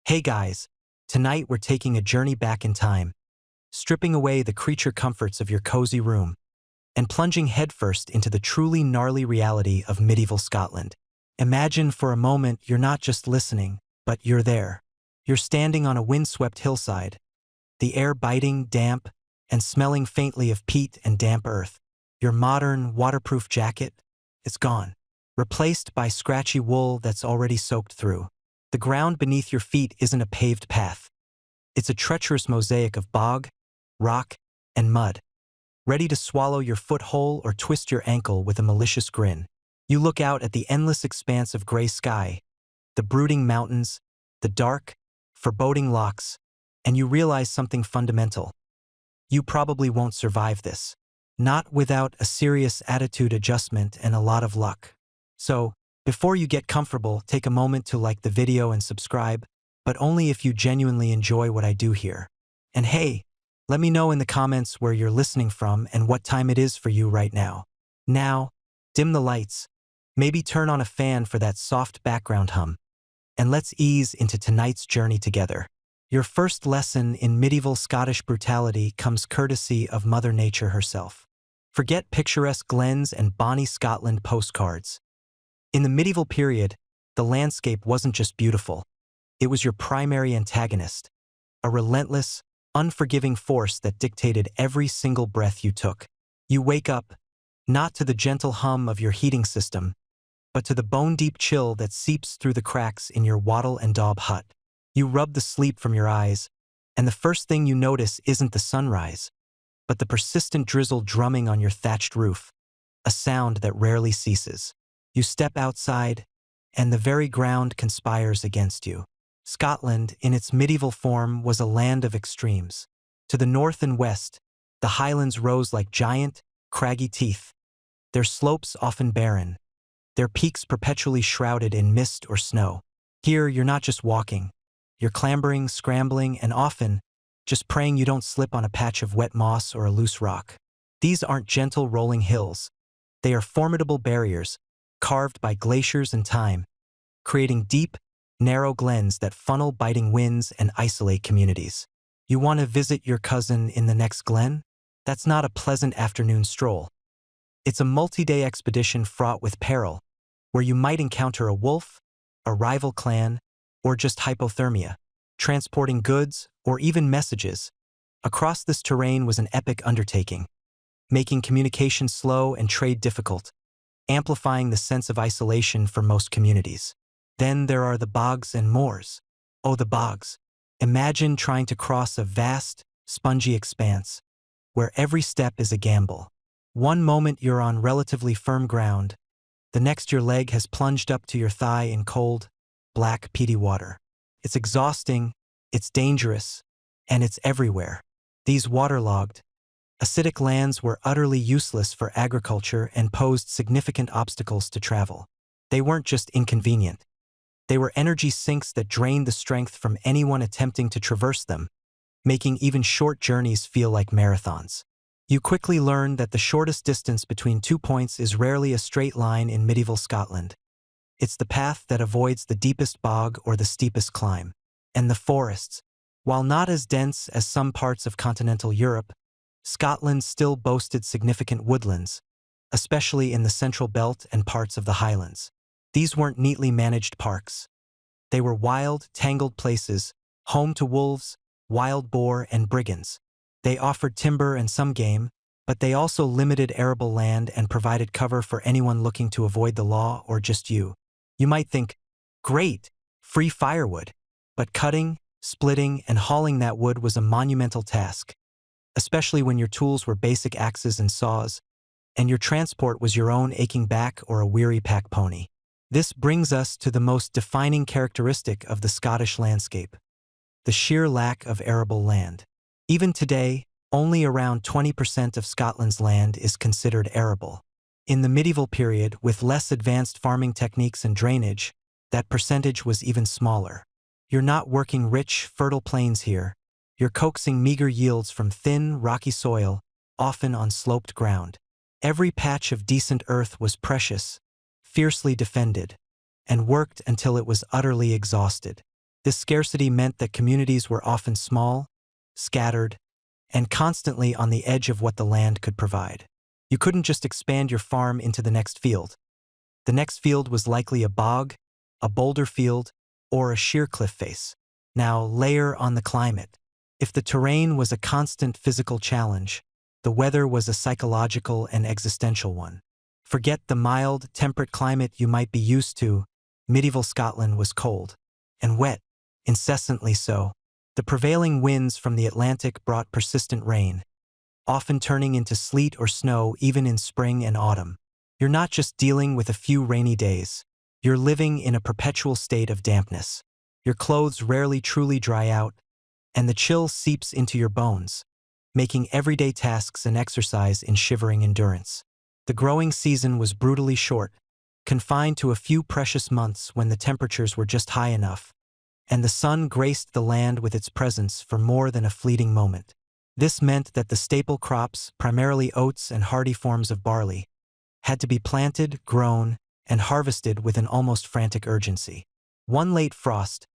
Hey guys, tonight we're taking a journey back in time, stripping away the creature comforts of your cozy room, and plunging headfirst into the truly gnarly reality of medieval Scotland. Imagine for a moment you're not just listening, but you're there. You're standing on a windswept hillside, the air biting, damp, and smelling faintly of peat and damp earth. Your modern, waterproof jacket is gone, replaced by scratchy wool that's already soaked through. The ground beneath your feet isn't a paved path. It's a treacherous mosaic of bog, rock, and mud, ready to swallow your foot whole or twist your ankle with a malicious grin. You look out at the endless expanse of gray sky, the brooding mountains, the dark, foreboding lochs, and you realize something fundamental. You probably won't survive this. Not without a serious attitude adjustment and a lot of luck. So, before you get comfortable, take a moment to like the video and subscribe, but only if you genuinely enjoy what I do here. And hey, let me know in the comments where you're listening from and what time it is for you right now. Now, dim the lights, maybe turn on a fan for that soft background hum, and let's ease into tonight's journey together. Your first lesson in medieval Scottish brutality comes courtesy of Mother Nature herself. Forget picturesque glens and bonny Scotland postcards. In the medieval period, the landscape wasn't just beautiful. It was your primary antagonist, a relentless, unforgiving force that dictated every single breath you took. You wake up, not to the gentle hum of your heating system, but to the bone-deep chill that seeps through the cracks in your wattle and daub hut. You rub the sleep from your eyes, and the first thing you notice isn't the sunrise, but the persistent drizzle drumming on your thatched roof, a sound that rarely ceases. You step outside, and the very ground conspires against you. Scotland, in its medieval form, was a land of extremes. To the north and west, the highlands rose like giant, craggy teeth, their slopes often barren, their peaks perpetually shrouded in mist or snow. Here, you're not just walking. You're clambering, scrambling, and often just praying you don't slip on a patch of wet moss or a loose rock. These aren't gentle rolling hills. They are formidable barriers, carved by glaciers and time, creating deep, narrow glens that funnel biting winds and isolate communities. You want to visit your cousin in the next glen? That's not a pleasant afternoon stroll. It's a multi-day expedition fraught with peril, where you might encounter a wolf, a rival clan, or just hypothermia. Transporting goods, or even messages, across this terrain was an epic undertaking, making communication slow and trade difficult, amplifying the sense of isolation for most communities. Then there are the bogs and moors. Oh, the bogs. Imagine trying to cross a vast, spongy expanse, where every step is a gamble. One moment you're on relatively firm ground, the next your leg has plunged up to your thigh in cold, black, peaty water. It's exhausting, it's dangerous, and it's everywhere. These waterlogged, acidic lands were utterly useless for agriculture and posed significant obstacles to travel. They weren't just inconvenient. They were energy sinks that drained the strength from anyone attempting to traverse them, making even short journeys feel like marathons. You quickly learn that the shortest distance between 2 points is rarely a straight line in medieval Scotland. It's the path that avoids the deepest bog or the steepest climb. And the forests, while not as dense as some parts of continental Europe, Scotland still boasted significant woodlands, especially in the central belt and parts of the highlands. These weren't neatly managed parks. They were wild, tangled places, home to wolves, wild boar, and brigands. They offered timber and some game, but they also limited arable land and provided cover for anyone looking to avoid the law or just you. You might think, great, free firewood. But cutting, splitting, and hauling that wood was a monumental task, especially when your tools were basic axes and saws, and your transport was your own aching back or a weary pack pony. This brings us to the most defining characteristic of the Scottish landscape: the sheer lack of arable land. Even today, only around 20% of Scotland's land is considered arable. In the medieval period, with less advanced farming techniques and drainage, that percentage was even smaller. You're not working rich, fertile plains here. You're coaxing meager yields from thin, rocky soil, often on sloped ground. Every patch of decent earth was precious, fiercely defended, and worked until it was utterly exhausted. This scarcity meant that communities were often small, scattered, and constantly on the edge of what the land could provide. You couldn't just expand your farm into the next field. The next field was likely a bog, a boulder field, or a sheer cliff face. Now, layer on the climate. If the terrain was a constant physical challenge, the weather was a psychological and existential one. Forget the mild, temperate climate you might be used to. Medieval Scotland was cold and wet, incessantly so. The prevailing winds from the Atlantic brought persistent rain, often turning into sleet or snow even in spring and autumn. You're not just dealing with a few rainy days. You're living in a perpetual state of dampness. Your clothes rarely truly dry out, and the chill seeps into your bones, making everyday tasks an exercise in shivering endurance. The growing season was brutally short, confined to a few precious months when the temperatures were just high enough, and the sun graced the land with its presence for more than a fleeting moment. This meant that the staple crops, primarily oats and hardy forms of barley, had to be planted, grown, and harvested with an almost frantic urgency. One late frost,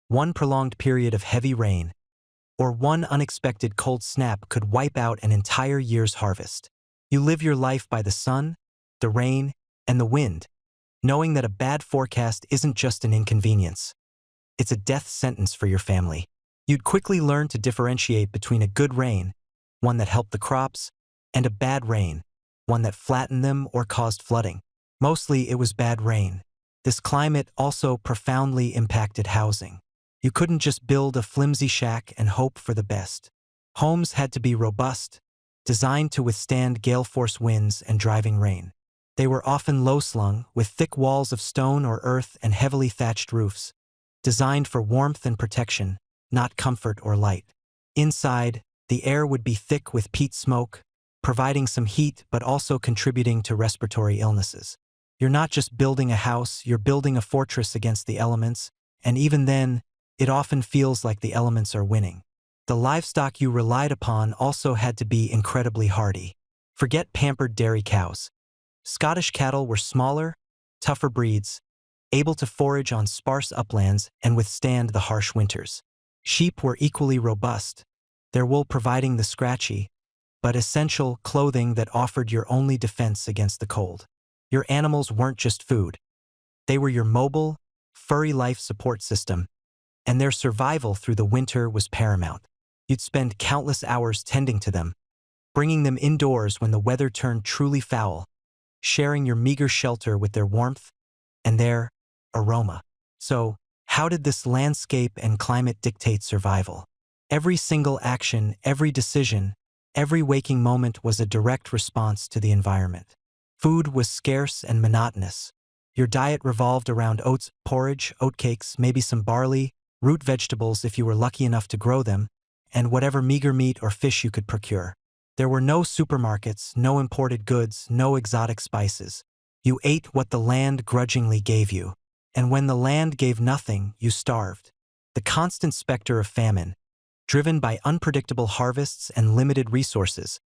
one prolonged period of heavy rain, or one unexpected cold snap could wipe out an entire year's harvest. You live your life by the sun, the rain, and the wind, knowing that a bad forecast isn't just an inconvenience. It's a death sentence for your family. You'd quickly learn to differentiate between a good rain, one that helped the crops, and a bad rain, one that flattened them or caused flooding. Mostly it was bad rain. This climate also profoundly impacted housing. You couldn't just build a flimsy shack and hope for the best. Homes had to be robust, designed to withstand gale-force winds and driving rain. They were often low-slung, with thick walls of stone or earth and heavily thatched roofs, designed for warmth and protection, not comfort or light. Inside, the air would be thick with peat smoke, providing some heat but also contributing to respiratory illnesses. You're not just building a house, you're building a fortress against the elements, and even then, it often feels like the elements are winning. The livestock you relied upon also had to be incredibly hardy. Forget pampered dairy cows. Scottish cattle were smaller, tougher breeds, able to forage on sparse uplands and withstand the harsh winters. Sheep were equally robust, their wool providing the scratchy, but essential clothing that offered your only defense against the cold. Your animals weren't just food. They were your mobile, furry life support system, and their survival through the winter was paramount. You'd spend countless hours tending to them, bringing them indoors when the weather turned truly foul, sharing your meager shelter with their warmth and their aroma. So, how did this landscape and climate dictate survival? Every single action, every decision, every waking moment was a direct response to the environment. Food was scarce and monotonous. Your diet revolved around oats, porridge, oatcakes, maybe some barley, root vegetables if you were lucky enough to grow them, and whatever meager meat or fish you could procure. There were no supermarkets, no imported goods, no exotic spices. You ate what the land grudgingly gave you. And when the land gave nothing, you starved. The constant specter of famine, driven by unpredictable harvests and limited resources,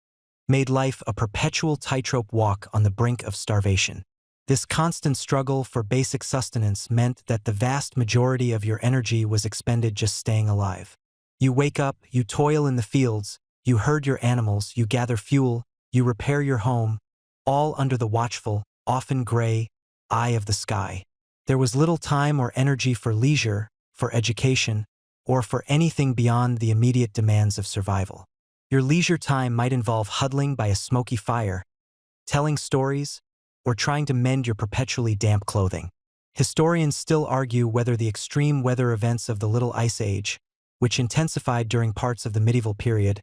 made life a perpetual tightrope walk on the brink of starvation. This constant struggle for basic sustenance meant that the vast majority of your energy was expended just staying alive. You wake up, you toil in the fields, you herd your animals, you gather fuel, you repair your home, all under the watchful, often gray, eye of the sky. There was little time or energy for leisure, for education, or for anything beyond the immediate demands of survival. Your leisure time might involve huddling by a smoky fire, telling stories, or trying to mend your perpetually damp clothing. Historians still argue whether the extreme weather events of the Little Ice Age, which intensified during parts of the medieval period,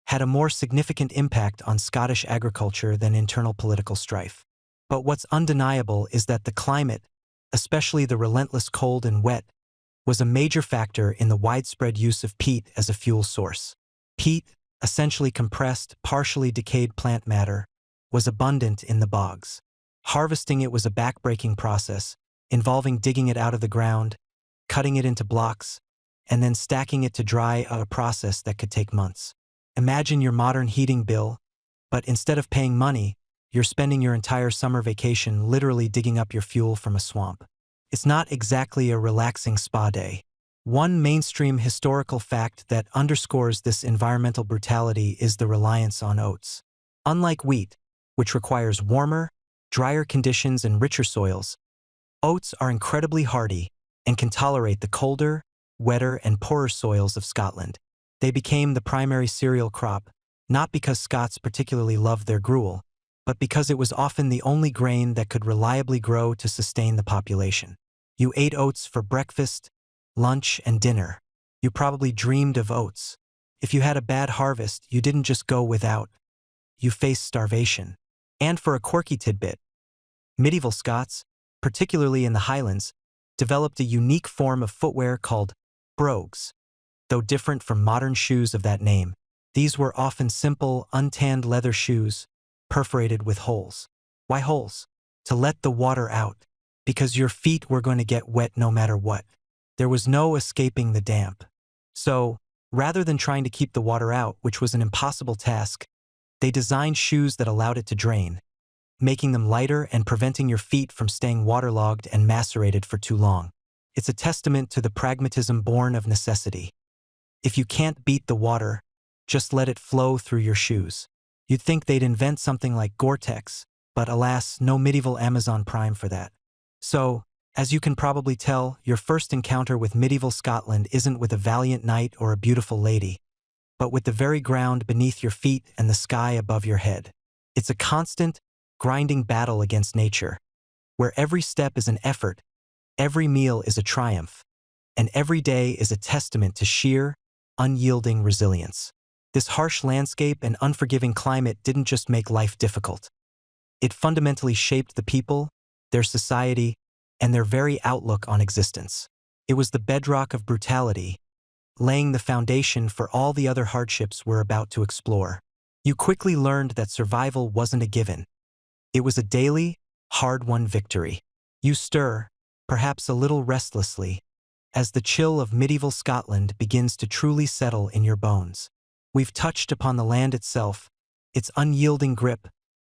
had a more significant impact on Scottish agriculture than internal political strife. But what's undeniable is that the climate, especially the relentless cold and wet, was a major factor in the widespread use of peat as a fuel source. Peat, essentially compressed, partially decayed plant matter, was abundant in the bogs. Harvesting it was a back-breaking process, involving digging it out of the ground, cutting it into blocks, and then stacking it to dry, a process that could take months. Imagine your modern heating bill, but instead of paying money, you're spending your entire summer vacation literally digging up your fuel from a swamp. It's not exactly a relaxing spa day. One mainstream historical fact that underscores this environmental brutality is the reliance on oats. Unlike wheat, which requires warmer, drier conditions and richer soils, oats are incredibly hardy and can tolerate the colder, wetter, and poorer soils of Scotland. They became the primary cereal crop, not because Scots particularly loved their gruel, but because it was often the only grain that could reliably grow to sustain the population. You ate oats for breakfast, lunch, and dinner. You probably dreamed of oats. If you had a bad harvest, you didn't just go without. You faced starvation. And for a quirky tidbit, medieval Scots, particularly in the Highlands, developed a unique form of footwear called brogues. Though different from modern shoes of that name, these were often simple, untanned leather shoes, perforated with holes. Why holes? To let the water out, because your feet were going to get wet no matter what. There was no escaping the damp. So, rather than trying to keep the water out, which was an impossible task, they designed shoes that allowed it to drain, making them lighter and preventing your feet from staying waterlogged and macerated for too long. It's a testament to the pragmatism born of necessity. If you can't beat the water, just let it flow through your shoes. You'd think they'd invent something like Gore-Tex, but alas, no medieval Amazon Prime for that. So, as you can probably tell, your first encounter with medieval Scotland isn't with a valiant knight or a beautiful lady, but with the very ground beneath your feet and the sky above your head. It's a constant, grinding battle against nature, where every step is an effort, every meal is a triumph, and every day is a testament to sheer, unyielding resilience. This harsh landscape and unforgiving climate didn't just make life difficult. It fundamentally shaped the people, their society, and their very outlook on existence. It was the bedrock of brutality, laying the foundation for all the other hardships we're about to explore. You quickly learned that survival wasn't a given. It was a daily, hard-won victory. You stir, perhaps a little restlessly, as the chill of medieval Scotland begins to truly settle in your bones. We've touched upon the land itself, its unyielding grip,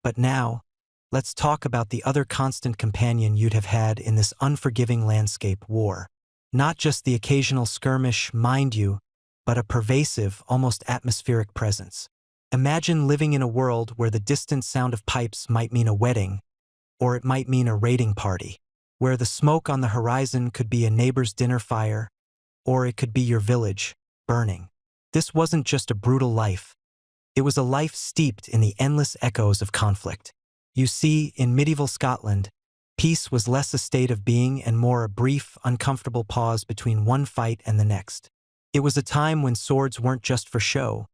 but now, let's talk about the other constant companion you'd have had in this unforgiving landscape war. Not just the occasional skirmish, mind you, but a pervasive, almost atmospheric presence. Imagine living in a world where the distant sound of pipes might mean a wedding, or it might mean a raiding party, where the smoke on the horizon could be a neighbor's dinner fire, or it could be your village, burning. This wasn't just a brutal life. It was a life steeped in the endless echoes of conflict. You see, in medieval Scotland, peace was less a state of being and more a brief, uncomfortable pause between one fight and the next. It was a time when swords weren't just for show,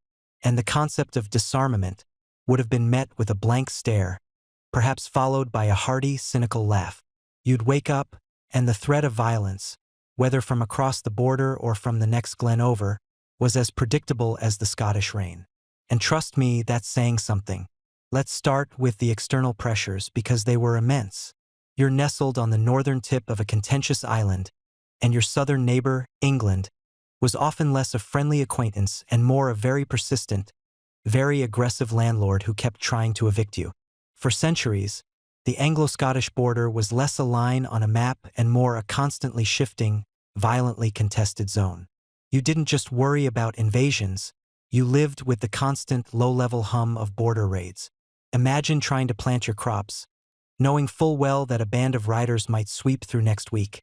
and the concept of disarmament would have been met with a blank stare, perhaps followed by a hearty, cynical laugh. You'd wake up, and the threat of violence, whether from across the border or from the next glen over, was as predictable as the Scottish rain. And trust me, that's saying something. Let's start with the external pressures because they were immense. You're nestled on the northern tip of a contentious island, and your southern neighbor, England, was often less a friendly acquaintance and more a very persistent, very aggressive landlord who kept trying to evict you. For centuries, the Anglo-Scottish border was less a line on a map and more a constantly shifting, violently contested zone. You didn't just worry about invasions, you lived with the constant low-level hum of border raids. Imagine trying to plant your crops, knowing full well that a band of riders might sweep through next week,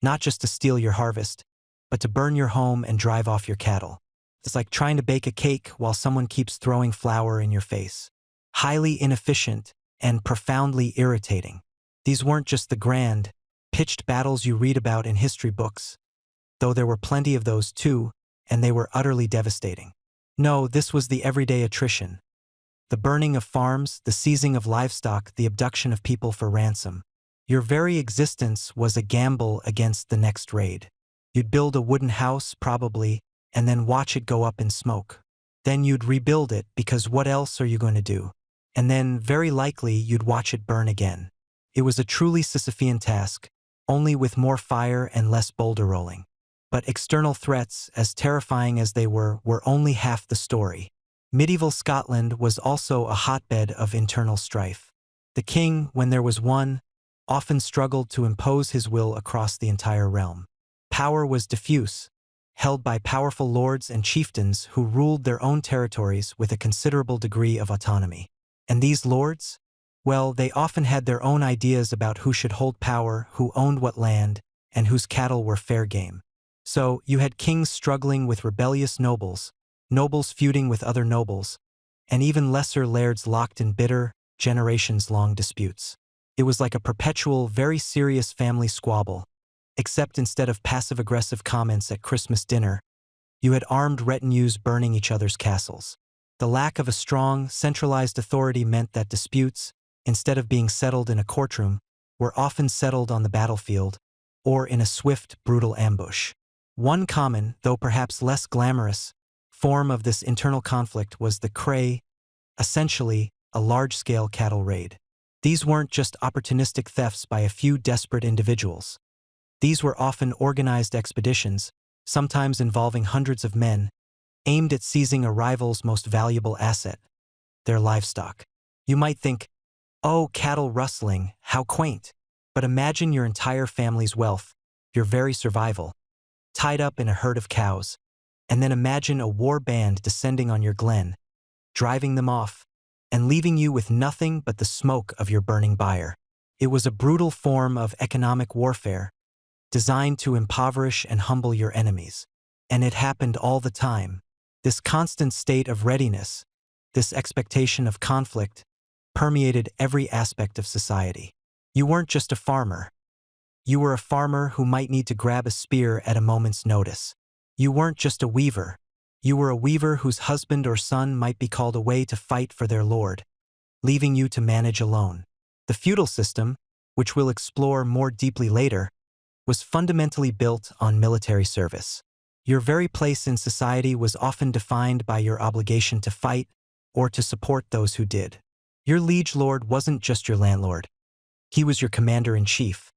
not just to steal your harvest, but to burn your home and drive off your cattle. It's like trying to bake a cake while someone keeps throwing flour in your face. Highly inefficient and profoundly irritating. These weren't just the grand, pitched battles you read about in history books, though there were plenty of those too, and they were utterly devastating. No, this was the everyday attrition. The burning of farms, the seizing of livestock, the abduction of people for ransom. Your very existence was a gamble against the next raid. You'd build a wooden house, probably, and then watch it go up in smoke. Then you'd rebuild it, because what else are you going to do? And then, very likely, you'd watch it burn again. It was a truly Sisyphean task, only with more fire and less boulder rolling. But external threats, as terrifying as they were only half the story. Medieval Scotland was also a hotbed of internal strife. The king, when there was one, often struggled to impose his will across the entire realm. power was diffuse, held by powerful lords and chieftains who ruled their own territories with a considerable degree of autonomy. And these lords? Well, they often had their own ideas about who should hold power, who owned what land, and whose cattle were fair game. So, you had kings struggling with rebellious nobles, nobles feuding with other nobles, and even lesser lairds locked in bitter, generations-long disputes. It was like a perpetual, very serious family squabble, except instead of passive-aggressive comments at Christmas dinner, you had armed retinues burning each other's castles. The lack of a strong, centralized authority meant that disputes, instead of being settled in a courtroom, were often settled on the battlefield or in a swift, brutal ambush. One common, though perhaps less glamorous, form of this internal conflict was the cray, essentially a large-scale cattle raid. These weren't just opportunistic thefts by a few desperate individuals. These were often organized expeditions, sometimes involving hundreds of men, aimed at seizing a rival's most valuable asset, their livestock. You might think, oh, cattle rustling, how quaint. But imagine your entire family's wealth, your very survival, tied up in a herd of cows, and then imagine a war band descending on your glen, driving them off, and leaving you with nothing but the smoke of your burning byre. It was a brutal form of economic warfare, designed to impoverish and humble your enemies. And it happened all the time. This constant state of readiness, this expectation of conflict, permeated every aspect of society. You weren't just a farmer. You were a farmer who might need to grab a spear at a moment's notice. You weren't just a weaver. You were a weaver whose husband or son might be called away to fight for their lord, leaving you to manage alone. The feudal system, which we'll explore more deeply later, was fundamentally built on military service. Your very place in society was often defined by your obligation to fight or to support those who did. Your liege lord wasn't just your landlord. He was your commander-in-chief.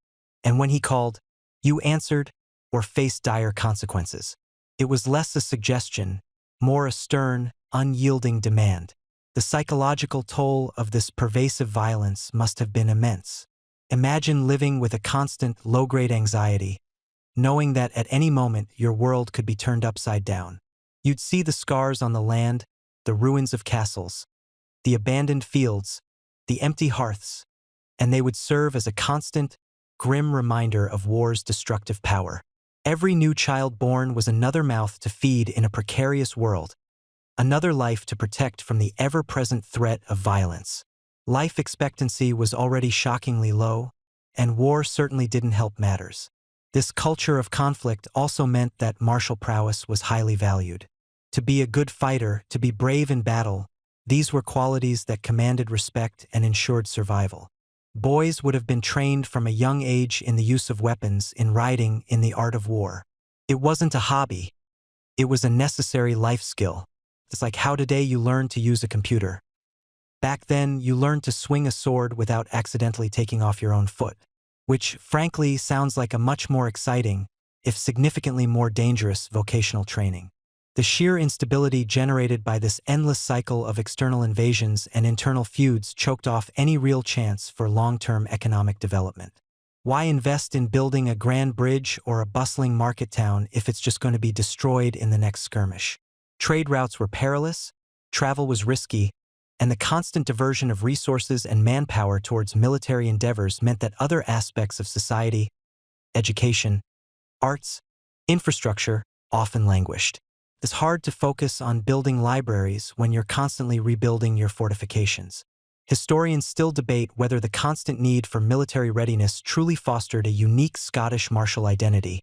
And when he called, you answered or faced dire consequences. It was less a suggestion, more a stern, unyielding demand. The psychological toll of this pervasive violence must have been immense. Imagine living with a constant, low-grade anxiety, knowing that at any moment your world could be turned upside down. You'd see the scars on the land, the ruins of castles, the abandoned fields, the empty hearths, and they would serve as a constant, grim reminder of war's destructive power. Every new child born was another mouth to feed in a precarious world, another life to protect from the ever-present threat of violence. Life expectancy was already shockingly low, and war certainly didn't help matters. This culture of conflict also meant that martial prowess was highly valued. To be a good fighter, to be brave in battle, these were qualities that commanded respect and ensured survival. Boys would have been trained from a young age in the use of weapons, in riding, in the art of war. It wasn't a hobby. It was a necessary life skill. It's like how today you learn to use a computer. Back then, you learned to swing a sword without accidentally taking off your own foot, which, frankly, sounds like a much more exciting, if significantly more dangerous, vocational training. The sheer instability generated by this endless cycle of external invasions and internal feuds choked off any real chance for long-term economic development. Why invest in building a grand bridge or a bustling market town if it's just going to be destroyed in the next skirmish? Trade routes were perilous, travel was risky, and the constant diversion of resources and manpower towards military endeavors meant that other aspects of society, education, arts, infrastructure, often languished. It's hard to focus on building libraries when you're constantly rebuilding your fortifications. Historians still debate whether the constant need for military readiness truly fostered a unique Scottish martial identity,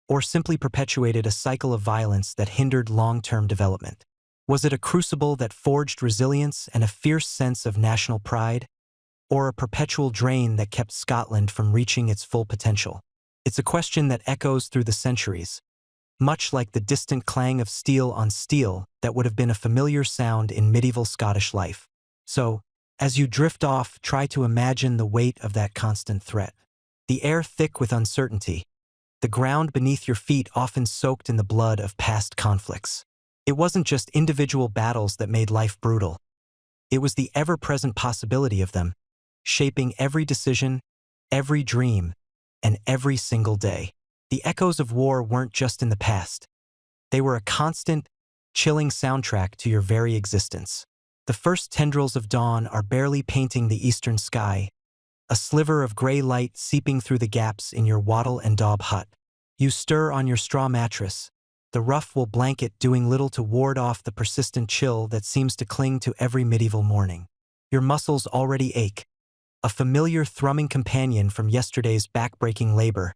or simply perpetuated a cycle of violence that hindered long-term development. Was it a crucible that forged resilience and a fierce sense of national pride, or a perpetual drain that kept Scotland from reaching its full potential? It's a question that echoes through the centuries, much like the distant clang of steel on steel that would have been a familiar sound in medieval Scottish life. So, as you drift off, try to imagine the weight of that constant threat. The air thick with uncertainty, the ground beneath your feet often soaked in the blood of past conflicts. It wasn't just individual battles that made life brutal. It was the ever-present possibility of them, shaping every decision, every dream, and every single day. The echoes of war weren't just in the past. They were a constant, chilling soundtrack to your very existence. The first tendrils of dawn are barely painting the eastern sky, a sliver of gray light seeping through the gaps in your wattle and daub hut. You stir on your straw mattress, the rough wool blanket doing little to ward off the persistent chill that seems to cling to every medieval morning. Your muscles already ache, a familiar thrumming companion from yesterday's back-breaking labor,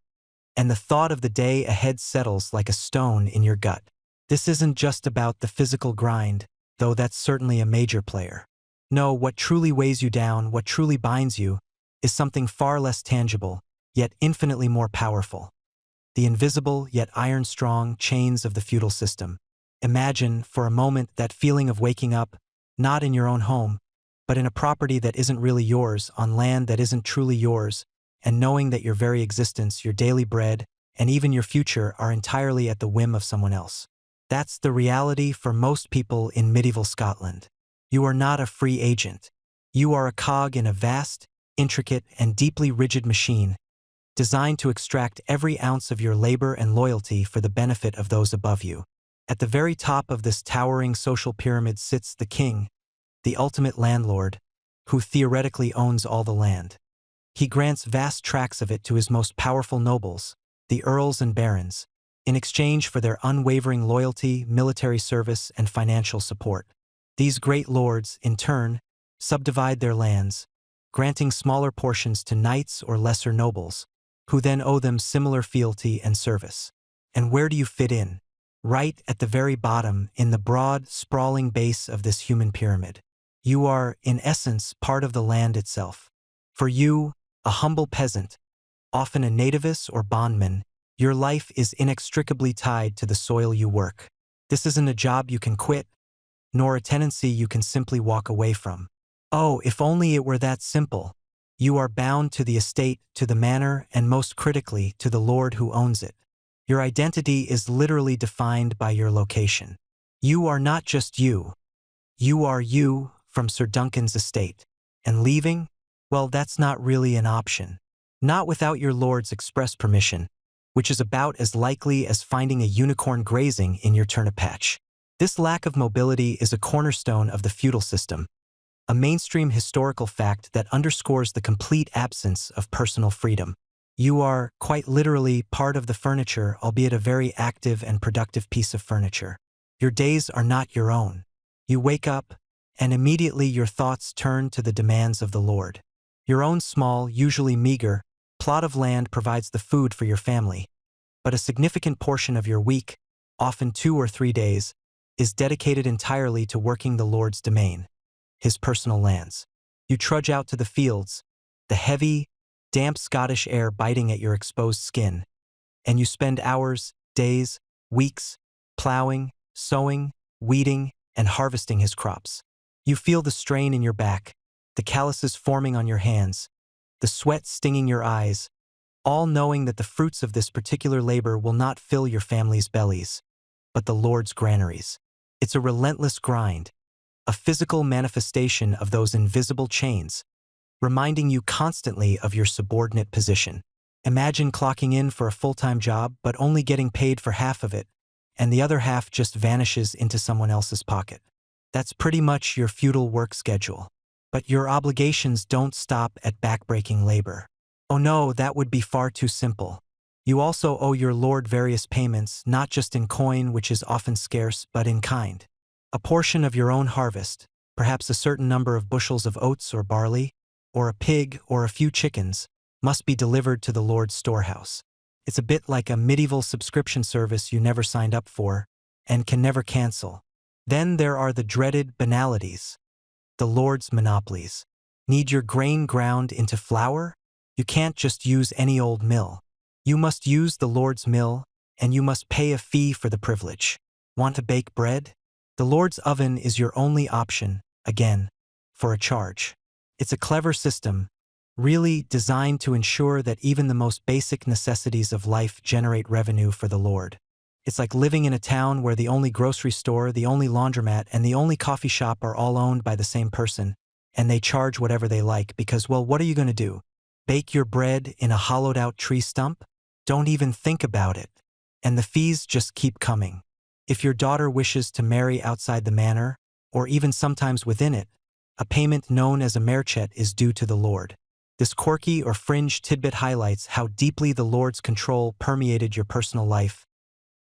and the thought of the day ahead settles like a stone in your gut. This isn't just about the physical grind, though that's certainly a major player. No, what truly weighs you down, what truly binds you, is something far less tangible, yet infinitely more powerful. The invisible yet iron-strong chains of the feudal system. Imagine, for a moment, that feeling of waking up, not in your own home, but in a property that isn't really yours, on land that isn't truly yours, and knowing that your very existence, your daily bread, and even your future are entirely at the whim of someone else. That's the reality for most people in medieval Scotland. You are not a free agent. You are a cog in a vast, intricate, and deeply rigid machine, designed to extract every ounce of your labor and loyalty for the benefit of those above you. At the very top of this towering social pyramid sits the king, the ultimate landlord, who theoretically owns all the land. He grants vast tracts of it to his most powerful nobles, the earls and barons, in exchange for their unwavering loyalty, military service, and financial support. These great lords, in turn, subdivide their lands, granting smaller portions to knights or lesser nobles, who then owe them similar fealty and service. And where do you fit in? Right at the very bottom, in the broad, sprawling base of this human pyramid. You are, in essence, part of the land itself. For you, a humble peasant, often a nativist or bondman, your life is inextricably tied to the soil you work. This isn't a job you can quit, nor a tenancy you can simply walk away from. Oh, if only it were that simple. You are bound to the estate, to the manor, and most critically, to the lord who owns it. Your identity is literally defined by your location. You are not just you. You are you from Sir Duncan's estate. And leaving? Well, that's not really an option. Not without your lord's express permission, which is about as likely as finding a unicorn grazing in your turnip patch. This lack of mobility is a cornerstone of the feudal system, a mainstream historical fact that underscores the complete absence of personal freedom. You are, quite literally, part of the furniture, albeit a very active and productive piece of furniture. Your days are not your own. You wake up, and immediately your thoughts turn to the demands of the Lord. Your own small, usually meager, plot of land provides the food for your family, but a significant portion of your week, often 2 or 3 days, is dedicated entirely to working the Lord's domain, his personal lands. You trudge out to the fields, the heavy, damp Scottish air biting at your exposed skin, and you spend hours, days, weeks, plowing, sowing, weeding, and harvesting his crops. You feel the strain in your back, the calluses forming on your hands, the sweat stinging your eyes, all knowing that the fruits of this particular labor will not fill your family's bellies, but the Lord's granaries. It's a relentless grind, a physical manifestation of those invisible chains, reminding you constantly of your subordinate position. Imagine clocking in for a full-time job but only getting paid for half of it, and the other half just vanishes into someone else's pocket. That's pretty much your feudal work schedule. But your obligations don't stop at backbreaking labor. Oh no, that would be far too simple. You also owe your lord various payments, not just in coin, which is often scarce, but in kind. A portion of your own harvest, perhaps a certain number of bushels of oats or barley, or a pig or a few chickens, must be delivered to the Lord's storehouse. It's a bit like a medieval subscription service you never signed up for, and can never cancel. Then there are the dreaded banalities. The Lord's monopolies. Need your grain ground into flour? You can't just use any old mill. You must use the Lord's mill, and you must pay a fee for the privilege. Want to bake bread? The Lord's oven is your only option, again, for a charge. It's a clever system, really designed to ensure that even the most basic necessities of life generate revenue for the Lord. It's like living in a town where the only grocery store, the only laundromat, and the only coffee shop are all owned by the same person, and they charge whatever they like because, well, what are you going to do? Bake your bread in a hollowed-out tree stump? Don't even think about it. And the fees just keep coming. If your daughter wishes to marry outside the manor, or even sometimes within it, a payment known as a marchet is due to the lord. This quirky or fringe tidbit highlights how deeply the lord's control permeated your personal life,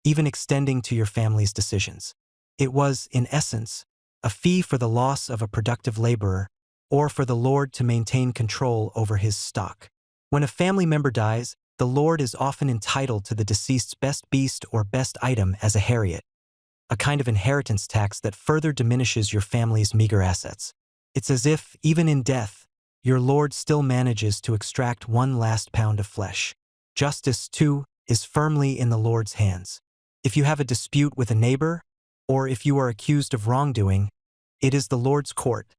even extending to your family's decisions. It was, in essence, a fee for the loss of a productive laborer, or for the lord to maintain control over his stock. When a family member dies, the lord is often entitled to the deceased's best beast or best item as a heriot, a kind of inheritance tax that further diminishes your family's meager assets. It's as if, even in death, your lord still manages to extract one last pound of flesh. Justice, too, is firmly in the lord's hands. If you have a dispute with a neighbor, or if you are accused of wrongdoing, it is the lord's court,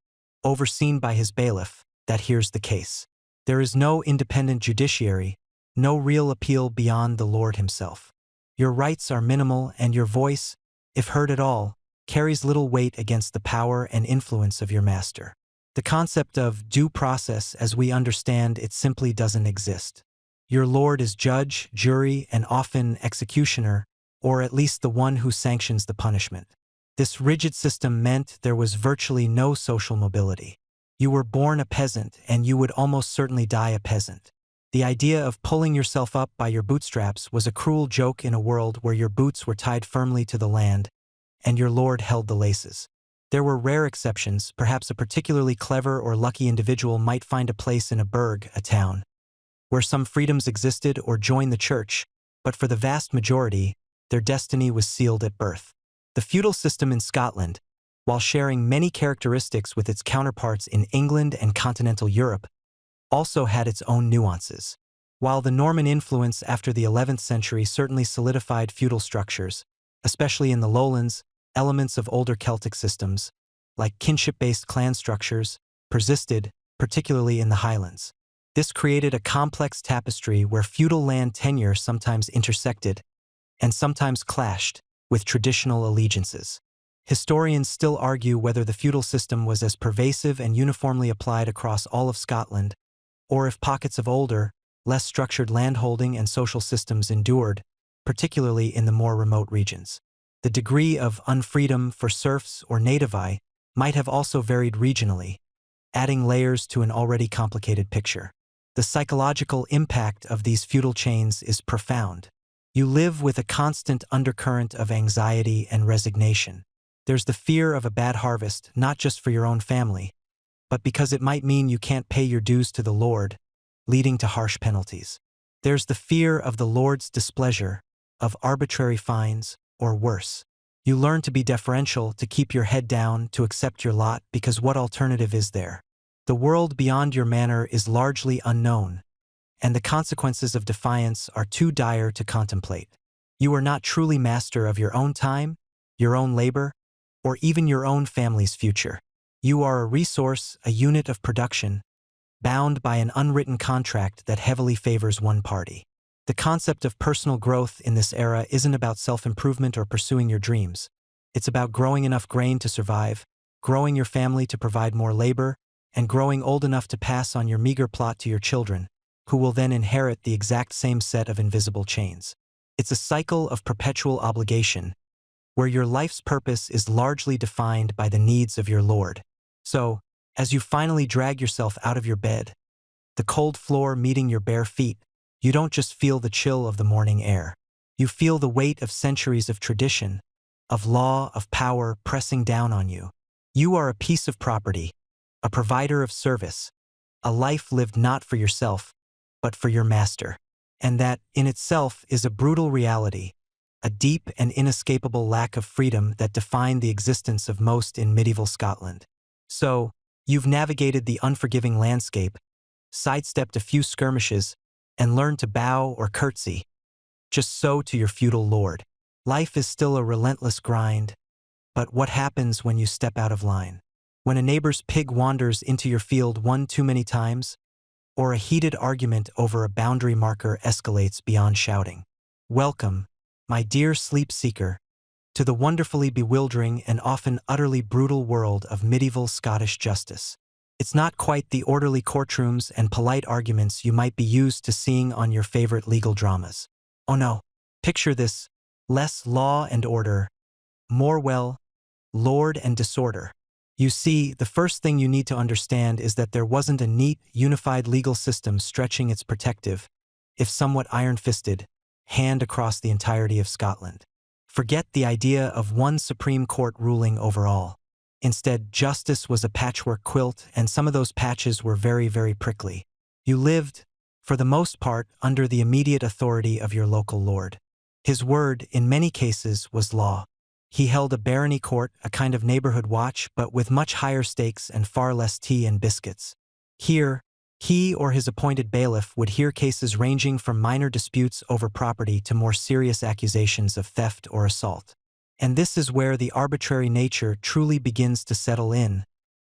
overseen by his bailiff, that hears the case. There is no independent judiciary, no real appeal beyond the lord himself. Your rights are minimal, and your voice, if heard at all, carries little weight against the power and influence of your master. The concept of due process as we understand it simply doesn't exist. Your lord is judge, jury, and often executioner, or at least the one who sanctions the punishment. This rigid system meant there was virtually no social mobility. You were born a peasant, and you would almost certainly die a peasant. The idea of pulling yourself up by your bootstraps was a cruel joke in a world where your boots were tied firmly to the land, and your lord held the laces. There were rare exceptions. Perhaps a particularly clever or lucky individual might find a place in a burg, a town, where some freedoms existed, or join the church, but for the vast majority, their destiny was sealed at birth. The feudal system in Scotland, while sharing many characteristics with its counterparts in England and continental Europe, also had its own nuances. While the Norman influence after the 11th century certainly solidified feudal structures, especially in the lowlands, elements of older Celtic systems, like kinship-based clan structures, persisted, particularly in the Highlands. This created a complex tapestry where feudal land tenure sometimes intersected, and sometimes clashed, with traditional allegiances. Historians still argue whether the feudal system was as pervasive and uniformly applied across all of Scotland, or if pockets of older, less structured landholding and social systems endured, particularly in the more remote regions. The degree of unfreedom for serfs or nativi might have also varied regionally, adding layers to an already complicated picture. The psychological impact of these feudal chains is profound. You live with a constant undercurrent of anxiety and resignation. There's the fear of a bad harvest, not just for your own family, but because it might mean you can't pay your dues to the lord, leading to harsh penalties. There's the fear of the lord's displeasure, of arbitrary fines, or worse. You learn to be deferential, to keep your head down, to accept your lot, because what alternative is there? The world beyond your manor is largely unknown, and the consequences of defiance are too dire to contemplate. You are not truly master of your own time, your own labor, or even your own family's future. You are a resource, a unit of production, bound by an unwritten contract that heavily favors one party. The concept of personal growth in this era isn't about self-improvement or pursuing your dreams. It's about growing enough grain to survive, growing your family to provide more labor, and growing old enough to pass on your meager plot to your children, who will then inherit the exact same set of invisible chains. It's a cycle of perpetual obligation, where your life's purpose is largely defined by the needs of your lord. So, as you finally drag yourself out of your bed, the cold floor meeting your bare feet, you don't just feel the chill of the morning air. You feel the weight of centuries of tradition, of law, of power pressing down on you. You are a piece of property, a provider of service, a life lived not for yourself, but for your master. And that, in itself, is a brutal reality, a deep and inescapable lack of freedom that defined the existence of most in medieval Scotland. So, you've navigated the unforgiving landscape, sidestepped a few skirmishes, and learned to bow or curtsy, just so to your feudal lord. Life is still a relentless grind, but what happens when you step out of line? When a neighbor's pig wanders into your field one too many times, or a heated argument over a boundary marker escalates beyond shouting. Welcome, my dear sleep seeker, to the wonderfully bewildering and often utterly brutal world of medieval Scottish justice. It's not quite the orderly courtrooms and polite arguments you might be used to seeing on your favorite legal dramas. Oh no. Picture this: less law and order, more, well, lord and disorder. You see, the first thing you need to understand is that there wasn't a neat, unified legal system stretching its protective, if somewhat iron-fisted, hand across the entirety of Scotland. Forget the idea of one Supreme Court ruling over all. Instead, justice was a patchwork quilt, and some of those patches were very, very prickly. You lived, for the most part, under the immediate authority of your local lord. His word, in many cases, was law. He held a barony court, a kind of neighborhood watch, but with much higher stakes and far less tea and biscuits. Here, he or his appointed bailiff would hear cases ranging from minor disputes over property to more serious accusations of theft or assault. And this is where the arbitrary nature truly begins to settle in,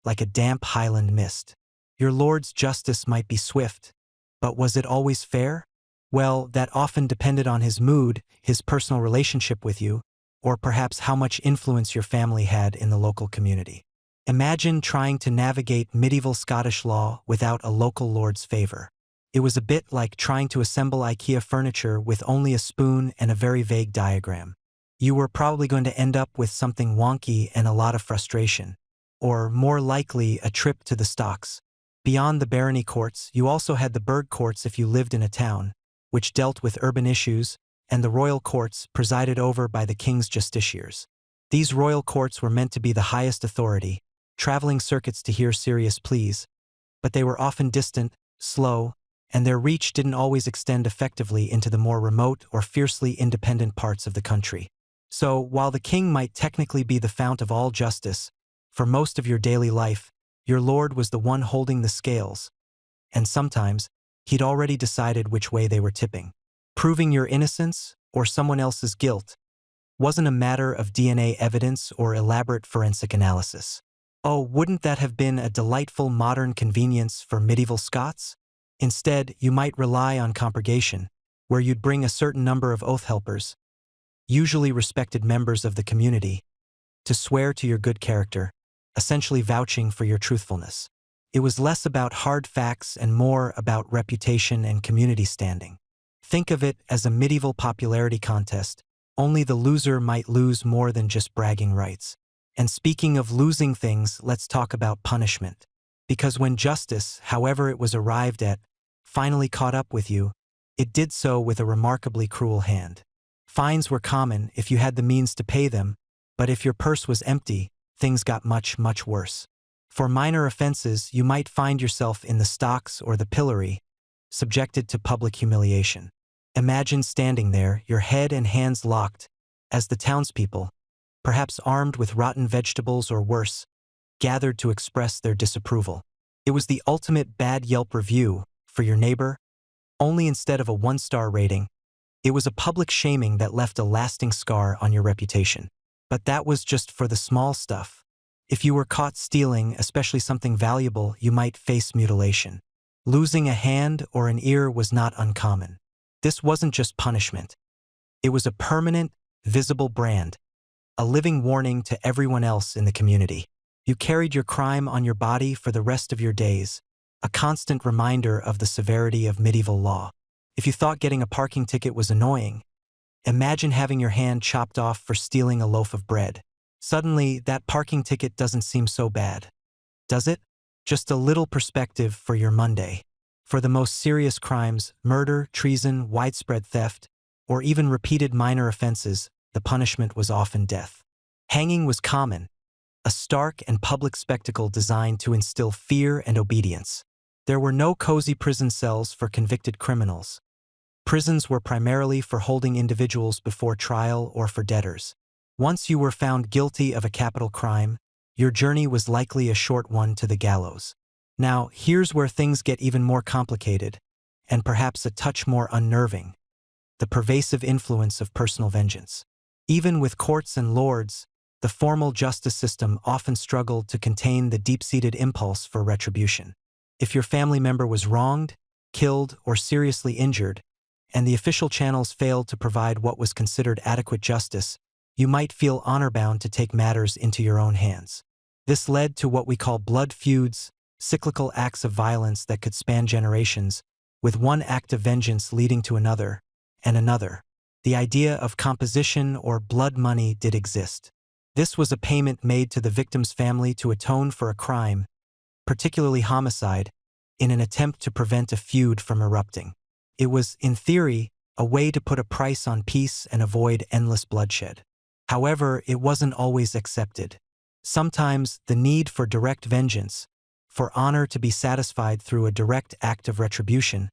like a damp Highland mist. Your lord's justice might be swift, but was it always fair? Well, that often depended on his mood, his personal relationship with you, or perhaps how much influence your family had in the local community. Imagine trying to navigate medieval Scottish law without a local lord's favor. It was a bit like trying to assemble IKEA furniture with only a spoon and a very vague diagram. You were probably going to end up with something wonky and a lot of frustration, or more likely a trip to the stocks. Beyond the barony courts, you also had the burgh courts if you lived in a town, which dealt with urban issues, and the royal courts, presided over by the king's justiciars. These royal courts were meant to be the highest authority, traveling circuits to hear serious pleas, but they were often distant, slow, and their reach didn't always extend effectively into the more remote or fiercely independent parts of the country. So, while the king might technically be the fount of all justice, for most of your daily life, your lord was the one holding the scales, and sometimes, he'd already decided which way they were tipping. Proving your innocence, or someone else's guilt, wasn't a matter of DNA evidence or elaborate forensic analysis. Oh, wouldn't that have been a delightful modern convenience for medieval Scots? Instead, you might rely on compurgation, where you'd bring a certain number of oath helpers, usually respected members of the community, to swear to your good character, essentially vouching for your truthfulness. It was less about hard facts and more about reputation and community standing. Think of it as a medieval popularity contest, only the loser might lose more than just bragging rights. And speaking of losing things, let's talk about punishment. Because when justice, however it was arrived at, finally caught up with you, it did so with a remarkably cruel hand. Fines were common if you had the means to pay them, but if your purse was empty, things got much, much worse. For minor offenses, you might find yourself in the stocks or the pillory, subjected to public humiliation. Imagine standing there, your head and hands locked, as the townspeople, perhaps armed with rotten vegetables or worse, gathered to express their disapproval. It was the ultimate bad Yelp review for your neighbor, only instead of a 1-star rating, it was a public shaming that left a lasting scar on your reputation. But that was just for the small stuff. If you were caught stealing, especially something valuable, you might face mutilation. Losing a hand or an ear was not uncommon. This wasn't just punishment. It was a permanent, visible brand, a living warning to everyone else in the community. You carried your crime on your body for the rest of your days, a constant reminder of the severity of medieval law. If you thought getting a parking ticket was annoying, imagine having your hand chopped off for stealing a loaf of bread. Suddenly, that parking ticket doesn't seem so bad, does it? Just a little perspective for your Monday. For the most serious crimes, murder, treason, widespread theft, or even repeated minor offenses, the punishment was often death. Hanging was common, a stark and public spectacle designed to instill fear and obedience. There were no cozy prison cells for convicted criminals. Prisons were primarily for holding individuals before trial or for debtors. Once you were found guilty of a capital crime, your journey was likely a short one to the gallows. Now, here's where things get even more complicated, and perhaps a touch more unnerving: the pervasive influence of personal vengeance. Even with courts and lords, the formal justice system often struggled to contain the deep-seated impulse for retribution. If your family member was wronged, killed, or seriously injured, and the official channels failed to provide what was considered adequate justice, you might feel honor-bound to take matters into your own hands. This led to what we call blood feuds, cyclical acts of violence that could span generations, with one act of vengeance leading to another, and another. The idea of composition or blood money did exist. This was a payment made to the victim's family to atone for a crime, particularly homicide, in an attempt to prevent a feud from erupting. It was, in theory, a way to put a price on peace and avoid endless bloodshed. However, it wasn't always accepted. Sometimes the need for direct vengeance, for honor to be satisfied through a direct act of retribution,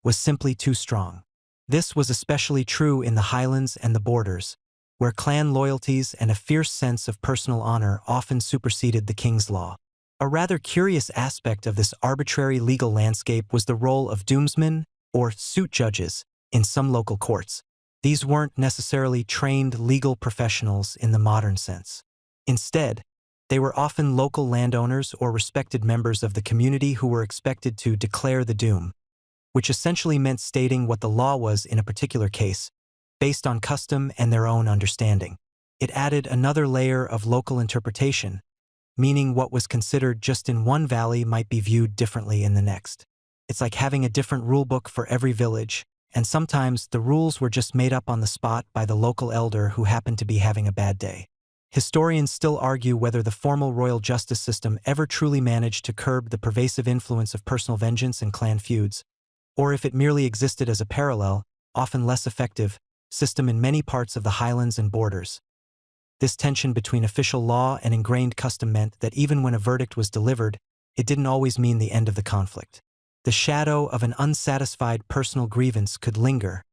was simply too strong. This was especially true in the Highlands and the borders, where clan loyalties and a fierce sense of personal honor often superseded the king's law. A rather curious aspect of this arbitrary legal landscape was the role of doomsmen, or suit judges, in some local courts. These weren't necessarily trained legal professionals in the modern sense. Instead, they were often local landowners or respected members of the community who were expected to declare the doom, which essentially meant stating what the law was in a particular case, based on custom and their own understanding. It added another layer of local interpretation, meaning what was considered just in one valley might be viewed differently in the next. It's like having a different rulebook for every village, and sometimes the rules were just made up on the spot by the local elder who happened to be having a bad day. Historians still argue whether the formal royal justice system ever truly managed to curb the pervasive influence of personal vengeance and clan feuds, or if it merely existed as a parallel, often less effective, system in many parts of the Highlands and borders. This tension between official law and ingrained custom meant that even when a verdict was delivered, it didn't always mean the end of the conflict. The shadow of an unsatisfied personal grievance could linger,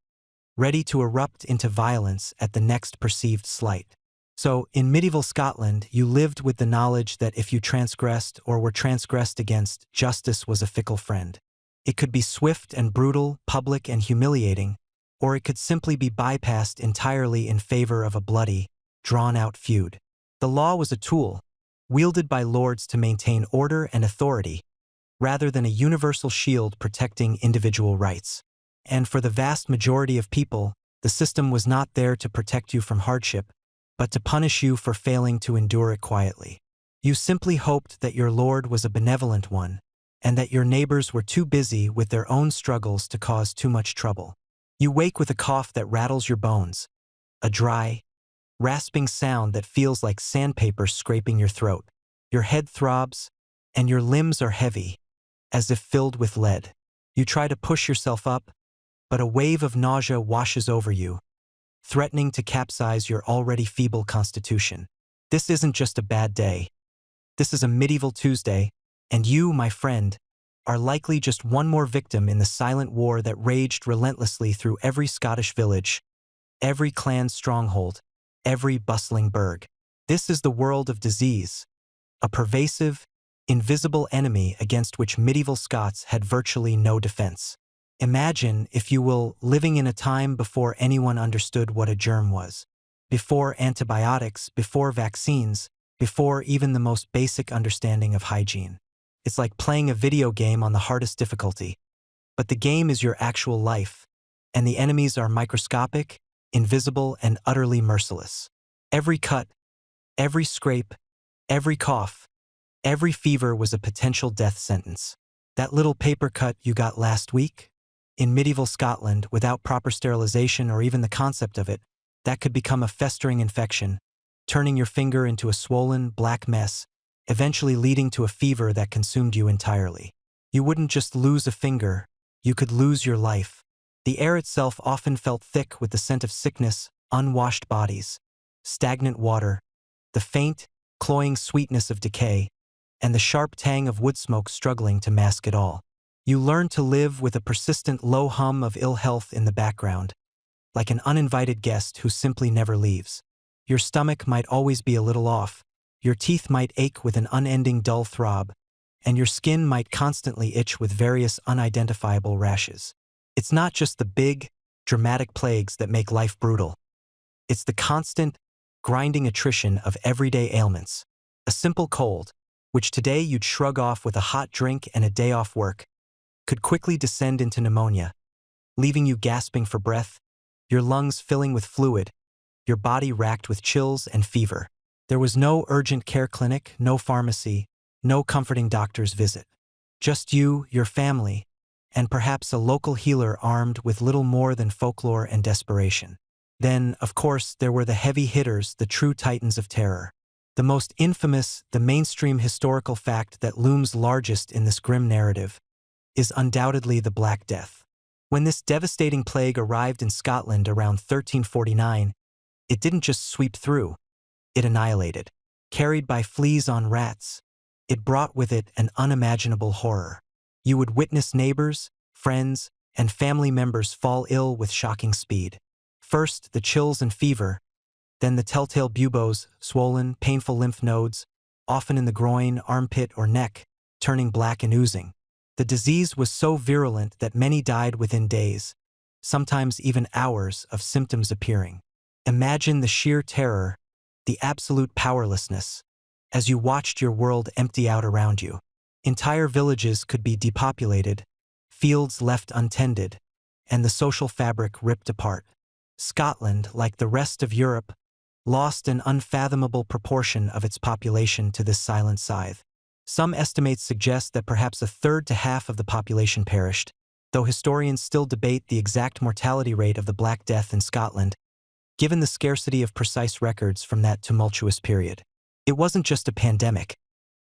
ready to erupt into violence at the next perceived slight. So, in medieval Scotland, you lived with the knowledge that if you transgressed or were transgressed against, justice was a fickle friend. It could be swift and brutal, public and humiliating, or it could simply be bypassed entirely in favor of a bloody, drawn-out feud. The law was a tool, wielded by lords to maintain order and authority, rather than a universal shield protecting individual rights. And for the vast majority of people, the system was not there to protect you from hardship, but to punish you for failing to endure it quietly. You simply hoped that your lord was a benevolent one, and that your neighbors were too busy with their own struggles to cause too much trouble. You wake with a cough that rattles your bones, a dry, rasping sound that feels like sandpaper scraping your throat. Your head throbs, and your limbs are heavy, as if filled with lead. You try to push yourself up, but a wave of nausea washes over you, threatening to capsize your already feeble constitution. This isn't just a bad day. This is a medieval Tuesday, and you, my friend, are likely just one more victim in the silent war that raged relentlessly through every Scottish village, every clan stronghold, every bustling burg. This is the world of disease, a pervasive, invisible enemy against which medieval Scots had virtually no defense. Imagine, if you will, living in a time before anyone understood what a germ was, before antibiotics, before vaccines, before even the most basic understanding of hygiene. It's like playing a video game on the hardest difficulty, but the game is your actual life, and the enemies are microscopic, invisible, and utterly merciless. Every cut, every scrape, every cough, every fever was a potential death sentence. That little paper cut you got last week? In medieval Scotland, without proper sterilization or even the concept of it, that could become a festering infection, turning your finger into a swollen, black mess, eventually leading to a fever that consumed you entirely. You wouldn't just lose a finger, you could lose your life. The air itself often felt thick with the scent of sickness, unwashed bodies, stagnant water, the faint, cloying sweetness of decay, and the sharp tang of wood smoke struggling to mask it all. You learn to live with a persistent low hum of ill health in the background, like an uninvited guest who simply never leaves. Your stomach might always be a little off, your teeth might ache with an unending dull throb, and your skin might constantly itch with various unidentifiable rashes. It's not just the big, dramatic plagues that make life brutal. It's the constant, grinding attrition of everyday ailments. A simple cold, which today you'd shrug off with a hot drink and a day off work, could quickly descend into pneumonia, leaving you gasping for breath, your lungs filling with fluid, your body racked with chills and fever. There was no urgent care clinic, no pharmacy, no comforting doctor's visit. Just you, your family, and perhaps a local healer armed with little more than folklore and desperation. Then, of course, there were the heavy hitters, the true titans of terror. The most infamous, the mainstream historical fact that looms largest in this grim narrative is undoubtedly the Black Death. When this devastating plague arrived in Scotland around 1349, it didn't just sweep through, it annihilated. Carried by fleas on rats, it brought with it an unimaginable horror. You would witness neighbors, friends, and family members fall ill with shocking speed. First, the chills and fever, then the telltale buboes, swollen, painful lymph nodes, often in the groin, armpit, or neck, turning black and oozing. The disease was so virulent that many died within days, sometimes even hours, of symptoms appearing. Imagine the sheer terror, the absolute powerlessness, as you watched your world empty out around you. Entire villages could be depopulated, fields left untended, and the social fabric ripped apart. Scotland, like the rest of Europe, lost an unfathomable proportion of its population to this silent scythe. Some estimates suggest that perhaps a third to half of the population perished, though historians still debate the exact mortality rate of the Black Death in Scotland, given the scarcity of precise records from that tumultuous period. It wasn't just a pandemic.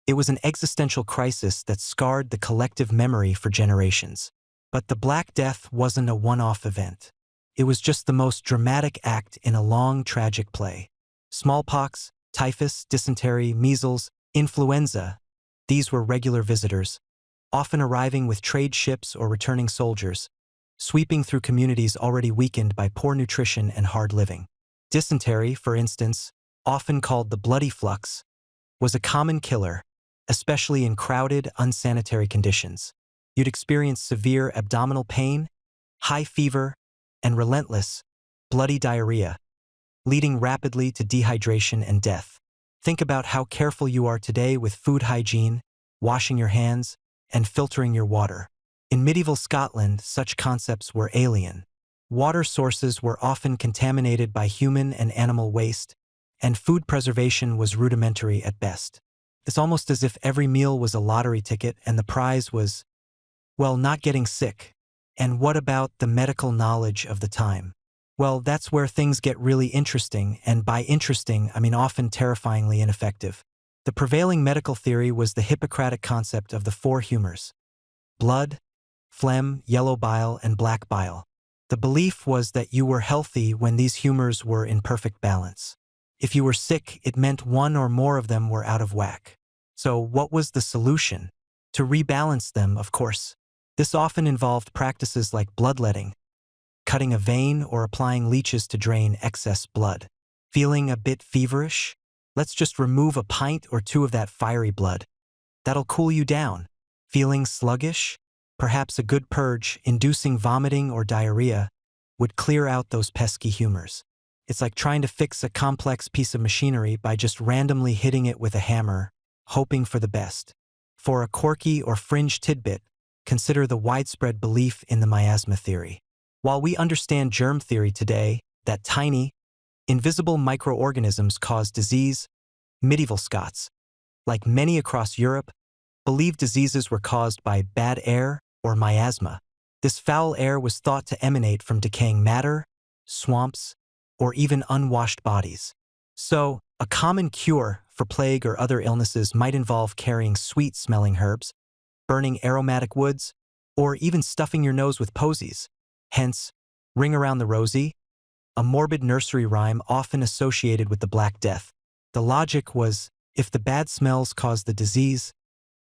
It was an existential crisis that scarred the collective memory for generations. But the Black Death wasn't a one-off event. It was just the most dramatic act in a long, tragic play. Smallpox, typhus, dysentery, measles, influenza, these were regular visitors, often arriving with trade ships or returning soldiers, sweeping through communities already weakened by poor nutrition and hard living. Dysentery, for instance, often called the bloody flux, was a common killer, especially in crowded, unsanitary conditions. You'd experience severe abdominal pain, high fever, and relentless, bloody diarrhea, leading rapidly to dehydration and death. Think about how careful you are today with food hygiene, washing your hands, and filtering your water. In medieval Scotland, such concepts were alien. Water sources were often contaminated by human and animal waste, and food preservation was rudimentary at best. It's almost as if every meal was a lottery ticket and the prize was, well, not getting sick. And what about the medical knowledge of the time? Well, that's where things get really interesting, and by interesting, I mean often terrifyingly ineffective. The prevailing medical theory was the Hippocratic concept of the four humors: blood, phlegm, yellow bile, and black bile. The belief was that you were healthy when these humors were in perfect balance. If you were sick, it meant one or more of them were out of whack. So what was the solution? To rebalance them, of course. This often involved practices like bloodletting, cutting a vein or applying leeches to drain excess blood. Feeling a bit feverish? Let's just remove a pint or two of that fiery blood. That'll cool you down. Feeling sluggish? Perhaps a good purge, inducing vomiting or diarrhea, would clear out those pesky humors. It's like trying to fix a complex piece of machinery by just randomly hitting it with a hammer, hoping for the best. For a quirky or fringe tidbit, consider the widespread belief in the miasma theory. While we understand germ theory today, that tiny, invisible microorganisms cause disease, medieval Scots, like many across Europe, believed diseases were caused by bad air or miasma. This foul air was thought to emanate from decaying matter, swamps, or even unwashed bodies. So, a common cure for plague or other illnesses might involve carrying sweet-smelling herbs, burning aromatic woods, or even stuffing your nose with posies. Hence, Ring Around the Rosie, a morbid nursery rhyme often associated with the Black Death. The logic was, if the bad smells cause the disease,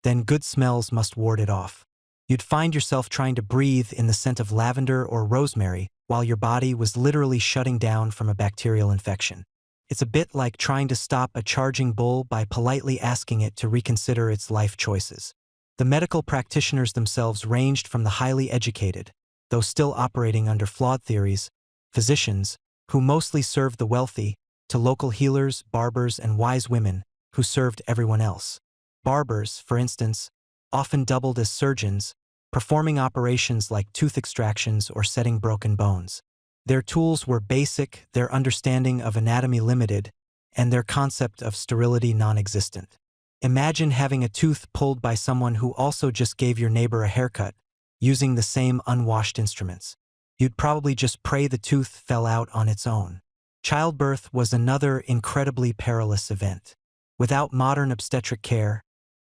then good smells must ward it off. You'd find yourself trying to breathe in the scent of lavender or rosemary while your body was literally shutting down from a bacterial infection. It's a bit like trying to stop a charging bull by politely asking it to reconsider its life choices. The medical practitioners themselves ranged from the highly educated, though still operating under flawed theories, physicians, who mostly served the wealthy, to local healers, barbers, and wise women, who served everyone else. Barbers, for instance, often doubled as surgeons, performing operations like tooth extractions or setting broken bones. Their tools were basic, their understanding of anatomy limited, and their concept of sterility non-existent. Imagine having a tooth pulled by someone who also just gave your neighbor a haircut, using the same unwashed instruments. You'd probably just pray the tooth fell out on its own. Childbirth was another incredibly perilous event. Without modern obstetric care,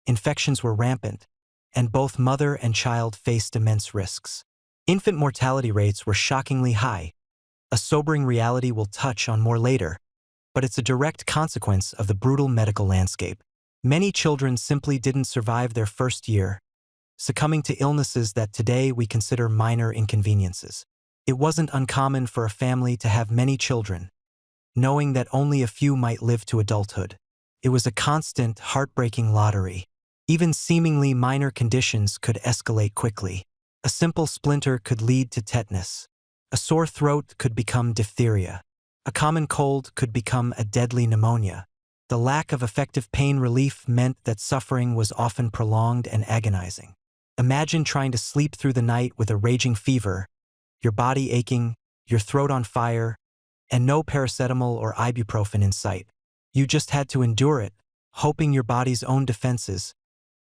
infections were rampant, and both mother and child faced immense risks. Infant mortality rates were shockingly high, a sobering reality we'll touch on more later, but it's a direct consequence of the brutal medical landscape. Many children simply didn't survive their first year, succumbing to illnesses that today we consider minor inconveniences. It wasn't uncommon for a family to have many children, knowing that only a few might live to adulthood. It was a constant, heartbreaking lottery. Even seemingly minor conditions could escalate quickly. A simple splinter could lead to tetanus. A sore throat could become diphtheria. A common cold could become a deadly pneumonia. The lack of effective pain relief meant that suffering was often prolonged and agonizing. Imagine trying to sleep through the night with a raging fever, your body aching, your throat on fire, and no paracetamol or ibuprofen in sight. You just had to endure it, hoping your body's own defenses,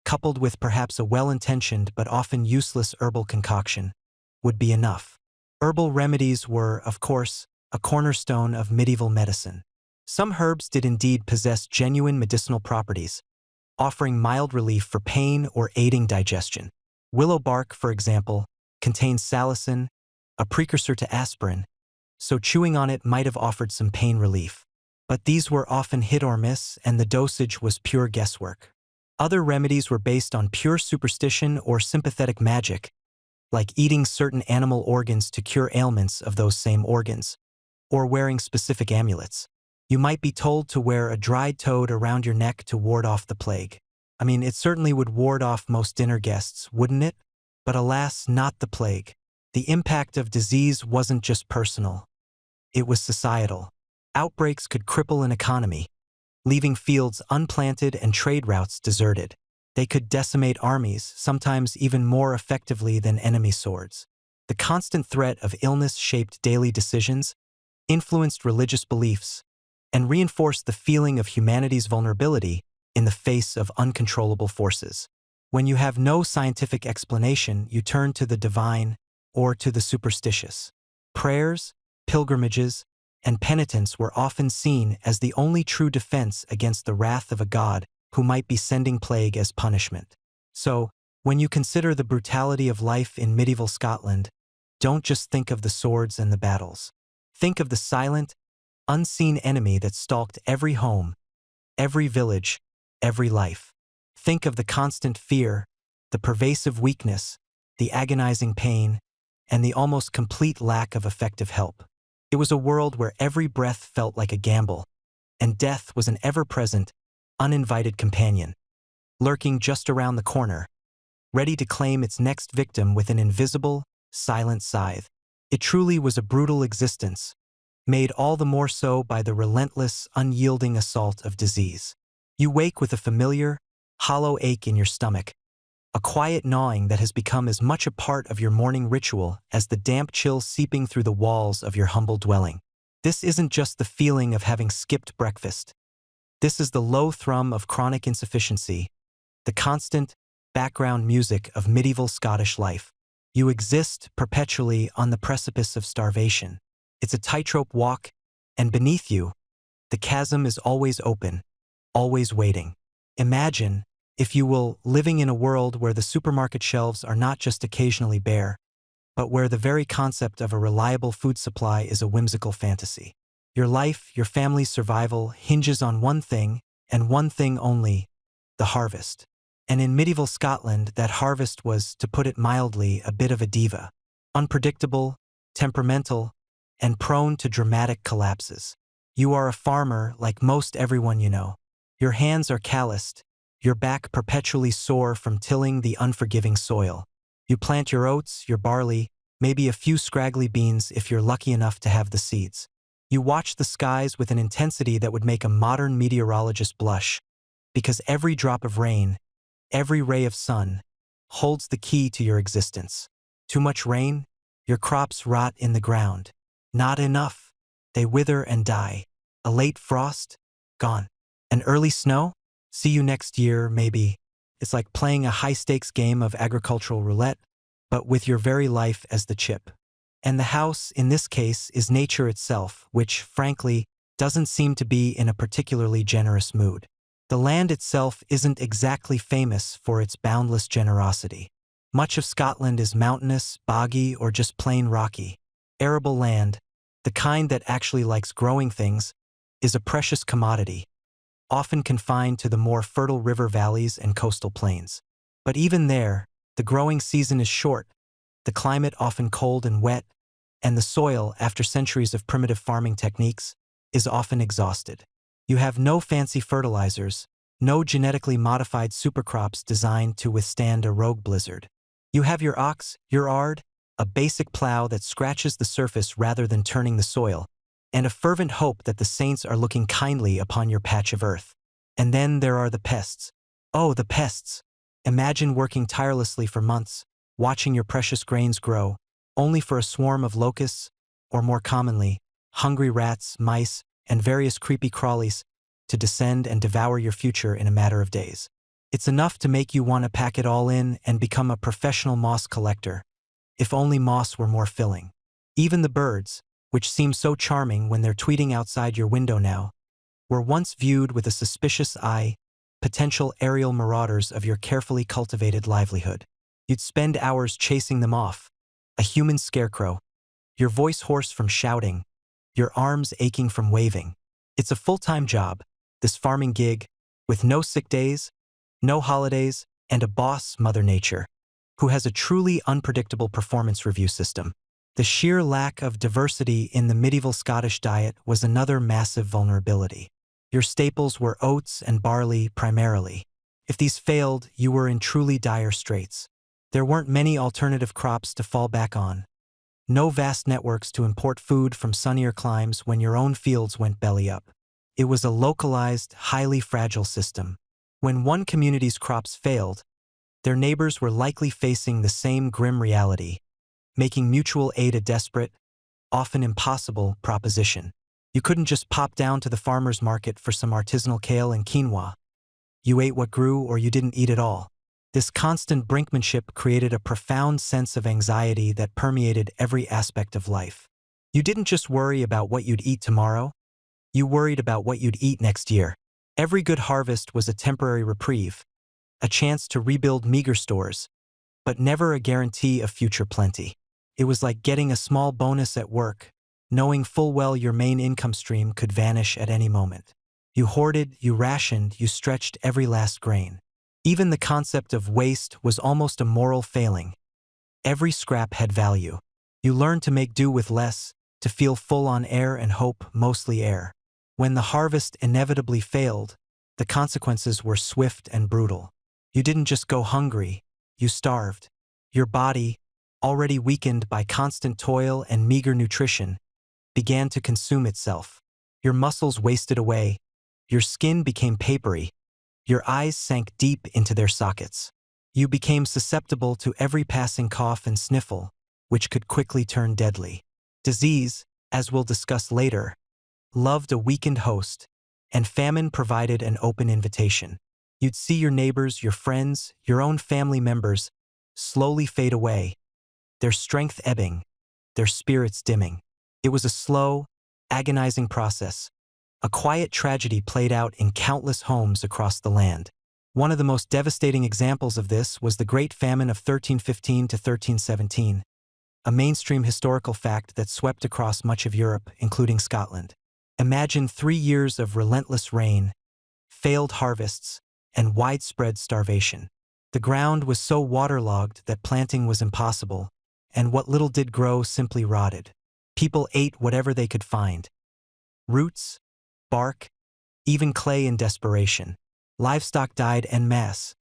coupled with perhaps a well-intentioned but often useless herbal concoction, would be enough. Herbal remedies were, of course, a cornerstone of medieval medicine. Some herbs did indeed possess genuine medicinal properties, offering mild relief for pain or aiding digestion. Willow bark, for example, contains salicin, a precursor to aspirin, so chewing on it might have offered some pain relief. But these were often hit or miss, and the dosage was pure guesswork. Other remedies were based on pure superstition or sympathetic magic, like eating certain animal organs to cure ailments of those same organs, or wearing specific amulets. You might be told to wear a dried toad around your neck to ward off the plague. I mean, it certainly would ward off most dinner guests, wouldn't it? But alas, not the plague. The impact of disease wasn't just personal. It was societal. Outbreaks could cripple an economy, leaving fields unplanted and trade routes deserted. They could decimate armies, sometimes even more effectively than enemy swords. The constant threat of illness shaped daily decisions, influenced religious beliefs, and reinforced the feeling of humanity's vulnerability in the face of uncontrollable forces. When you have no scientific explanation, you turn to the divine or to the superstitious. Prayers, pilgrimages, and penitence were often seen as the only true defense against the wrath of a god who might be sending plague as punishment. So, when you consider the brutality of life in medieval Scotland, don't just think of the swords and the battles. Think of the silent, unseen enemy that stalked every home, every village, every life. Think of the constant fear, the pervasive weakness, the agonizing pain, and the almost complete lack of effective help. It was a world where every breath felt like a gamble, and death was an ever-present, uninvited companion, lurking just around the corner, ready to claim its next victim with an invisible, silent scythe. It truly was a brutal existence, made all the more so by the relentless, unyielding assault of disease. You wake with a familiar, hollow ache in your stomach, a quiet gnawing that has become as much a part of your morning ritual as the damp chill seeping through the walls of your humble dwelling. This isn't just the feeling of having skipped breakfast. This is the low thrum of chronic insufficiency, the constant, background music of medieval Scottish life. You exist perpetually on the precipice of starvation. It's a tightrope walk, and beneath you, the chasm is always open, always waiting. Imagine, if you will, living in a world where the supermarket shelves are not just occasionally bare, but where the very concept of a reliable food supply is a whimsical fantasy. Your life, your family's survival, hinges on one thing, and one thing only: the harvest. And in medieval Scotland, that harvest was, to put it mildly, a bit of a diva. Unpredictable, temperamental, and prone to dramatic collapses. You are a farmer like most everyone you know. Your hands are calloused, your back perpetually sore from tilling the unforgiving soil. You plant your oats, your barley, maybe a few scraggly beans if you're lucky enough to have the seeds. You watch the skies with an intensity that would make a modern meteorologist blush, because every drop of rain, every ray of sun, holds the key to your existence. Too much rain, your crops rot in the ground. Not enough, they wither and die. A late frost? Gone. An early snow? See you next year, maybe. It's like playing a high-stakes game of agricultural roulette, but with your very life as the chip. And the house, in this case, is nature itself, which, frankly, doesn't seem to be in a particularly generous mood. The land itself isn't exactly famous for its boundless generosity. Much of Scotland is mountainous, boggy, or just plain rocky. Arable land, the kind that actually likes growing things, is a precious commodity, often confined to the more fertile river valleys and coastal plains. But even there, the growing season is short, the climate often cold and wet, and the soil, after centuries of primitive farming techniques, is often exhausted. You have no fancy fertilizers, no genetically modified supercrops designed to withstand a rogue blizzard. You have your ox, your ard, a basic plow that scratches the surface rather than turning the soil, and a fervent hope that the saints are looking kindly upon your patch of earth. And then there are the pests. Oh, the pests! Imagine working tirelessly for months, watching your precious grains grow, only for a swarm of locusts, or more commonly, hungry rats, mice, and various creepy crawlies, to descend and devour your future in a matter of days. It's enough to make you want to pack it all in and become a professional moss collector. If only moss were more filling. Even the birds, which seem so charming when they're tweeting outside your window now, were once viewed with a suspicious eye, potential aerial marauders of your carefully cultivated livelihood. You'd spend hours chasing them off, a human scarecrow, your voice hoarse from shouting, your arms aching from waving. It's a full-time job, this farming gig, with no sick days, no holidays, and a boss, Mother Nature, who has a truly unpredictable performance review system. The sheer lack of diversity in the medieval Scottish diet was another massive vulnerability. Your staples were oats and barley primarily. If these failed, you were in truly dire straits. There weren't many alternative crops to fall back on. No vast networks to import food from sunnier climes when your own fields went belly up. It was a localized, highly fragile system. When one community's crops failed, their neighbors were likely facing the same grim reality, making mutual aid a desperate, often impossible, proposition. You couldn't just pop down to the farmer's market for some artisanal kale and quinoa. You ate what grew or you didn't eat at all. This constant brinkmanship created a profound sense of anxiety that permeated every aspect of life. You didn't just worry about what you'd eat tomorrow, you worried about what you'd eat next year. Every good harvest was a temporary reprieve, a chance to rebuild meager stores, but never a guarantee of future plenty. It was like getting a small bonus at work, knowing full well your main income stream could vanish at any moment. You hoarded, you rationed, you stretched every last grain. Even the concept of waste was almost a moral failing. Every scrap had value. You learned to make do with less, to feel full on air and hope, mostly air. When the harvest inevitably failed, the consequences were swift and brutal. You didn't just go hungry, you starved. Your body, already weakened by constant toil and meager nutrition, began to consume itself. Your muscles wasted away, your skin became papery, your eyes sank deep into their sockets. You became susceptible to every passing cough and sniffle, which could quickly turn deadly. Disease, as we'll discuss later, loved a weakened host, and famine provided an open invitation. You'd see your neighbors, your friends, your own family members slowly fade away, their strength ebbing, their spirits dimming. It was a slow, agonizing process, a quiet tragedy played out in countless homes across the land. One of the most devastating examples of this was the Great Famine of 1315 to 1317, a mainstream historical fact that swept across much of Europe, including Scotland. Imagine 3 years of relentless rain, failed harvests, and widespread starvation. The ground was so waterlogged that planting was impossible, and what little did grow simply rotted. People ate whatever they could find. Roots, bark, even clay in desperation. Livestock died en masse,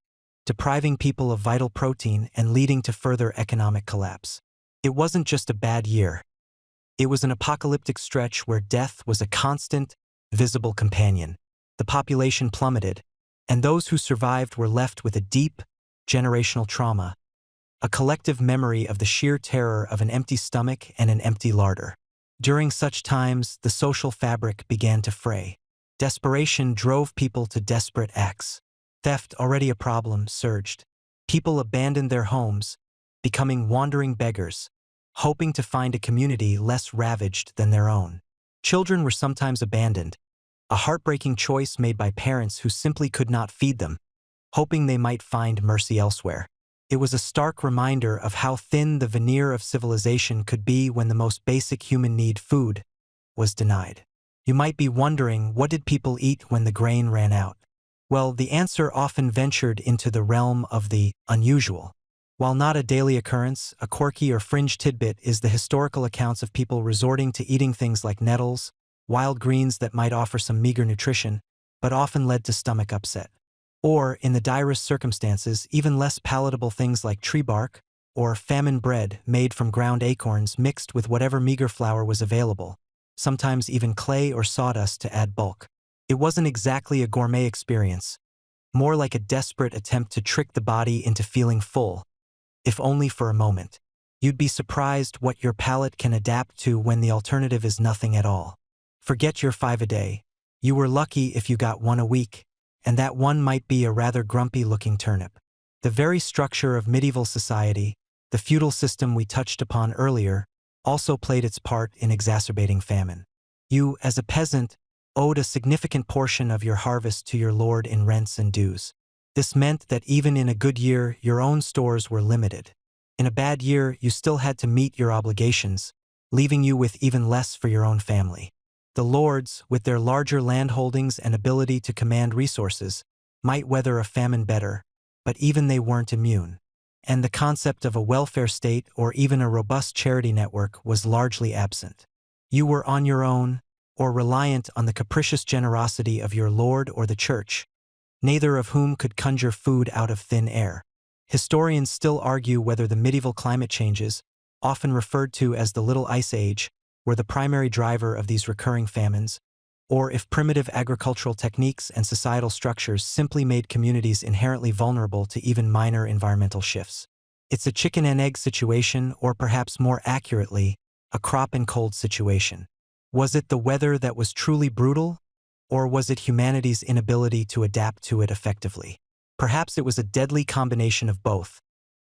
depriving people of vital protein and leading to further economic collapse. It wasn't just a bad year. It was an apocalyptic stretch where death was a constant, visible companion. The population plummeted, and those who survived were left with a deep, generational trauma, a collective memory of the sheer terror of an empty stomach and an empty larder. During such times, the social fabric began to fray. Desperation drove people to desperate acts. Theft, already a problem, surged. People abandoned their homes, becoming wandering beggars, hoping to find a community less ravaged than their own. Children were sometimes abandoned, a heartbreaking choice made by parents who simply could not feed them, hoping they might find mercy elsewhere. It was a stark reminder of how thin the veneer of civilization could be when the most basic human need, food, was denied. You might be wondering, what did people eat when the grain ran out? Well, the answer often ventured into the realm of the unusual. While not a daily occurrence, a quirky or fringe tidbit is the historical accounts of people resorting to eating things like nettles, wild greens that might offer some meager nutrition, but often led to stomach upset. Or, in the direst circumstances, even less palatable things like tree bark or famine bread made from ground acorns mixed with whatever meager flour was available, sometimes even clay or sawdust to add bulk. It wasn't exactly a gourmet experience, more like a desperate attempt to trick the body into feeling full, if only for a moment. You'd be surprised what your palate can adapt to when the alternative is nothing at all. Forget your 5 a day. You were lucky if you got 1 a week, and that one might be a rather grumpy-looking turnip. The very structure of medieval society, the feudal system we touched upon earlier, also played its part in exacerbating famine. You, as a peasant, owed a significant portion of your harvest to your lord in rents and dues. This meant that even in a good year, your own stores were limited. In a bad year, you still had to meet your obligations, leaving you with even less for your own family. The lords, with their larger landholdings and ability to command resources, might weather a famine better, but even they weren't immune. And the concept of a welfare state or even a robust charity network was largely absent. You were on your own, or reliant on the capricious generosity of your lord or the church, neither of whom could conjure food out of thin air. Historians still argue whether the medieval climate changes, often referred to as the Little Ice Age, were the primary driver of these recurring famines, or if primitive agricultural techniques and societal structures simply made communities inherently vulnerable to even minor environmental shifts. It's a chicken and egg situation, or perhaps more accurately, a crop and cold situation. Was it the weather that was truly brutal, or was it humanity's inability to adapt to it effectively? Perhaps it was a deadly combination of both,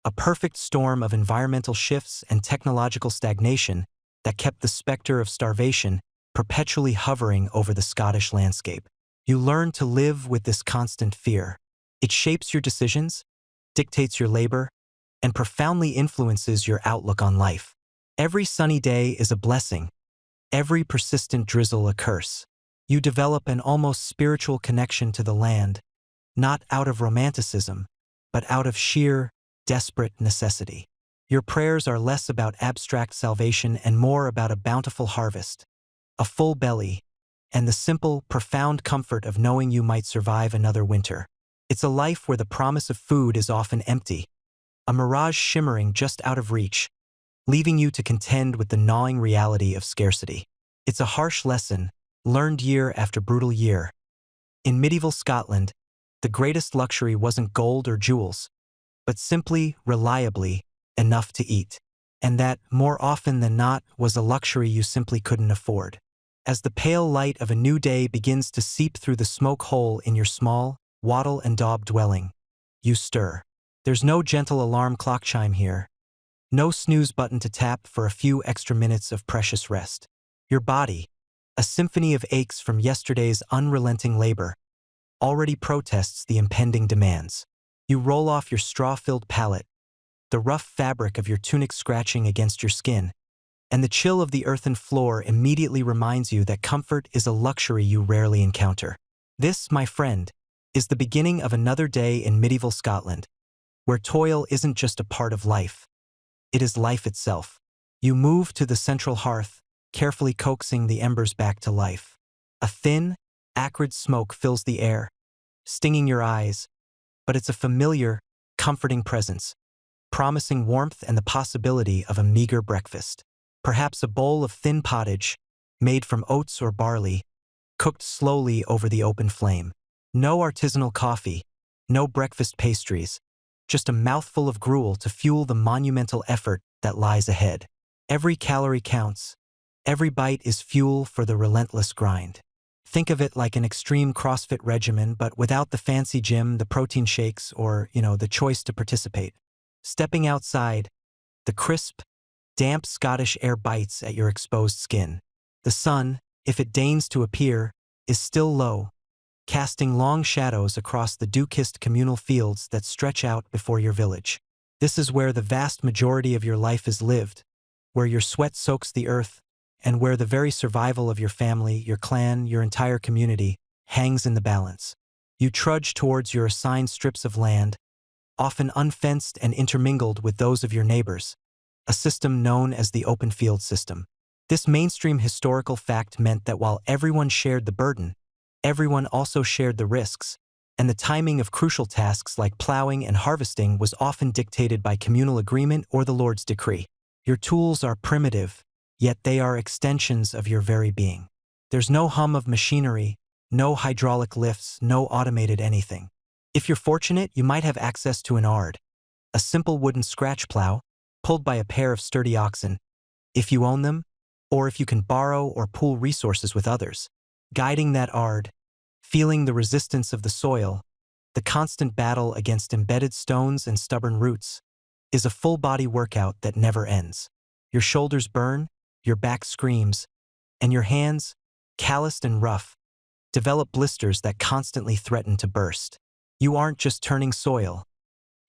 a perfect storm of environmental shifts and technological stagnation that kept the specter of starvation perpetually hovering over the Scottish landscape. You learn to live with this constant fear. It shapes your decisions, dictates your labor, and profoundly influences your outlook on life. Every sunny day is a blessing, every persistent drizzle a curse. You develop an almost spiritual connection to the land, not out of romanticism, but out of sheer, desperate necessity. Your prayers are less about abstract salvation and more about a bountiful harvest, a full belly, and the simple, profound comfort of knowing you might survive another winter. It's a life where the promise of food is often empty, a mirage shimmering just out of reach, leaving you to contend with the gnawing reality of scarcity. It's a harsh lesson, learned year after brutal year. In medieval Scotland, the greatest luxury wasn't gold or jewels, but simply, reliably, enough to eat. And that, more often than not, was a luxury you simply couldn't afford. As the pale light of a new day begins to seep through the smoke hole in your small, wattle and daub dwelling, you stir. There's no gentle alarm clock chime here, no snooze button to tap for a few extra minutes of precious rest. Your body, a symphony of aches from yesterday's unrelenting labor, already protests the impending demands. You roll off your straw-filled pallet, the rough fabric of your tunic scratching against your skin, and the chill of the earthen floor immediately reminds you that comfort is a luxury you rarely encounter. This, my friend, is the beginning of another day in medieval Scotland, where toil isn't just a part of life. It is life itself. You move to the central hearth, carefully coaxing the embers back to life. A thin, acrid smoke fills the air, stinging your eyes, but it's a familiar, comforting presence, promising warmth and the possibility of a meager breakfast. Perhaps a bowl of thin pottage, made from oats or barley, cooked slowly over the open flame. No artisanal coffee, no breakfast pastries, just a mouthful of gruel to fuel the monumental effort that lies ahead. Every calorie counts. Every bite is fuel for the relentless grind. Think of it like an extreme CrossFit regimen, but without the fancy gym, the protein shakes, or, the choice to participate. Stepping outside, the crisp, damp Scottish air bites at your exposed skin. The sun, if it deigns to appear, is still low, casting long shadows across the dew-kissed communal fields that stretch out before your village. This is where the vast majority of your life is lived, where your sweat soaks the earth, and where the very survival of your family, your clan, your entire community, hangs in the balance. You trudge towards your assigned strips of land, often unfenced and intermingled with those of your neighbors, a system known as the open field system. This mainstream historical fact meant that while everyone shared the burden, everyone also shared the risks, and the timing of crucial tasks like plowing and harvesting was often dictated by communal agreement or the Lord's decree. Your tools are primitive, yet they are extensions of your very being. There's no hum of machinery, no hydraulic lifts, no automated anything. If you're fortunate, you might have access to an ard, a simple wooden scratch plow, pulled by a pair of sturdy oxen, if you own them, or if you can borrow or pool resources with others. Guiding that ard, feeling the resistance of the soil, the constant battle against embedded stones and stubborn roots, is a full-body workout that never ends. Your shoulders burn, your back screams, and your hands, calloused and rough, develop blisters that constantly threaten to burst. You aren't just turning soil.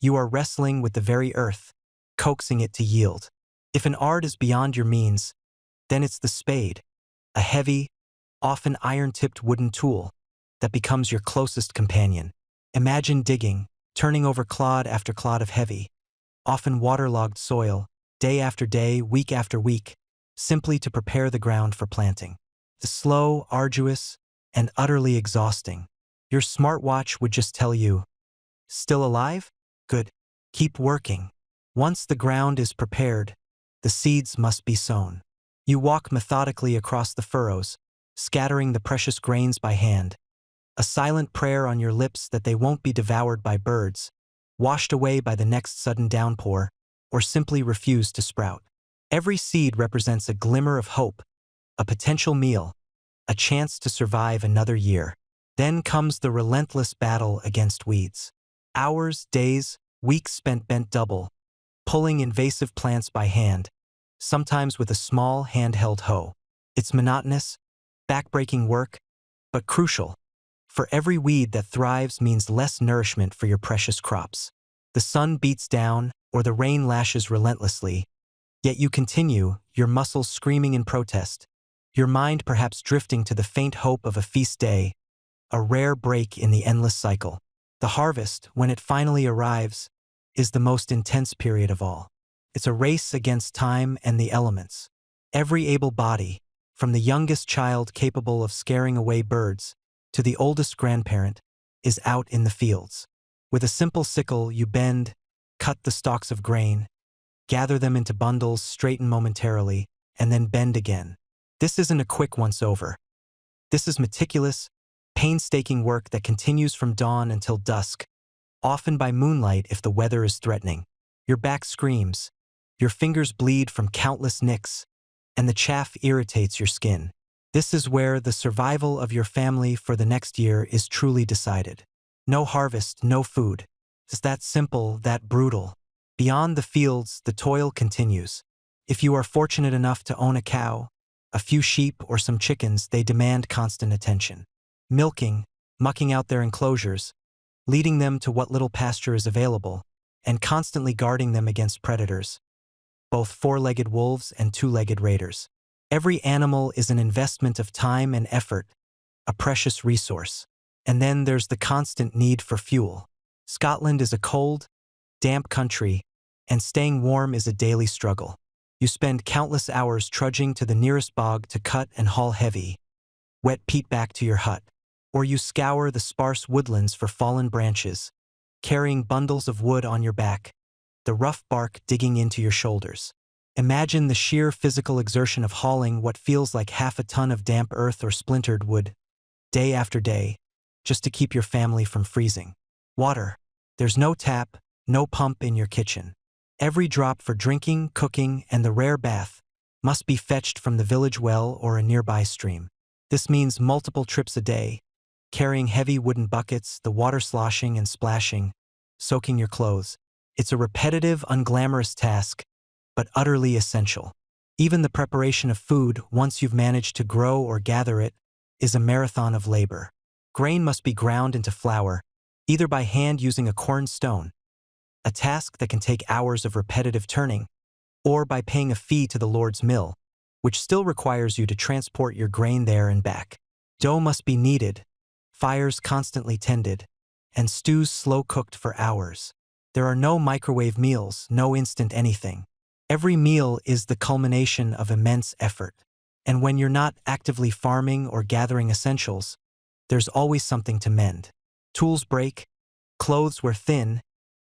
You are wrestling with the very earth, coaxing it to yield. If an ard is beyond your means, then it's the spade, a heavy, often iron-tipped wooden tool that becomes your closest companion. Imagine digging, turning over clod after clod of heavy, often waterlogged soil, day after day, week after week, simply to prepare the ground for planting. The slow, arduous, and utterly exhausting. Your smartwatch would just tell you, still alive? Good. Keep working. Once the ground is prepared, the seeds must be sown. You walk methodically across the furrows, scattering the precious grains by hand, a silent prayer on your lips that they won't be devoured by birds, washed away by the next sudden downpour, or simply refuse to sprout. Every seed represents a glimmer of hope, a potential meal, a chance to survive another year. Then comes the relentless battle against weeds. Hours, days, weeks spent bent double, pulling invasive plants by hand, sometimes with a small handheld hoe. It's monotonous, backbreaking work, but crucial. For every weed that thrives means less nourishment for your precious crops. The sun beats down, or the rain lashes relentlessly, yet you continue, your muscles screaming in protest, your mind perhaps drifting to the faint hope of a feast day, a rare break in the endless cycle. The harvest, when it finally arrives, is the most intense period of all. It's a race against time and the elements. Every able body, from the youngest child capable of scaring away birds to the oldest grandparent, is out in the fields. With a simple sickle, you bend, cut the stalks of grain, gather them into bundles, straighten momentarily, and then bend again. This isn't a quick once-over. This is meticulous, painstaking work that continues from dawn until dusk, often by moonlight if the weather is threatening. Your back screams, your fingers bleed from countless nicks, and the chaff irritates your skin. This is where the survival of your family for the next year is truly decided. No harvest, no food. It's that simple, that brutal. Beyond the fields, the toil continues. If you are fortunate enough to own a cow, a few sheep, or some chickens, they demand constant attention. Milking, mucking out their enclosures, leading them to what little pasture is available, and constantly guarding them against predators, both four-legged wolves and two-legged raiders. Every animal is an investment of time and effort, a precious resource. And then there's the constant need for fuel. Scotland is a cold, damp country, and staying warm is a daily struggle. You spend countless hours trudging to the nearest bog to cut and haul heavy, wet peat back to your hut, or you scour the sparse woodlands for fallen branches, carrying bundles of wood on your back, the rough bark digging into your shoulders. Imagine the sheer physical exertion of hauling what feels like half a ton of damp earth or splintered wood, day after day, just to keep your family from freezing. Water. There's no tap, no pump in your kitchen. Every drop for drinking, cooking, and the rare bath must be fetched from the village well or a nearby stream. This means multiple trips a day, carrying heavy wooden buckets, the water sloshing and splashing, soaking your clothes. It's a repetitive, unglamorous task, but utterly essential. Even the preparation of food, once you've managed to grow or gather it, is a marathon of labor. Grain must be ground into flour, either by hand using a corn stone, a task that can take hours of repetitive turning, or by paying a fee to the Lord's mill, which still requires you to transport your grain there and back. Dough must be kneaded, fires constantly tended, and stews slow-cooked for hours. There are no microwave meals, no instant anything. Every meal is the culmination of immense effort. And when you're not actively farming or gathering essentials, there's always something to mend. Tools break, clothes wear thin,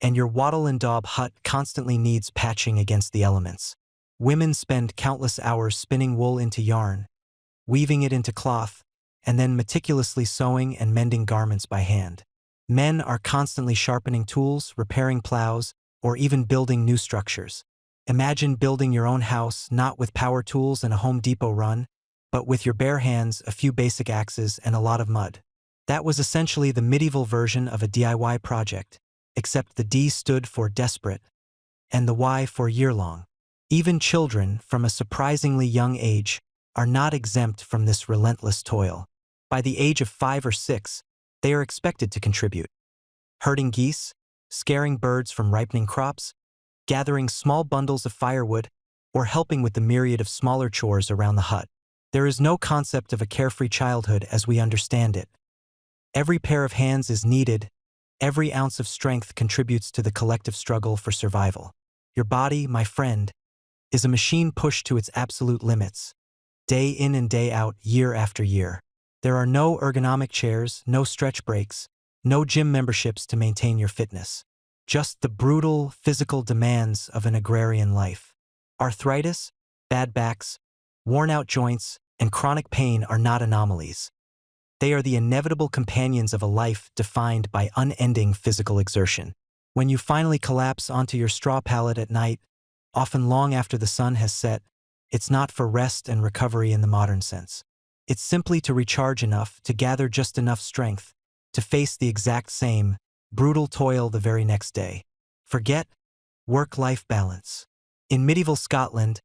and your wattle and daub hut constantly needs patching against the elements. Women spend countless hours spinning wool into yarn, weaving it into cloth, and then meticulously sewing and mending garments by hand. Men are constantly sharpening tools, repairing plows, or even building new structures. Imagine building your own house not with power tools and a Home Depot run, but with your bare hands, a few basic axes, and a lot of mud. That was essentially the medieval version of a DIY project, except the D stood for desperate, and the Y for year-long. Even children, from a surprisingly young age, are not exempt from this relentless toil. By the age of 5 or 6, they are expected to contribute. Herding geese, scaring birds from ripening crops, gathering small bundles of firewood, or helping with the myriad of smaller chores around the hut. There is no concept of a carefree childhood as we understand it. Every pair of hands is needed, every ounce of strength contributes to the collective struggle for survival. Your body, my friend, is a machine pushed to its absolute limits, day in and day out, year after year. There are no ergonomic chairs, no stretch breaks, no gym memberships to maintain your fitness. Just the brutal, physical demands of an agrarian life. Arthritis, bad backs, worn-out joints, and chronic pain are not anomalies. They are the inevitable companions of a life defined by unending physical exertion. When you finally collapse onto your straw pallet at night, often long after the sun has set, it's not for rest and recovery in the modern sense. It's simply to recharge enough, to gather just enough strength, to face the exact same, brutal toil the very next day. Forget work-life balance. In medieval Scotland,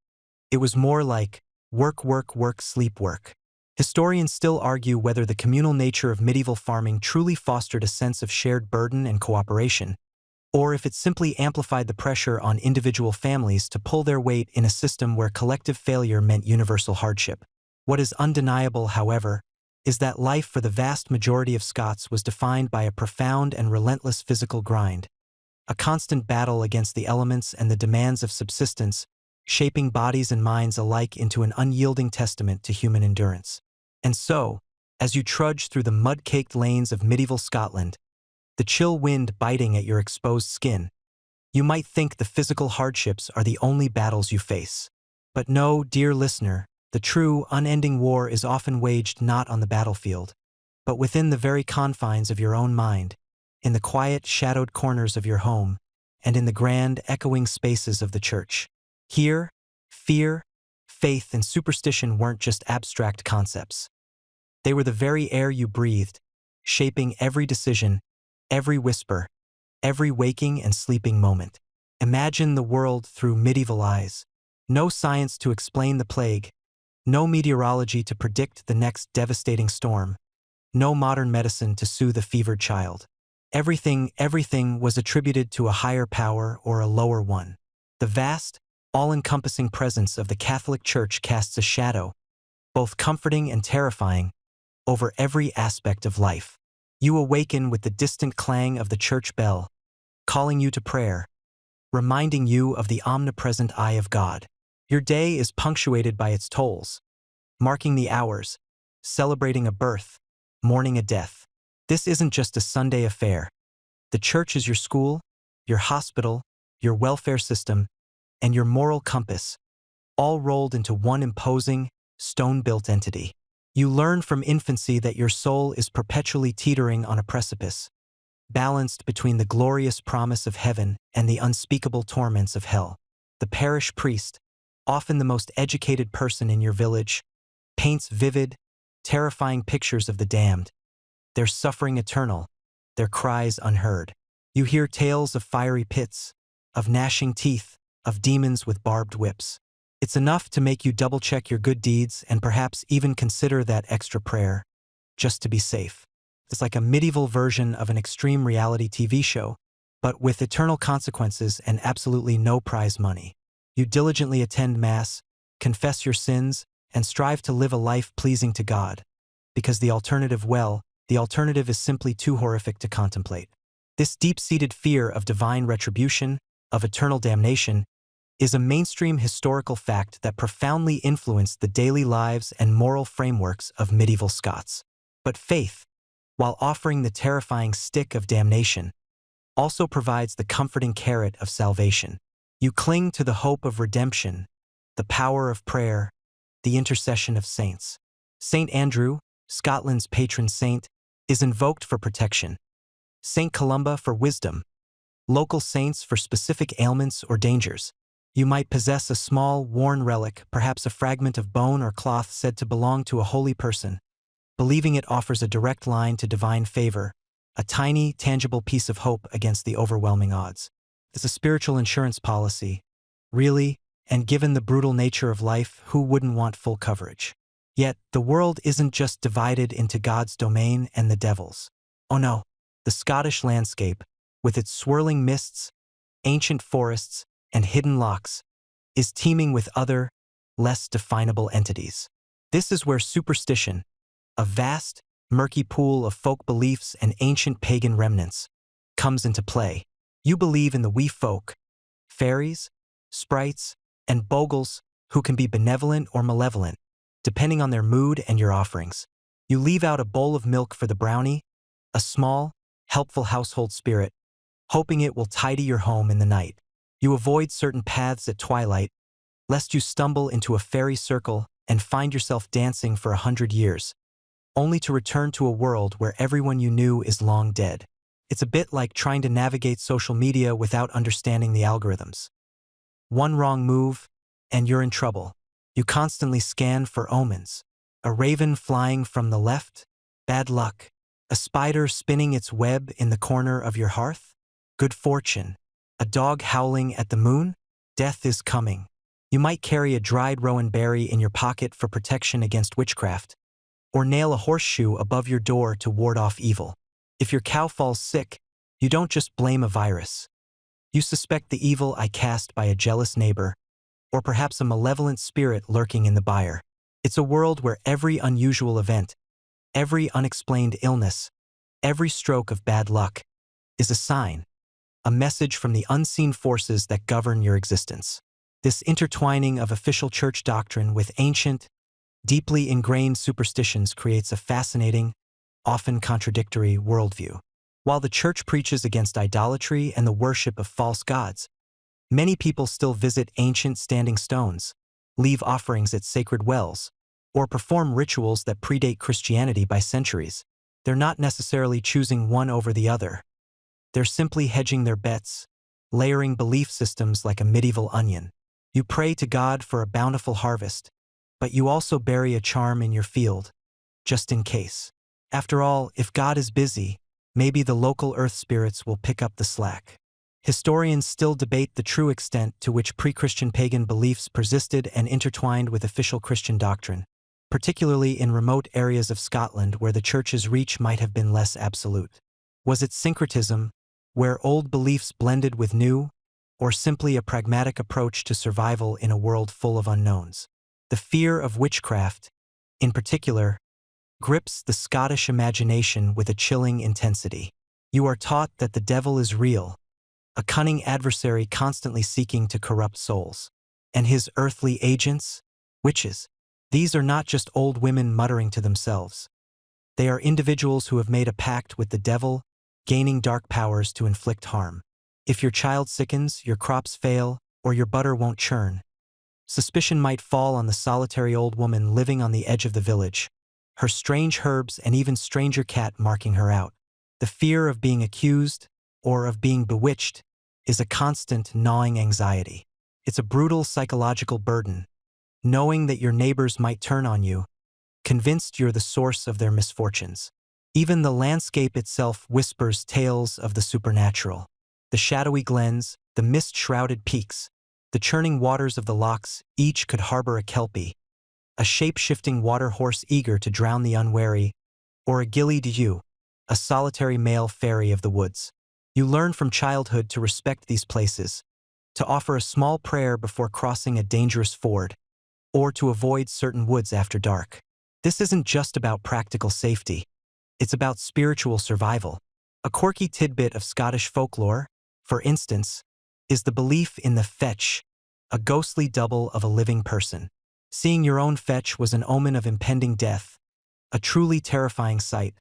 it was more like work, work, work, sleep, work. Historians still argue whether the communal nature of medieval farming truly fostered a sense of shared burden and cooperation, or if it simply amplified the pressure on individual families to pull their weight in a system where collective failure meant universal hardship. What is undeniable, however, is that life for the vast majority of Scots was defined by a profound and relentless physical grind, a constant battle against the elements and the demands of subsistence, shaping bodies and minds alike into an unyielding testament to human endurance. And so, as you trudge through the mud-caked lanes of medieval Scotland, the chill wind biting at your exposed skin, you might think the physical hardships are the only battles you face. But no, dear listener, the true, unending war is often waged not on the battlefield, but within the very confines of your own mind, in the quiet, shadowed corners of your home, and in the grand, echoing spaces of the church. Here, fear, faith, and superstition weren't just abstract concepts. They were the very air you breathed, shaping every decision, every whisper, every waking and sleeping moment. Imagine the world through medieval eyes. No science to explain the plague, no meteorology to predict the next devastating storm, no modern medicine to soothe a fevered child. Everything was attributed to a higher power or a lower one. The vast, all-encompassing presence of the Catholic Church casts a shadow, both comforting and terrifying, over every aspect of life. You awaken with the distant clang of the church bell, calling you to prayer, reminding you of the omnipresent eye of God. Your day is punctuated by its tolls, marking the hours, celebrating a birth, mourning a death. This isn't just a Sunday affair. The church is your school, your hospital, your welfare system, and your moral compass, all rolled into one imposing, stone-built entity. You learn from infancy that your soul is perpetually teetering on a precipice, balanced between the glorious promise of heaven and the unspeakable torments of hell. The parish priest, often the most educated person in your village, paints vivid, terrifying pictures of the damned, their suffering eternal, their cries unheard. You hear tales of fiery pits, of gnashing teeth, of demons with barbed whips. It's enough to make you double-check your good deeds and perhaps even consider that extra prayer, just to be safe. It's like a medieval version of an extreme reality TV show, but with eternal consequences and absolutely no prize money. You diligently attend Mass, confess your sins, and strive to live a life pleasing to God, because the alternative is simply too horrific to contemplate. This deep-seated fear of divine retribution, of eternal damnation, is a mainstream historical fact that profoundly influenced the daily lives and moral frameworks of medieval Scots. But faith, while offering the terrifying stick of damnation, also provides the comforting carrot of salvation. You cling to the hope of redemption, the power of prayer, the intercession of saints. Saint Andrew, Scotland's patron saint, is invoked for protection. Saint Columba for wisdom. Local saints for specific ailments or dangers. You might possess a small, worn relic, perhaps a fragment of bone or cloth said to belong to a holy person, believing it offers a direct line to divine favor, a tiny, tangible piece of hope against the overwhelming odds. It's a spiritual insurance policy. Really, and given the brutal nature of life, who wouldn't want full coverage? Yet, the world isn't just divided into God's domain and the devil's. Oh no, the Scottish landscape, with its swirling mists, ancient forests, and hidden lochs, is teeming with other, less definable entities. This is where superstition, a vast, murky pool of folk beliefs and ancient pagan remnants, comes into play. You believe in the wee folk, fairies, sprites, and bogles who can be benevolent or malevolent, depending on their mood and your offerings. You leave out a bowl of milk for the brownie, a small, helpful household spirit, hoping it will tidy your home in the night. You avoid certain paths at twilight, lest you stumble into a fairy circle and find yourself dancing for 100 years, only to return to a world where everyone you knew is long dead. It's a bit like trying to navigate social media without understanding the algorithms. One wrong move, and you're in trouble. You constantly scan for omens. A raven flying from the left? Bad luck. A spider spinning its web in the corner of your hearth? Good fortune. A dog howling at the moon? Death is coming. You might carry a dried rowan berry in your pocket for protection against witchcraft, or nail a horseshoe above your door to ward off evil. If your cow falls sick, you don't just blame a virus. You suspect the evil eye cast by a jealous neighbor, or perhaps a malevolent spirit lurking in the byre. It's a world where every unusual event, every unexplained illness, every stroke of bad luck is a sign, a message from the unseen forces that govern your existence. This intertwining of official church doctrine with ancient, deeply ingrained superstitions creates a fascinating, often contradictory worldview. While the church preaches against idolatry and the worship of false gods, many people still visit ancient standing stones, leave offerings at sacred wells, or perform rituals that predate Christianity by centuries. They're not necessarily choosing one over the other. They're simply hedging their bets, layering belief systems like a medieval onion. You pray to God for a bountiful harvest, but you also bury a charm in your field, just in case. After all, if God is busy, maybe the local earth spirits will pick up the slack. Historians still debate the true extent to which pre-Christian pagan beliefs persisted and intertwined with official Christian doctrine, particularly in remote areas of Scotland where the church's reach might have been less absolute. Was it syncretism, where old beliefs blended with new, or simply a pragmatic approach to survival in a world full of unknowns? The fear of witchcraft, in particular, grips the Scottish imagination with a chilling intensity. You are taught that the devil is real, a cunning adversary constantly seeking to corrupt souls. And his earthly agents? Witches. These are not just old women muttering to themselves. They are individuals who have made a pact with the devil, gaining dark powers to inflict harm. If your child sickens, your crops fail, or your butter won't churn, suspicion might fall on the solitary old woman living on the edge of the village, her strange herbs and even stranger cat marking her out. The fear of being accused, or of being bewitched, is a constant gnawing anxiety. It's a brutal psychological burden, knowing that your neighbors might turn on you, convinced you're the source of their misfortunes. Even the landscape itself whispers tales of the supernatural. The shadowy glens, the the mist-shrouded peaks, the churning waters of the lochs, each could harbor a kelpie, a shape-shifting water horse eager to drown the unwary, or a gilly ewe, a solitary male fairy of the woods. You learn from childhood to respect these places, to offer a small prayer before crossing a dangerous ford, or to avoid certain woods after dark. This isn't just about practical safety. It's about spiritual survival. A quirky tidbit of Scottish folklore, for instance, is the belief in the fetch, a ghostly double of a living person. Seeing your own fetch was an omen of impending death, a truly terrifying sight,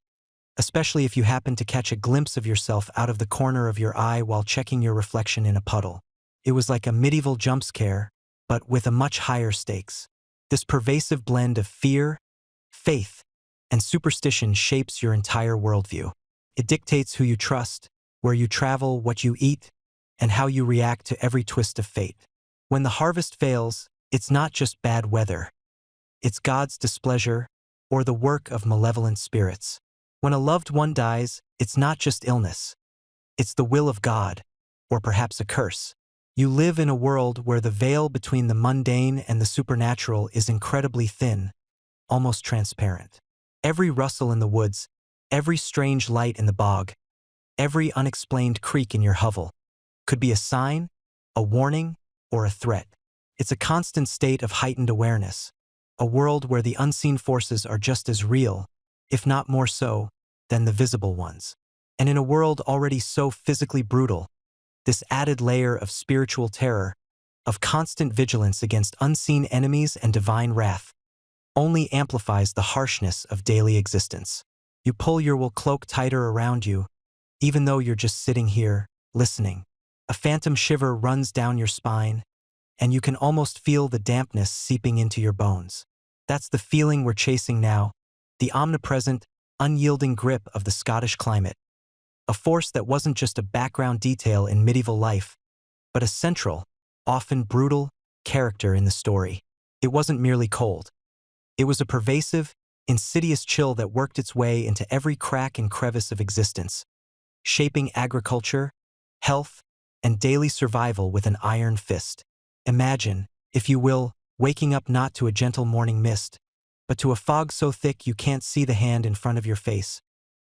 especially if you happen to catch a glimpse of yourself out of the corner of your eye while checking your reflection in a puddle. It was like a medieval jump scare, but with a much higher stakes. This pervasive blend of fear, faith, and superstition shapes your entire worldview. It dictates who you trust, where you travel, what you eat, and how you react to every twist of fate. When the harvest fails, it's not just bad weather. It's God's displeasure, or the work of malevolent spirits. When a loved one dies, it's not just illness. It's the will of God, or perhaps a curse. You live in a world where the veil between the mundane and the supernatural is incredibly thin, almost transparent. Every rustle in the woods, every strange light in the bog, every unexplained creak in your hovel could be a sign, a warning, or a threat. It's a constant state of heightened awareness, a world where the unseen forces are just as real, if not more so, than the visible ones. And in a world already so physically brutal, this added layer of spiritual terror, of constant vigilance against unseen enemies and divine wrath, only amplifies the harshness of daily existence. You pull your wool cloak tighter around you, even though you're just sitting here, listening. A phantom shiver runs down your spine, and you can almost feel the dampness seeping into your bones. That's the feeling we're chasing now, the omnipresent, unyielding grip of the Scottish climate. A force that wasn't just a background detail in medieval life, but a central, often brutal, character in the story. It wasn't merely cold. It was a pervasive, insidious chill that worked its way into every crack and crevice of existence, shaping agriculture, health, and daily survival with an iron fist. Imagine, if you will, waking up not to a gentle morning mist, but to a fog so thick you can't see the hand in front of your face,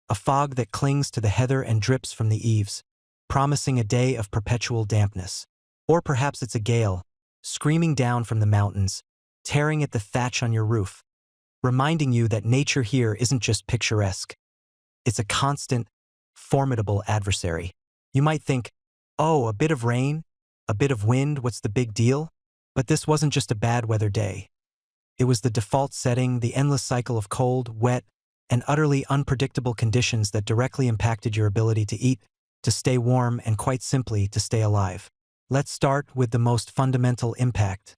a fog that clings to the heather and drips from the eaves, promising a day of perpetual dampness. Or perhaps it's a gale, screaming down from the mountains, tearing at the thatch on your roof, reminding you that nature here isn't just picturesque. It's a constant, formidable adversary. You might think, oh, a bit of rain, a bit of wind, what's the big deal? But this wasn't just a bad weather day. It was the default setting, the endless cycle of cold, wet, and utterly unpredictable conditions that directly impacted your ability to eat, to stay warm, and quite simply to stay alive. Let's start with the most fundamental impact: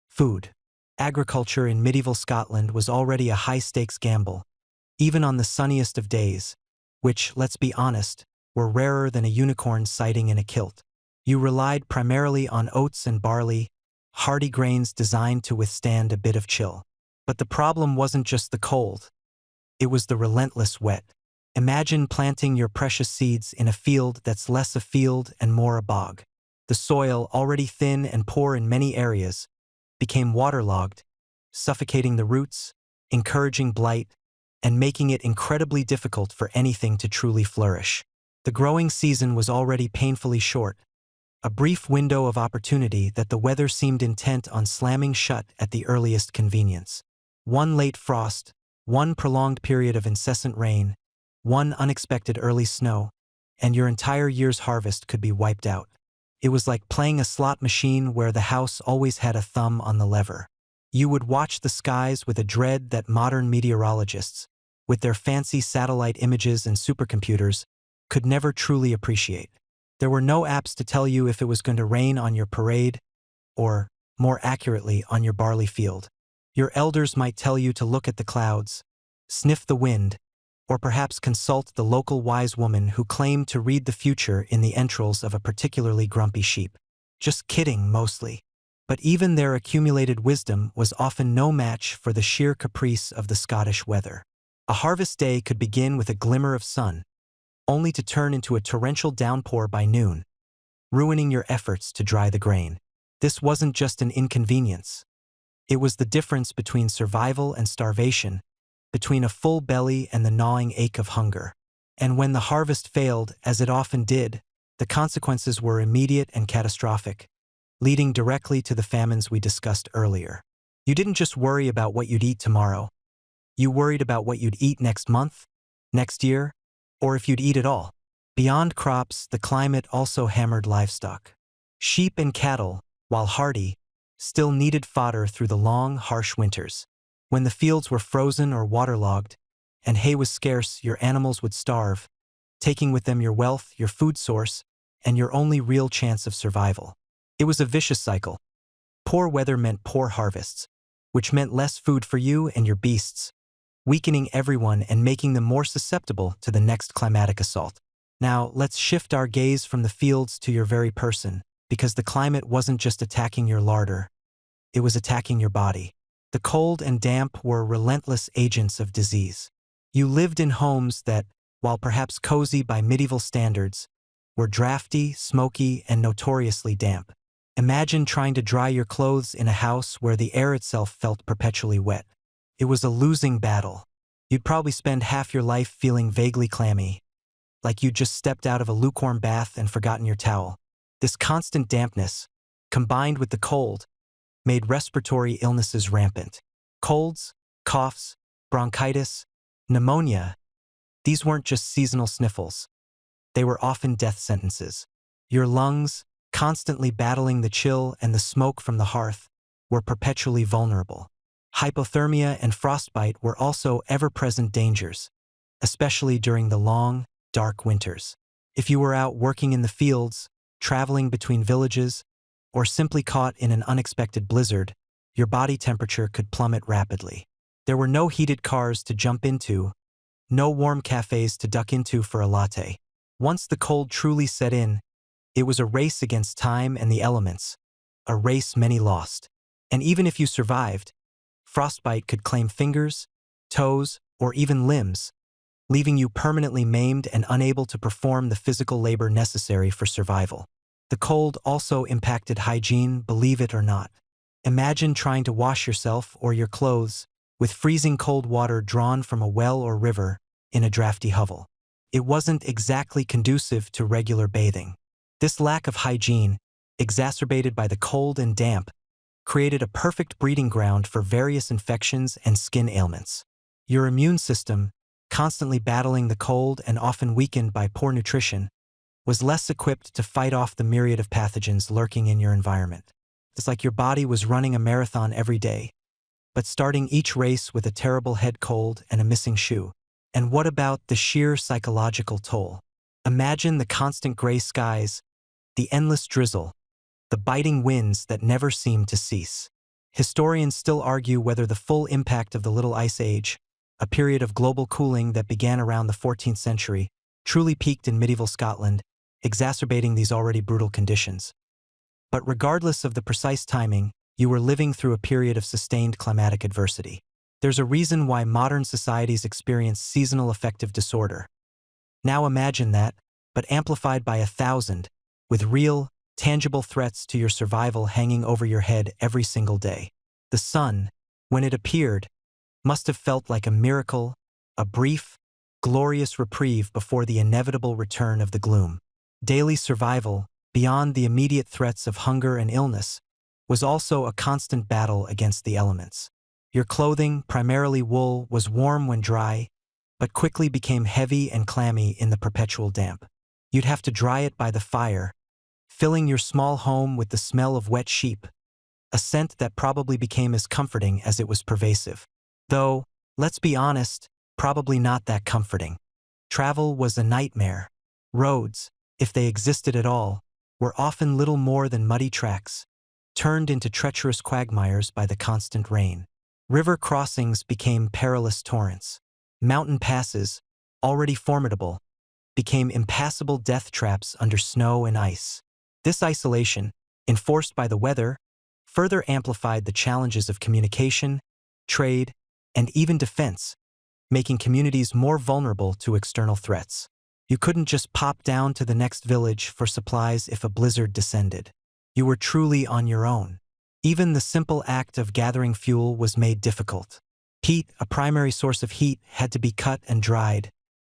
food. Agriculture in medieval Scotland was already a high-stakes gamble, even on the sunniest of days, which, let's be honest, were rarer than a unicorn sighting in a kilt. You relied primarily on oats and barley, hardy grains designed to withstand a bit of chill. But the problem wasn't just the cold. It was the relentless wet. Imagine planting your precious seeds in a field that's less a field and more a bog. The soil, already thin and poor in many areas, became waterlogged, suffocating the roots, encouraging blight, and making it incredibly difficult for anything to truly flourish. The growing season was already painfully short, a brief window of opportunity that the weather seemed intent on slamming shut at the earliest convenience. One late frost, one prolonged period of incessant rain, one unexpected early snow, and your entire year's harvest could be wiped out. It was like playing a slot machine where the house always had a thumb on the lever. You would watch the skies with a dread that modern meteorologists, with their fancy satellite images and supercomputers, could never truly appreciate. There were no apps to tell you if it was going to rain on your parade, or, more accurately, on your barley field. Your elders might tell you to look at the clouds, sniff the wind, or perhaps consult the local wise woman who claimed to read the future in the entrails of a particularly grumpy sheep. Just kidding, mostly. But even their accumulated wisdom was often no match for the sheer caprice of the Scottish weather. A harvest day could begin with a glimmer of sun, only to turn into a torrential downpour by noon, ruining your efforts to dry the grain. This wasn't just an inconvenience. It was the difference between survival and starvation, between a full belly and the gnawing ache of hunger. And when the harvest failed, as it often did, the consequences were immediate and catastrophic, leading directly to the famines we discussed earlier. You didn't just worry about what you'd eat tomorrow. You worried about what you'd eat next month, next year, or if you'd eat at all. Beyond crops, the climate also hammered livestock. Sheep and cattle, while hardy, still needed fodder through the long, harsh winters. When the fields were frozen or waterlogged, and hay was scarce, your animals would starve, taking with them your wealth, your food source, and your only real chance of survival. It was a vicious cycle. Poor weather meant poor harvests, which meant less food for you and your beasts, weakening everyone and making them more susceptible to the next climatic assault. Now, let's shift our gaze from the fields to your very person, because the climate wasn't just attacking your larder, it was attacking your body. The cold and damp were relentless agents of disease. You lived in homes that, while perhaps cozy by medieval standards, were drafty, smoky, and notoriously damp. Imagine trying to dry your clothes in a house where the air itself felt perpetually wet. It was a losing battle. You'd probably spend half your life feeling vaguely clammy, like you'd just stepped out of a lukewarm bath and forgotten your towel. This constant dampness, combined with the cold, made respiratory illnesses rampant. Colds, coughs, bronchitis, pneumonia, these weren't just seasonal sniffles. They were often death sentences. Your lungs, constantly battling the chill and the smoke from the hearth, were perpetually vulnerable. Hypothermia and frostbite were also ever-present dangers, especially during the long, dark winters. If you were out working in the fields, traveling between villages, or simply caught in an unexpected blizzard, your body temperature could plummet rapidly. There were no heated cars to jump into, no warm cafes to duck into for a latte. Once the cold truly set in, it was a race against time and the elements, a race many lost. And even if you survived, frostbite could claim fingers, toes, or even limbs, leaving you permanently maimed and unable to perform the physical labor necessary for survival. The cold also impacted hygiene, believe it or not. Imagine trying to wash yourself or your clothes with freezing cold water drawn from a well or river in a drafty hovel. It wasn't exactly conducive to regular bathing. This lack of hygiene, exacerbated by the cold and damp, created a perfect breeding ground for various infections and skin ailments. Your immune system, constantly battling the cold and often weakened by poor nutrition, was less equipped to fight off the myriad of pathogens lurking in your environment. It's like your body was running a marathon every day, but starting each race with a terrible head cold and a missing shoe. And what about the sheer psychological toll? Imagine the constant gray skies, the endless drizzle, the biting winds that never seemed to cease. Historians still argue whether the full impact of the Little Ice Age, a period of global cooling that began around the 14th century, truly peaked in medieval Scotland, exacerbating these already brutal conditions. But regardless of the precise timing, you were living through a period of sustained climatic adversity. There's a reason why modern societies experience seasonal affective disorder. Now imagine that, but amplified by 1,000, with real, tangible threats to your survival hanging over your head every single day. The sun, when it appeared, must have felt like a miracle, a brief, glorious reprieve before the inevitable return of the gloom. Daily survival, beyond the immediate threats of hunger and illness, was also a constant battle against the elements. Your clothing, primarily wool, was warm when dry, but quickly became heavy and clammy in the perpetual damp. You'd have to dry it by the fire, filling your small home with the smell of wet sheep, a scent that probably became as comforting as it was pervasive. Though, let's be honest, probably not that comforting. Travel was a nightmare. Roads, if they existed at all, were often little more than muddy tracks, turned into treacherous quagmires by the constant rain. River crossings became perilous torrents. Mountain passes, already formidable, became impassable death traps under snow and ice. This isolation, enforced by the weather, further amplified the challenges of communication, trade, and even defense, making communities more vulnerable to external threats. You couldn't just pop down to the next village for supplies if a blizzard descended. You were truly on your own. Even the simple act of gathering fuel was made difficult. Peat, a primary source of heat, had to be cut and dried,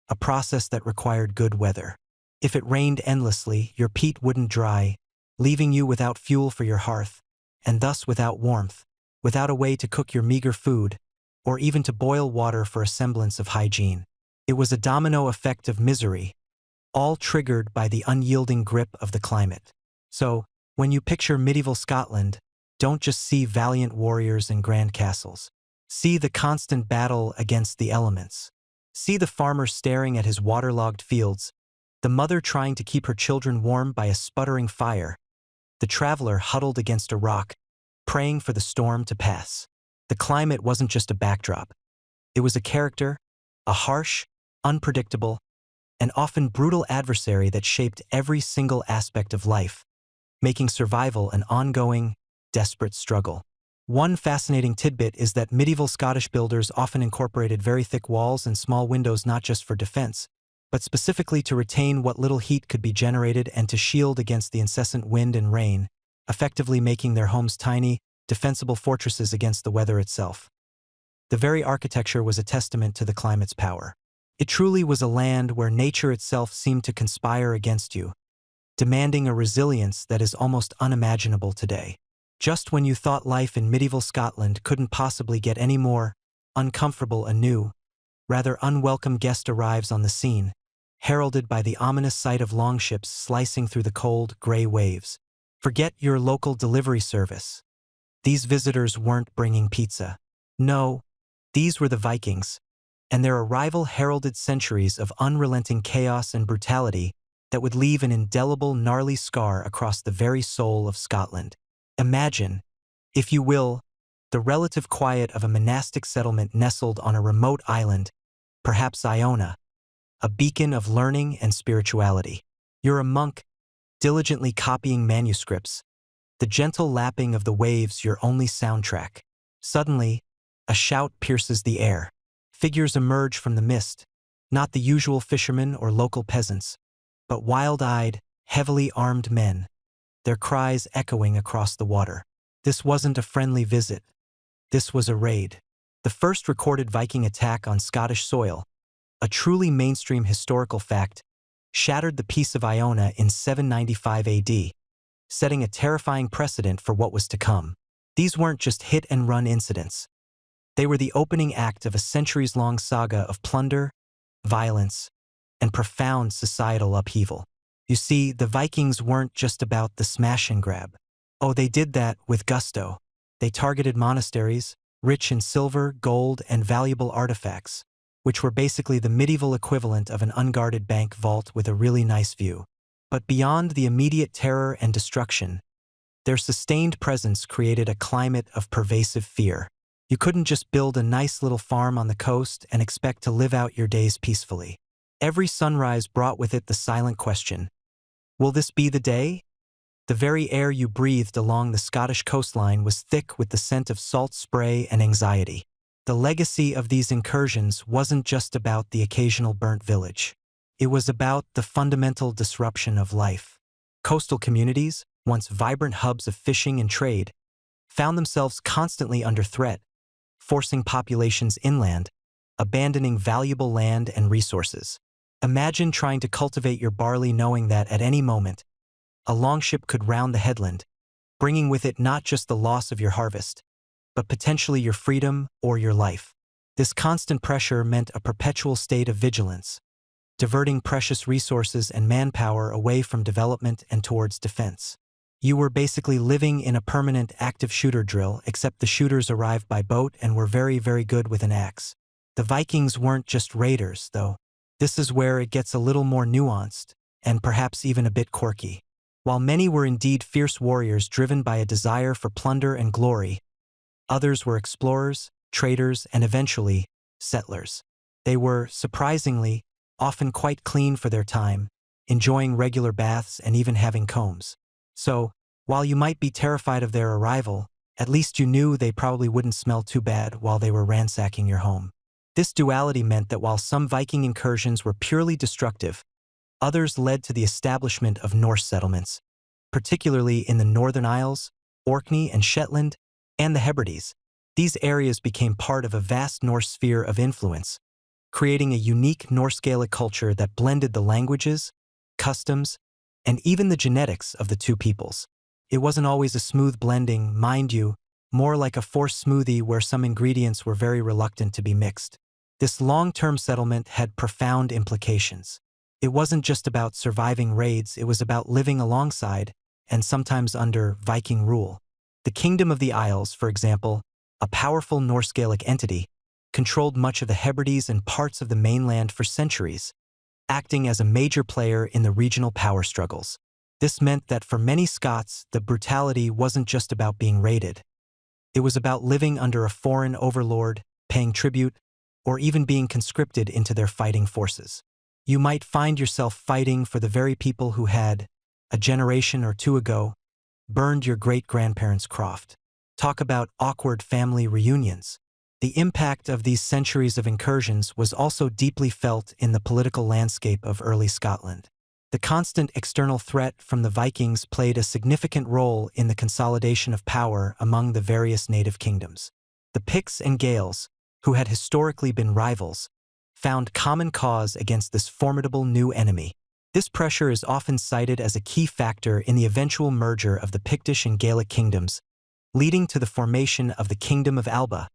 a process that required good weather. If it rained endlessly, your peat wouldn't dry, leaving you without fuel for your hearth, and thus without warmth, without a way to cook your meager food, or even to boil water for a semblance of hygiene. It was a domino effect of misery, all triggered by the unyielding grip of the climate. So, when you picture medieval Scotland, don't just see valiant warriors and grand castles. See the constant battle against the elements. See the farmer staring at his waterlogged fields, the mother trying to keep her children warm by a sputtering fire, the traveler huddled against a rock, praying for the storm to pass. The climate wasn't just a backdrop. It was a character, a harsh, unpredictable, and often brutal adversary that shaped every single aspect of life, making survival an ongoing, desperate struggle. One fascinating tidbit is that medieval Scottish builders often incorporated very thick walls and small windows not just for defense, but specifically to retain what little heat could be generated and to shield against the incessant wind and rain, effectively making their homes tiny, defensible fortresses against the weather itself. The very architecture was a testament to the climate's power. It truly was a land where nature itself seemed to conspire against you, demanding a resilience that is almost unimaginable today. Just when you thought life in medieval Scotland couldn't possibly get any more uncomfortable, a new, rather unwelcome guest arrives on the scene, heralded by the ominous sight of longships slicing through the cold, gray waves. Forget your local delivery service. These visitors weren't bringing pizza. No, these were the Vikings, and their arrival heralded centuries of unrelenting chaos and brutality that would leave an indelible, gnarly scar across the very soul of Scotland. Imagine, if you will, the relative quiet of a monastic settlement nestled on a remote island, perhaps Iona, a beacon of learning and spirituality. You're a monk, diligently copying manuscripts, the gentle lapping of the waves your only soundtrack. Suddenly, a shout pierces the air. Figures emerge from the mist, not the usual fishermen or local peasants, but wild-eyed, heavily armed men, their cries echoing across the water. This wasn't a friendly visit. This was a raid. The first recorded Viking attack on Scottish soil, a truly mainstream historical fact, shattered the Peace of Iona in 795 AD, setting a terrifying precedent for what was to come. These weren't just hit-and-run incidents. They were the opening act of a centuries-long saga of plunder, violence, and profound societal upheaval. You see, the Vikings weren't just about the smash and grab. Oh, they did that with gusto. They targeted monasteries, rich in silver, gold, and valuable artifacts, which were basically the medieval equivalent of an unguarded bank vault with a really nice view. But beyond the immediate terror and destruction, their sustained presence created a climate of pervasive fear. You couldn't just build a nice little farm on the coast and expect to live out your days peacefully. Every sunrise brought with it the silent question, will this be the day? The very air you breathed along the Scottish coastline was thick with the scent of salt spray and anxiety. The legacy of these incursions wasn't just about the occasional burnt village. It was about the fundamental disruption of life. Coastal communities, once vibrant hubs of fishing and trade, found themselves constantly under threat, forcing populations inland, abandoning valuable land and resources. Imagine trying to cultivate your barley knowing that at any moment, a longship could round the headland, bringing with it not just the loss of your harvest, but potentially your freedom or your life. This constant pressure meant a perpetual state of vigilance, diverting precious resources and manpower away from development and towards defense. You were basically living in a permanent active shooter drill, except the shooters arrived by boat and were very, very good with an axe. The Vikings weren't just raiders, though. This is where it gets a little more nuanced, and perhaps even a bit quirky. While many were indeed fierce warriors driven by a desire for plunder and glory, others were explorers, traders, and eventually, settlers. They were, surprisingly, often quite clean for their time, enjoying regular baths and even having combs. So, while you might be terrified of their arrival, at least you knew they probably wouldn't smell too bad while they were ransacking your home. This duality meant that while some Viking incursions were purely destructive, Others led to the establishment of Norse settlements, particularly in the Northern Isles, Orkney and Shetland, and the Hebrides. These areas became part of a vast Norse sphere of influence, creating a unique Norse-Gaelic culture that blended the languages, customs, and even the genetics of the two peoples. It wasn't always a smooth blending, mind you, more like a forced smoothie where some ingredients were very reluctant to be mixed. This long-term settlement had profound implications. It wasn't just about surviving raids, it was about living alongside, and sometimes under, Viking rule. The Kingdom of the Isles, for example, a powerful Norse-Gaelic entity, controlled much of the Hebrides and parts of the mainland for centuries, acting as a major player in the regional power struggles. This meant that for many Scots, the brutality wasn't just about being raided. It was about living under a foreign overlord, paying tribute, or even being conscripted into their fighting forces. You might find yourself fighting for the very people who had, a generation or two ago, burned your great-grandparents' croft. Talk about awkward family reunions. The impact of these centuries of incursions was also deeply felt in the political landscape of early Scotland. The constant external threat from the Vikings played a significant role in the consolidation of power among the various native kingdoms. The Picts and Gaels, who had historically been rivals, found common cause against this formidable new enemy. This pressure is often cited as a key factor in the eventual merger of the Pictish and Gaelic kingdoms, leading to the formation of the Kingdom of Alba,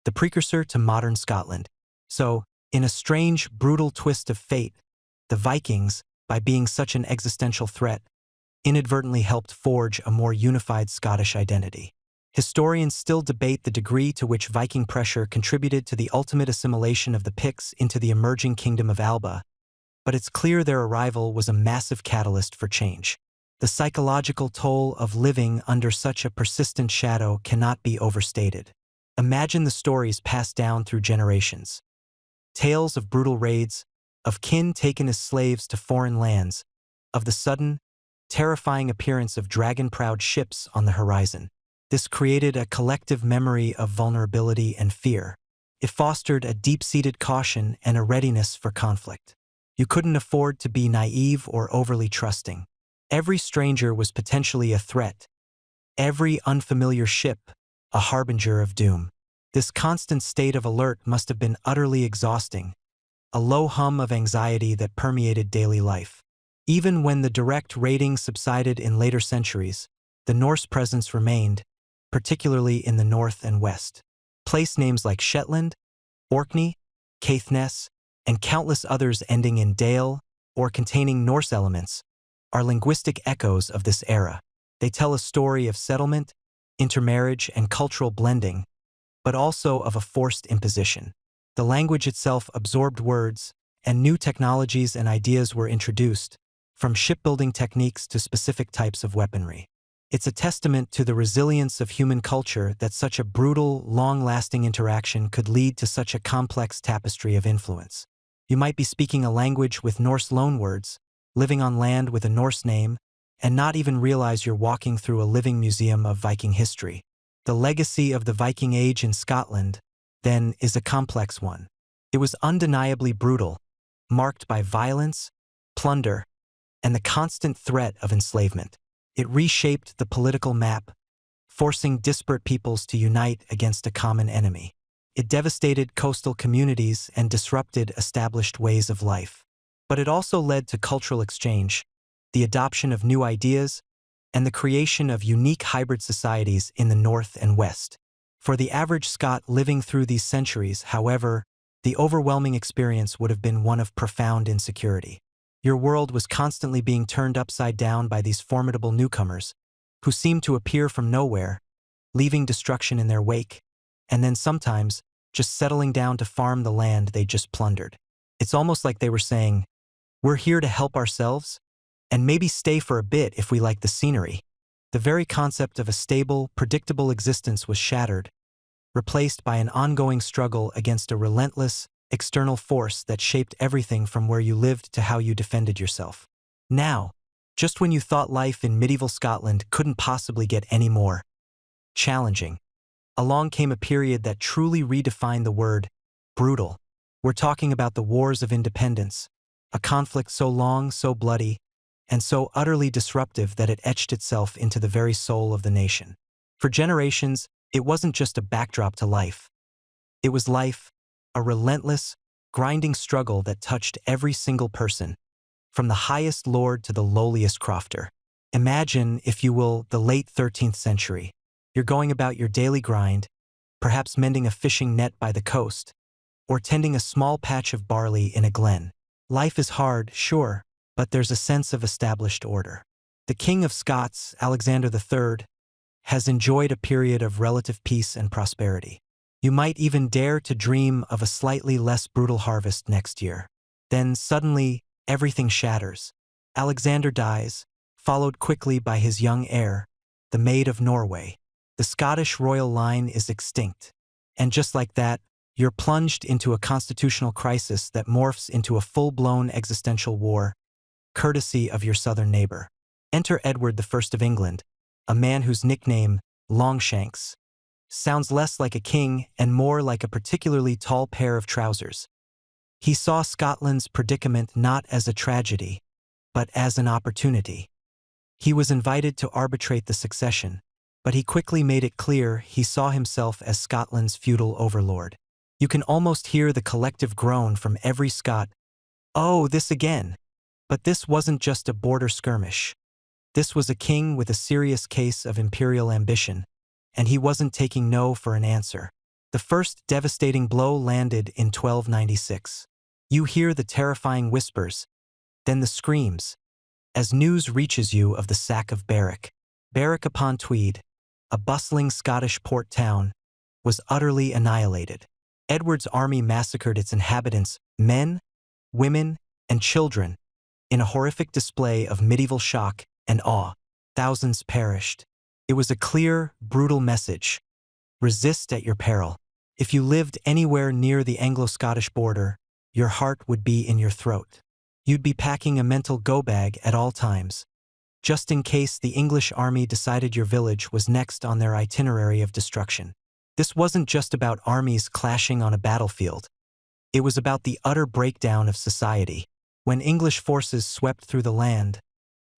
the precursor to modern Scotland. So, in a strange, brutal twist of fate, the Vikings, by being such an existential threat, inadvertently helped forge a more unified Scottish identity. Historians still debate the degree to which Viking pressure contributed to the ultimate assimilation of the Picts into the emerging Kingdom of Alba, but it's clear their arrival was a massive catalyst for change. The psychological toll of living under such a persistent shadow cannot be overstated. Imagine the stories passed down through generations. Tales of brutal raids, of kin taken as slaves to foreign lands, of the sudden, terrifying appearance of dragon-prowed ships on the horizon. This created a collective memory of vulnerability and fear. It fostered a deep-seated caution and a readiness for conflict. You couldn't afford to be naive or overly trusting. Every stranger was potentially a threat. Every unfamiliar ship, a harbinger of doom. This constant state of alert must have been utterly exhausting, a low hum of anxiety that permeated daily life. Even when the direct raiding subsided in later centuries, the Norse presence remained, particularly in the north and west. Place names like Shetland, Orkney, Caithness, and countless others ending in Dale or containing Norse elements are linguistic echoes of this era. They tell a story of settlement, intermarriage, and cultural blending, but also of a forced imposition. The language itself absorbed words, and new technologies and ideas were introduced, from shipbuilding techniques to specific types of weaponry. It's a testament to the resilience of human culture that such a brutal, long-lasting interaction could lead to such a complex tapestry of influence. You might be speaking a language with Norse loanwords, living on land with a Norse name, and not even realize you're walking through a living museum of Viking history. The legacy of the Viking Age in Scotland, then, is a complex one. It was undeniably brutal, marked by violence, plunder, and the constant threat of enslavement. It reshaped the political map, forcing disparate peoples to unite against a common enemy. It devastated coastal communities and disrupted established ways of life. But it also led to cultural exchange, the adoption of new ideas, and the creation of unique hybrid societies in the North and West. For the average Scot living through these centuries, however, the overwhelming experience would have been one of profound insecurity. Your world was constantly being turned upside down by these formidable newcomers, who seemed to appear from nowhere, leaving destruction in their wake, and then sometimes just settling down to farm the land they just plundered. It's almost like they were saying, "We're here to help ourselves, and maybe stay for a bit if we like the scenery." The very concept of a stable, predictable existence was shattered, replaced by an ongoing struggle against a relentless, external force that shaped everything from where you lived to how you defended yourself. Now, just when you thought life in medieval Scotland couldn't possibly get any more challenging, along came a period that truly redefined the word brutal. We're talking about the Wars of Independence, a conflict so long, so bloody, and so utterly disruptive that it etched itself into the very soul of the nation. For generations, it wasn't just a backdrop to life. It was life, a relentless, grinding struggle that touched every single person, from the highest lord to the lowliest crofter. Imagine, if you will, the late 13th century. You're going about your daily grind, perhaps mending a fishing net by the coast, or tending a small patch of barley in a glen. Life is hard, sure, but there's a sense of established order. The King of Scots, Alexander III, has enjoyed a period of relative peace and prosperity. You might even dare to dream of a slightly less brutal harvest next year. Then suddenly, everything shatters. Alexander dies, followed quickly by his young heir, the Maid of Norway. The Scottish royal line is extinct. And just like that, you're plunged into a constitutional crisis that morphs into a full-blown existential war, courtesy of your southern neighbor. Enter Edward I of England, a man whose nickname, Longshanks, sounds less like a king and more like a particularly tall pair of trousers. He saw Scotland's predicament not as a tragedy, but as an opportunity. He was invited to arbitrate the succession, but he quickly made it clear he saw himself as Scotland's feudal overlord. You can almost hear the collective groan from every Scot, "Oh, this again!" But this wasn't just a border skirmish. This was a king with a serious case of imperial ambition, and he wasn't taking no for an answer. The first devastating blow landed in 1296. You hear the terrifying whispers, then the screams, as news reaches you of the sack of Berwick. Berwick upon Tweed, a bustling Scottish port town, was utterly annihilated. Edward's army massacred its inhabitants, men, women, and children, in a horrific display of medieval shock and awe. Thousands perished. It was a clear, brutal message. Resist at your peril. If you lived anywhere near the Anglo-Scottish border, your heart would be in your throat. You'd be packing a mental go-bag at all times, just in case the English army decided your village was next on their itinerary of destruction. This wasn't just about armies clashing on a battlefield. It was about the utter breakdown of society. When English forces swept through the land,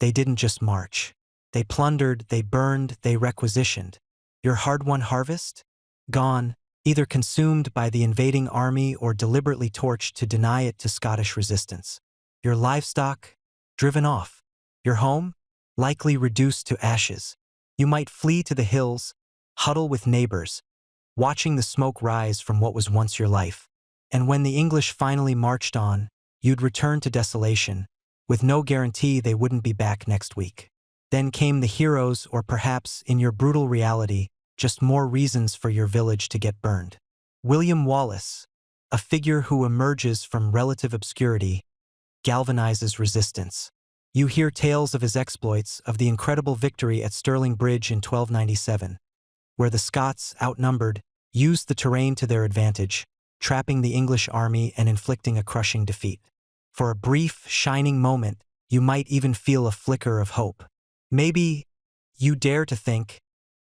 they didn't just march. They plundered, they burned, they requisitioned. Your hard-won harvest? Gone, either consumed by the invading army or deliberately torched to deny it to Scottish resistance. Your livestock? Driven off. Your home? Likely reduced to ashes. You might flee to the hills, huddle with neighbors, watching the smoke rise from what was once your life. And when the English finally marched on, you'd return to desolation, with no guarantee they wouldn't be back next week. Then came the heroes, or perhaps, in your brutal reality, just more reasons for your village to get burned. William Wallace, a figure who emerges from relative obscurity, galvanizes resistance. You hear tales of his exploits, of the incredible victory at Stirling Bridge in 1297, where the Scots, outnumbered, used the terrain to their advantage, trapping the English army and inflicting a crushing defeat. For a brief, shining moment, you might even feel a flicker of hope. Maybe you dare to think,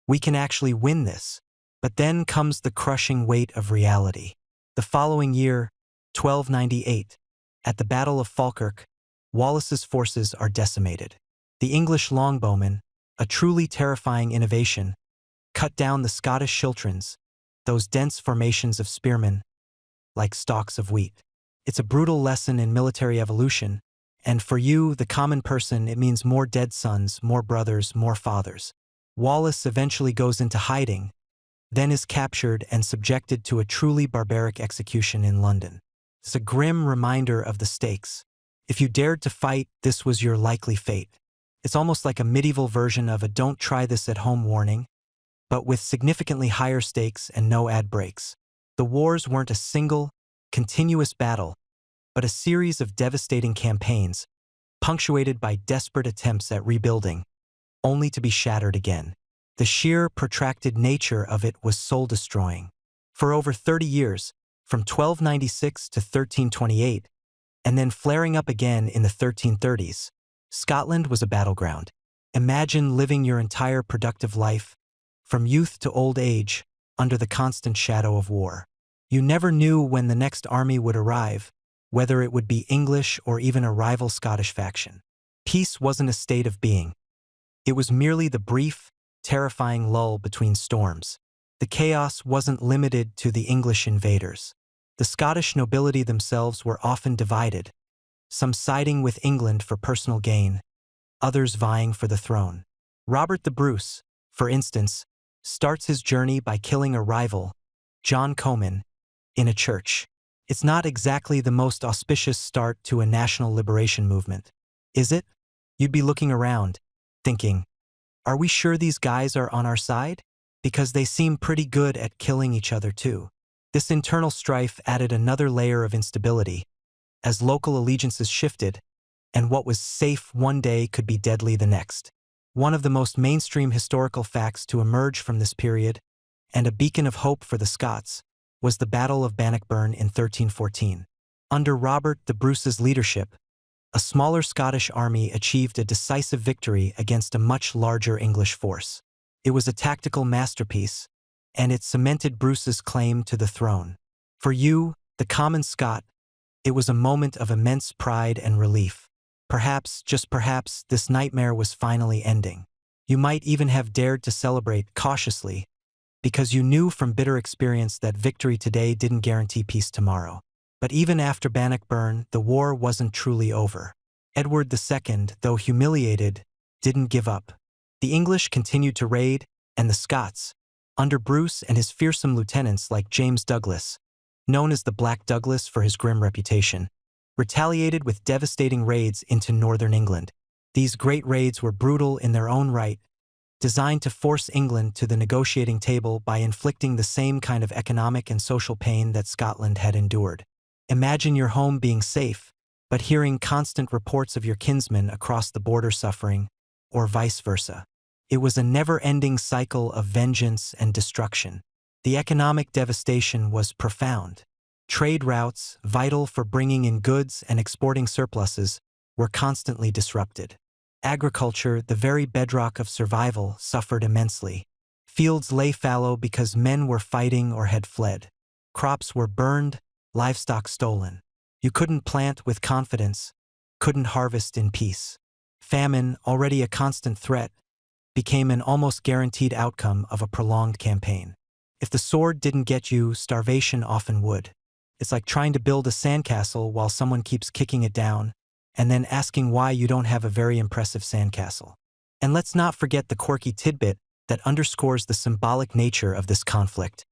we can actually win this. But then comes the crushing weight of reality. The following year, 1298, at the Battle of Falkirk, Wallace's forces are decimated. The English longbowmen, a truly terrifying innovation, cut down the Scottish schiltrons, those dense formations of spearmen, like stalks of wheat. It's a brutal lesson in military evolution, and for you, the common person, it means more dead sons, more brothers, more fathers. Wallace eventually goes into hiding, then is captured and subjected to a truly barbaric execution in London. It's a grim reminder of the stakes. If you dared to fight, this was your likely fate. It's almost like a medieval version of a "don't try this at home" warning, but with significantly higher stakes and no ad breaks. The wars weren't a single, continuous battle, but a series of devastating campaigns, punctuated by desperate attempts at rebuilding, only to be shattered again. The sheer, protracted nature of it was soul-destroying. For over 30 years, from 1296 to 1328, and then flaring up again in the 1330s, Scotland was a battleground. Imagine living your entire productive life, from youth to old age, under the constant shadow of war. You never knew when the next army would arrive, whether it would be English or even a rival Scottish faction. Peace wasn't a state of being. It was merely the brief, terrifying lull between storms. The chaos wasn't limited to the English invaders. The Scottish nobility themselves were often divided, some siding with England for personal gain, others vying for the throne. Robert the Bruce, for instance, starts his journey by killing a rival, John Comyn, in a church. It's not exactly the most auspicious start to a national liberation movement, is it? You'd be looking around, thinking, are we sure these guys are on our side? Because they seem pretty good at killing each other too. This internal strife added another layer of instability, as local allegiances shifted, and what was safe one day could be deadly the next. One of the most mainstream historical facts to emerge from this period, and a beacon of hope for the Scots, was the Battle of Bannockburn in 1314. Under Robert the Bruce's leadership, a smaller Scottish army achieved a decisive victory against a much larger English force. It was a tactical masterpiece, and it cemented Bruce's claim to the throne. For you, the common Scot, it was a moment of immense pride and relief. Perhaps, just perhaps, this nightmare was finally ending. You might even have dared to celebrate cautiously, because you knew from bitter experience that victory today didn't guarantee peace tomorrow. But even after Bannockburn, the war wasn't truly over. Edward II, though humiliated, didn't give up. The English continued to raid, and the Scots, under Bruce and his fearsome lieutenants like James Douglas, known as the Black Douglas for his grim reputation, retaliated with devastating raids into northern England. These great raids were brutal in their own right, designed to force England to the negotiating table by inflicting the same kind of economic and social pain that Scotland had endured. Imagine your home being safe, but hearing constant reports of your kinsmen across the border suffering, or vice versa. It was a never-ending cycle of vengeance and destruction. The economic devastation was profound. Trade routes, vital for bringing in goods and exporting surpluses, were constantly disrupted. Agriculture, the very bedrock of survival, suffered immensely. Fields lay fallow because men were fighting or had fled. Crops were burned, livestock stolen. You couldn't plant with confidence, couldn't harvest in peace. Famine, already a constant threat, became an almost guaranteed outcome of a prolonged campaign. If the sword didn't get you, starvation often would. It's like trying to build a sandcastle while someone keeps kicking it down, and then asking why you don't have a very impressive sandcastle. And let's not forget the quirky tidbit that underscores the symbolic nature of this conflict.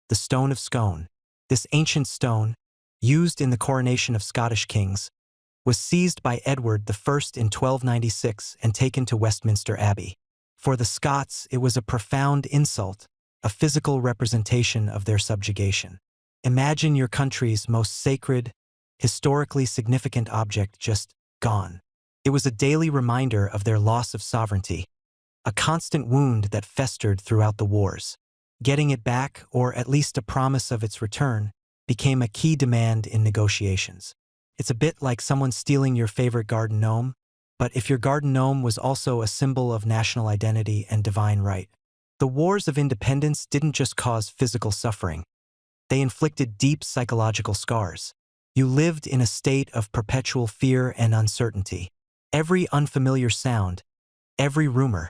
The Stone of Scone. This ancient stone, used in the coronation of Scottish kings, was seized by Edward I in 1296 and taken to Westminster Abbey. For the Scots, it was a profound insult, a physical representation of their subjugation. Imagine your country's most sacred, historically significant object just gone. It was a daily reminder of their loss of sovereignty, a constant wound that festered throughout the wars. Getting it back, or at least a promise of its return, became a key demand in negotiations. It's a bit like someone stealing your favorite garden gnome, but if your garden gnome was also a symbol of national identity and divine right. The wars of independence didn't just cause physical suffering. They inflicted deep psychological scars. You lived in a state of perpetual fear and uncertainty. Every unfamiliar sound, every rumor,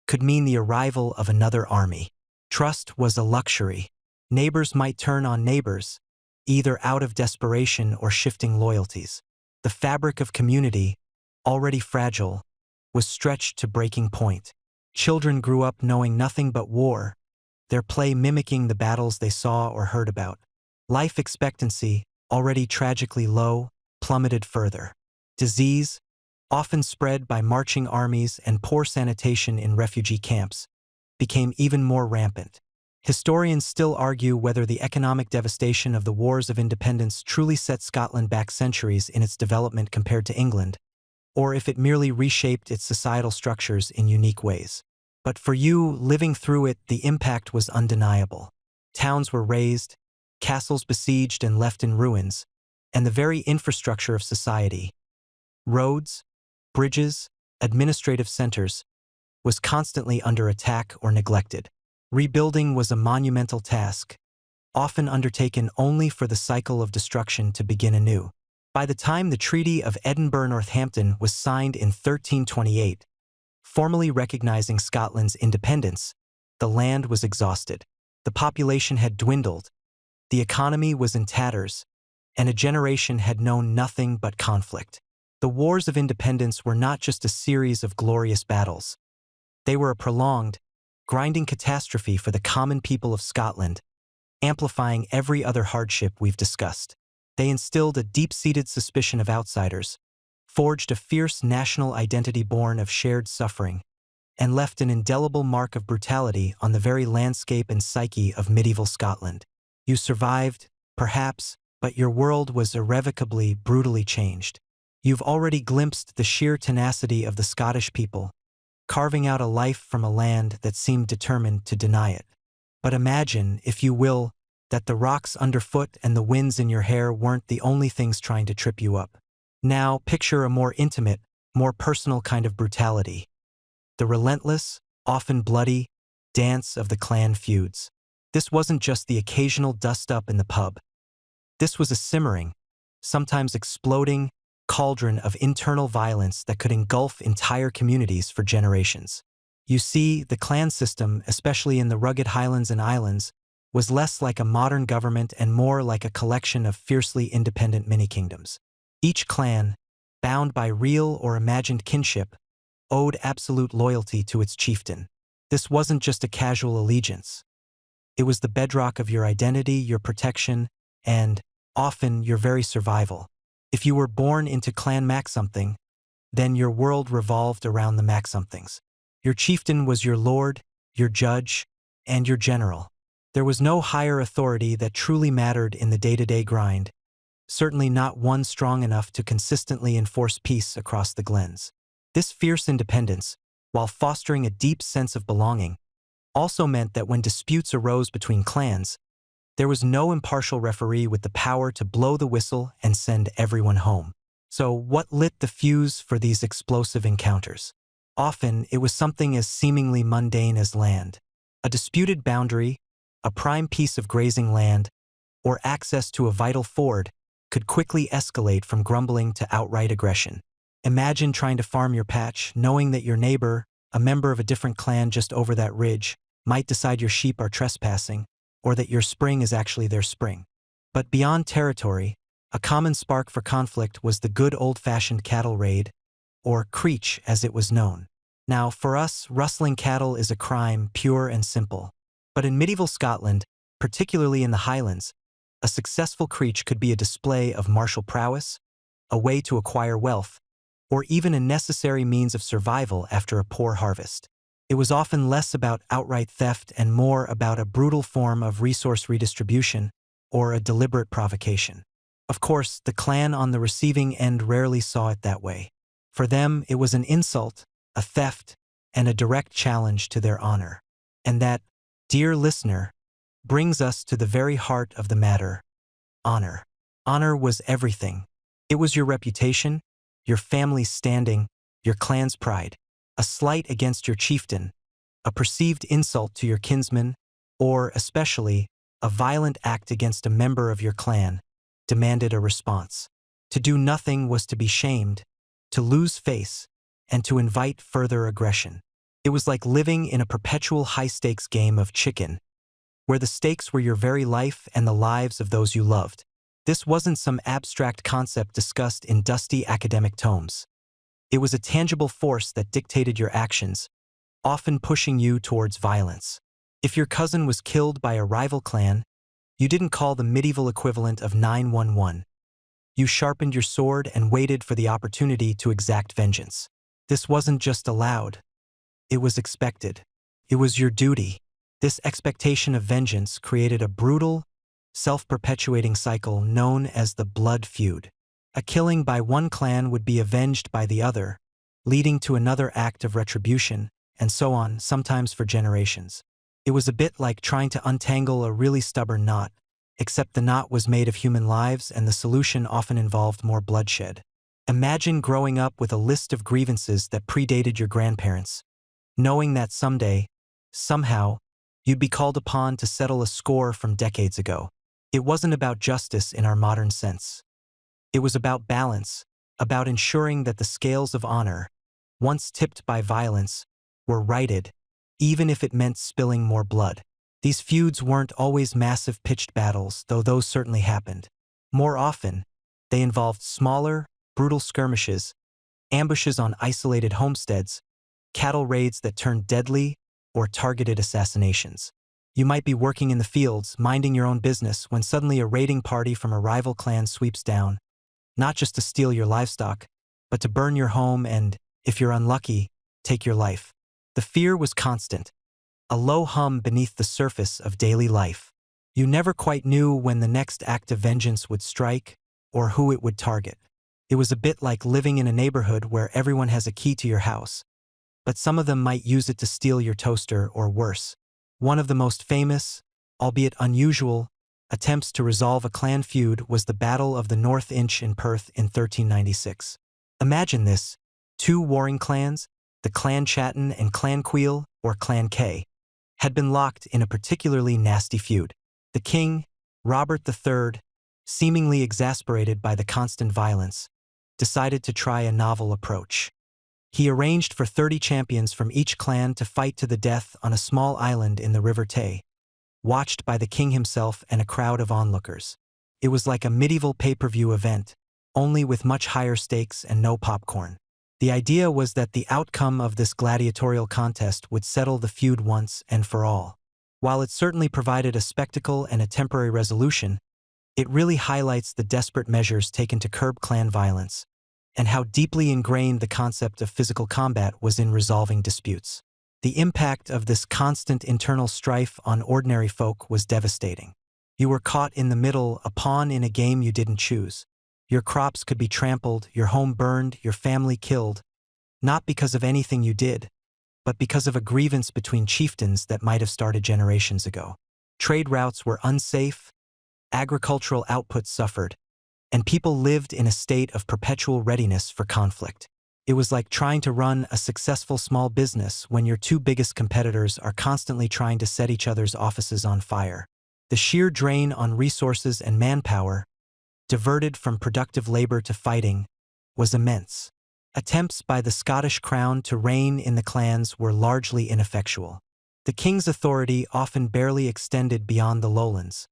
could mean the arrival of another army. Trust was a luxury. Neighbors might turn on neighbors, either out of desperation or shifting loyalties. The fabric of community, already fragile, was stretched to breaking point. Children grew up knowing nothing but war, their play mimicking the battles they saw or heard about. Life expectancy, already tragically low, plummeted further. Disease, often spread by marching armies and poor sanitation in refugee camps, became even more rampant. Historians still argue whether the economic devastation of the Wars of Independence truly set Scotland back centuries in its development compared to England, or if it merely reshaped its societal structures in unique ways. But for you, living through it, the impact was undeniable. Towns were razed, castles besieged and left in ruins, and the very infrastructure of society, roads, bridges, administrative centers, was constantly under attack or neglected. Rebuilding was a monumental task, often undertaken only for the cycle of destruction to begin anew. By the time the Treaty of Edinburgh-Northampton was signed in 1328, formally recognizing Scotland's independence, the land was exhausted. The population had dwindled, the economy was in tatters, and a generation had known nothing but conflict. The wars of independence were not just a series of glorious battles. They were a prolonged, grinding catastrophe for the common people of Scotland, amplifying every other hardship we've discussed. They instilled a deep-seated suspicion of outsiders, forged a fierce national identity born of shared suffering, and left an indelible mark of brutality on the very landscape and psyche of medieval Scotland. You survived, perhaps, but your world was irrevocably, brutally changed. You've already glimpsed the sheer tenacity of the Scottish people, carving out a life from a land that seemed determined to deny it. But imagine, if you will, that the rocks underfoot and the winds in your hair weren't the only things trying to trip you up. Now, picture a more intimate, more personal kind of brutality. The relentless, often bloody, dance of the clan feuds. This wasn't just the occasional dust-up in the pub. This was a simmering, sometimes exploding, cauldron of internal violence that could engulf entire communities for generations. You see, the clan system, especially in the rugged Highlands and Islands, was less like a modern government and more like a collection of fiercely independent mini-kingdoms. Each clan, bound by real or imagined kinship, owed absolute loyalty to its chieftain. This wasn't just a casual allegiance. It was the bedrock of your identity, your protection, and, often, your very survival. If you were born into Clan Mac-something, then your world revolved around the Mac-somethings. Your chieftain was your lord, your judge, and your general. There was no higher authority that truly mattered in the day-to-day grind, certainly not one strong enough to consistently enforce peace across the glens. This fierce independence, while fostering a deep sense of belonging, also meant that when disputes arose between clans, there was no impartial referee with the power to blow the whistle and send everyone home. So what lit the fuse for these explosive encounters? Often, it was something as seemingly mundane as land. A disputed boundary, a prime piece of grazing land, or access to a vital ford could quickly escalate from grumbling to outright aggression. Imagine trying to farm your patch, knowing that your neighbor, a member of a different clan just over that ridge, might decide your sheep are trespassing, or that your spring is actually their spring. But beyond territory, a common spark for conflict was the good old-fashioned cattle raid, or creech as it was known. Now, for us, rustling cattle is a crime, pure and simple. But in medieval Scotland, particularly in the Highlands, a successful creech could be a display of martial prowess, a way to acquire wealth, or even a necessary means of survival after a poor harvest. It was often less about outright theft and more about a brutal form of resource redistribution or a deliberate provocation. Of course, the clan on the receiving end rarely saw it that way. For them, it was an insult, a theft, and a direct challenge to their honor. And that, dear listener, brings us to the very heart of the matter: honor. Honor was everything. It was your reputation, your family's standing, your clan's pride. A slight against your chieftain, a perceived insult to your kinsman, or, especially, a violent act against a member of your clan, demanded a response. To do nothing was to be shamed, to lose face, and to invite further aggression. It was like living in a perpetual high-stakes game of chicken, where the stakes were your very life and the lives of those you loved. This wasn't some abstract concept discussed in dusty academic tomes. It was a tangible force that dictated your actions, often pushing you towards violence. If your cousin was killed by a rival clan, you didn't call the medieval equivalent of 911. You sharpened your sword and waited for the opportunity to exact vengeance. This wasn't just allowed. It was expected. It was your duty. This expectation of vengeance created a brutal, self-perpetuating cycle known as the blood feud. A killing by one clan would be avenged by the other, leading to another act of retribution, and so on, sometimes for generations. It was a bit like trying to untangle a really stubborn knot, except the knot was made of human lives and the solution often involved more bloodshed. Imagine growing up with a list of grievances that predated your grandparents, knowing that someday, somehow, you'd be called upon to settle a score from decades ago. It wasn't about justice in our modern sense. It was about balance, about ensuring that the scales of honor, once tipped by violence, were righted, even if it meant spilling more blood. These feuds weren't always massive pitched battles, though those certainly happened. More often, they involved smaller, brutal skirmishes, ambushes on isolated homesteads, cattle raids that turned deadly, or targeted assassinations. You might be working in the fields, minding your own business, when suddenly a raiding party from a rival clan sweeps down, not just to steal your livestock, but to burn your home and, if you're unlucky, take your life. The fear was constant, a low hum beneath the surface of daily life. You never quite knew when the next act of vengeance would strike, or who it would target. It was a bit like living in a neighborhood where everyone has a key to your house, but some of them might use it to steal your toaster or worse. One of the most famous, albeit unusual, attempts to resolve a clan feud was the Battle of the North Inch in Perth in 1396. Imagine this: two warring clans, the Clan Chatton and Clan Queel, or Clan K, had been locked in a particularly nasty feud. The king, Robert III, seemingly exasperated by the constant violence, decided to try a novel approach. He arranged for 30 champions from each clan to fight to the death on a small island in the River Tay, watched by the king himself and a crowd of onlookers. It was like a medieval pay-per-view event, only with much higher stakes and no popcorn. The idea was that the outcome of this gladiatorial contest would settle the feud once and for all. While it certainly provided a spectacle and a temporary resolution, it really highlights the desperate measures taken to curb clan violence, and how deeply ingrained the concept of physical combat was in resolving disputes. The impact of this constant internal strife on ordinary folk was devastating. You were caught in the middle, a pawn in a game you didn't choose. Your crops could be trampled, your home burned, your family killed, not because of anything you did, but because of a grievance between chieftains that might have started generations ago. Trade routes were unsafe, agricultural output suffered, and people lived in a state of perpetual readiness for conflict. It was like trying to run a successful small business when your two biggest competitors are constantly trying to set each other's offices on fire. The sheer drain on resources and manpower, diverted from productive labor to fighting, was immense. Attempts by the Scottish crown to reign in the clans were largely ineffectual. The king's authority often barely extended beyond the lowlands,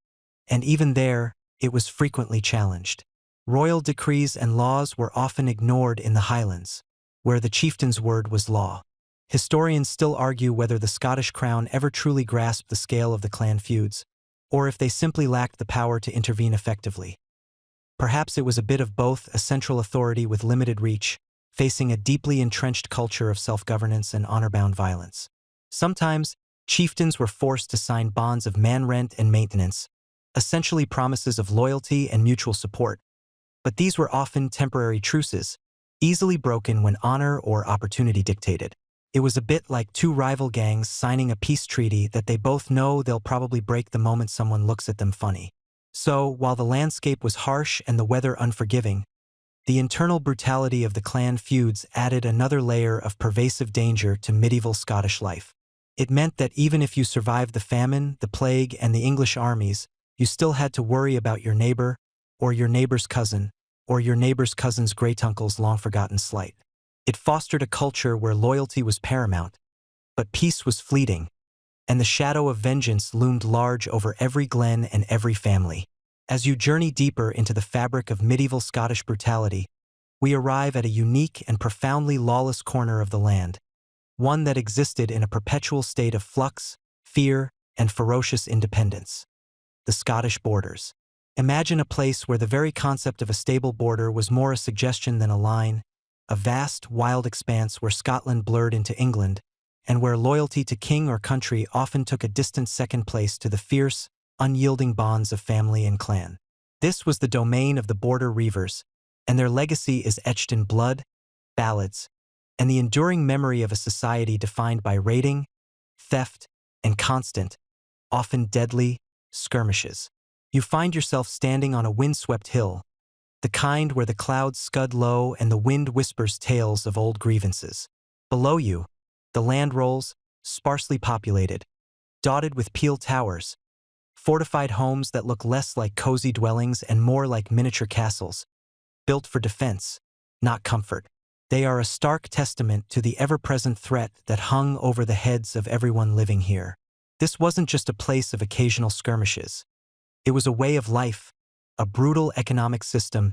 and even there, it was frequently challenged. Royal decrees and laws were often ignored in the Highlands, where the chieftain's word was law. Historians still argue whether the Scottish crown ever truly grasped the scale of the clan feuds, or if they simply lacked the power to intervene effectively. Perhaps it was a bit of both: a central authority with limited reach, facing a deeply entrenched culture of self-governance and honor-bound violence. Sometimes, chieftains were forced to sign bonds of man-rent and maintenance, essentially promises of loyalty and mutual support, but these were often temporary truces, easily broken when honor or opportunity dictated. It was a bit like two rival gangs signing a peace treaty that they both know they'll probably break the moment someone looks at them funny. So, while the landscape was harsh and the weather unforgiving, the internal brutality of the clan feuds added another layer of pervasive danger to medieval Scottish life. It meant that even if you survived the famine, the plague, and the English armies, you still had to worry about your neighbor, or your neighbor's cousin, or your neighbor's cousin's great-uncle's long-forgotten slight. It fostered a culture where loyalty was paramount, but peace was fleeting, and the shadow of vengeance loomed large over every glen and every family. As you journey deeper into the fabric of medieval Scottish brutality, we arrive at a unique and profoundly lawless corner of the land, one that existed in a perpetual state of flux, fear, and ferocious independence: the Scottish borders. Imagine a place where the very concept of a stable border was more a suggestion than a line, a vast, wild expanse where Scotland blurred into England, and where loyalty to king or country often took a distant second place to the fierce, unyielding bonds of family and clan. This was the domain of the border reivers, and their legacy is etched in blood, ballads, and the enduring memory of a society defined by raiding, theft, and constant, often deadly, skirmishes. You find yourself standing on a windswept hill, the kind where the clouds scud low and the wind whispers tales of old grievances. Below you, the land rolls, sparsely populated, dotted with peeled towers, fortified homes that look less like cozy dwellings and more like miniature castles, built for defense, not comfort. They are a stark testament to the ever-present threat that hung over the heads of everyone living here. This wasn't just a place of occasional skirmishes. It was a way of life, a brutal economic system,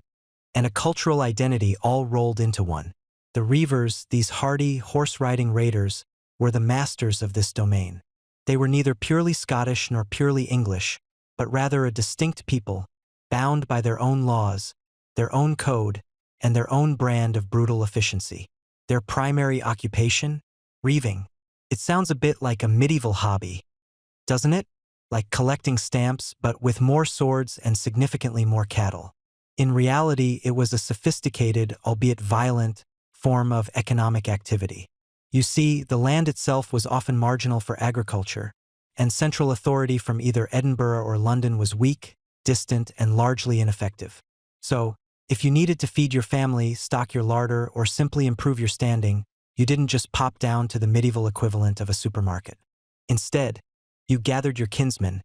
and a cultural identity all rolled into one. The Reavers, these hardy, horse-riding raiders, were the masters of this domain. They were neither purely Scottish nor purely English, but rather a distinct people, bound by their own laws, their own code, and their own brand of brutal efficiency. Their primary occupation? Reaving. It sounds a bit like a medieval hobby, doesn't it? Like collecting stamps, but with more swords and significantly more cattle. In reality, it was a sophisticated, albeit violent, form of economic activity. You see, the land itself was often marginal for agriculture, and central authority from either Edinburgh or London was weak, distant, and largely ineffective. So, if you needed to feed your family, stock your larder, or simply improve your standing, you didn't just pop down to the medieval equivalent of a supermarket. Instead, you gathered your kinsmen,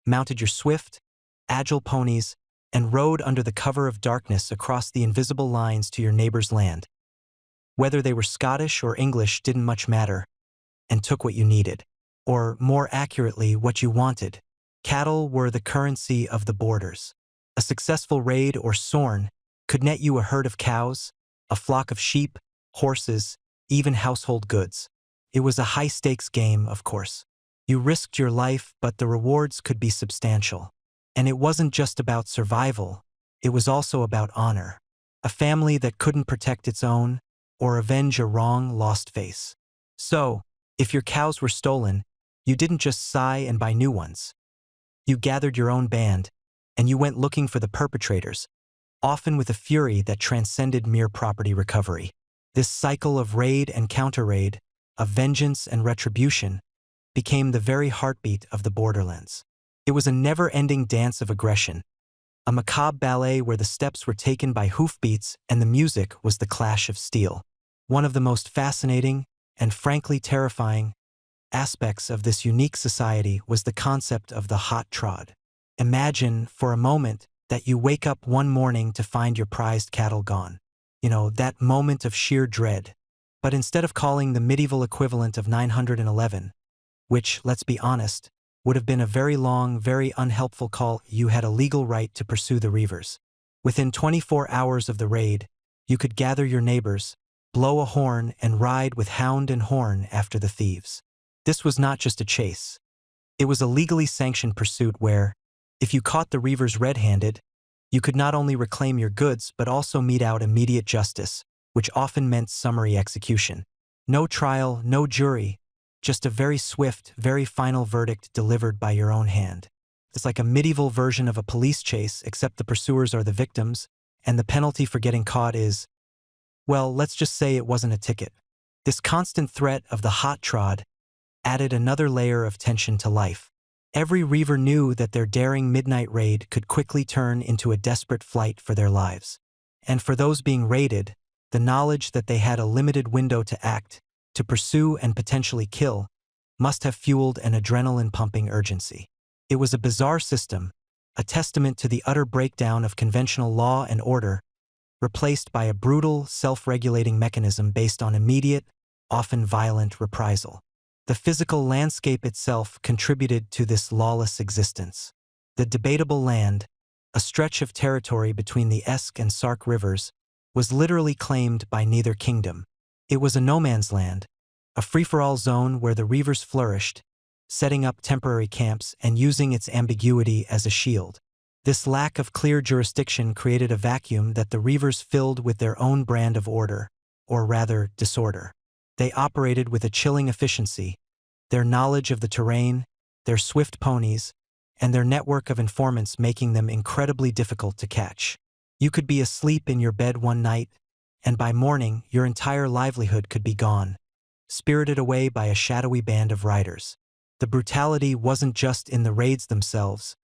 mounted your swift, agile ponies, and rode under the cover of darkness across the invisible lines to your neighbor's land. Whether they were Scottish or English didn't much matter, and took what you needed. Or, more accurately, what you wanted. Cattle were the currency of the borders. A successful raid or sorn could net you a herd of cows, a flock of sheep, horses, even household goods. It was a high-stakes game, of course. You risked your life, but the rewards could be substantial. And it wasn't just about survival, it was also about honor. A family that couldn't protect its own, or avenge a wrong lost face. So, if your cows were stolen, you didn't just sigh and buy new ones. You gathered your own band, and you went looking for the perpetrators, often with a fury that transcended mere property recovery. This cycle of raid and counter-raid, of vengeance and retribution, became the very heartbeat of the borderlands. It was a never-ending dance of aggression, a macabre ballet where the steps were taken by hoofbeats and the music was the clash of steel. One of the most fascinating, and frankly terrifying, aspects of this unique society was the concept of the hot trod. Imagine, for a moment, that you wake up one morning to find your prized cattle gone. That moment of sheer dread. But instead of calling the medieval equivalent of 911, which, let's be honest, would have been a very long, very unhelpful call, you had a legal right to pursue the Reavers. Within 24 hours of the raid, you could gather your neighbors, blow a horn, and ride with hound and horn after the thieves. This was not just a chase. It was a legally sanctioned pursuit where, if you caught the Reavers red-handed, you could not only reclaim your goods but also mete out immediate justice, which often meant summary execution. No trial, no jury, just a very swift, very final verdict delivered by your own hand. It's like a medieval version of a police chase, except the pursuers are the victims, and the penalty for getting caught is, well, let's just say it wasn't a ticket. This constant threat of the hot trod added another layer of tension to life. Every Reaver knew that their daring midnight raid could quickly turn into a desperate flight for their lives. And for those being raided, the knowledge that they had a limited window to act, to pursue and potentially kill, must have fueled an adrenaline-pumping urgency. It was a bizarre system, a testament to the utter breakdown of conventional law and order, replaced by a brutal, self-regulating mechanism based on immediate, often violent reprisal. The physical landscape itself contributed to this lawless existence. The debatable land, a stretch of territory between the Esk and Sark rivers, was literally claimed by neither kingdom. It was a no-man's land, a free-for-all zone where the Reavers flourished, setting up temporary camps and using its ambiguity as a shield. This lack of clear jurisdiction created a vacuum that the Reavers filled with their own brand of order, or rather, disorder. They operated with a chilling efficiency, their knowledge of the terrain, their swift ponies, and their network of informants making them incredibly difficult to catch. You could be asleep in your bed one night, and by morning your entire livelihood could be gone, spirited away by a shadowy band of riders. The brutality wasn't just in the raids themselves,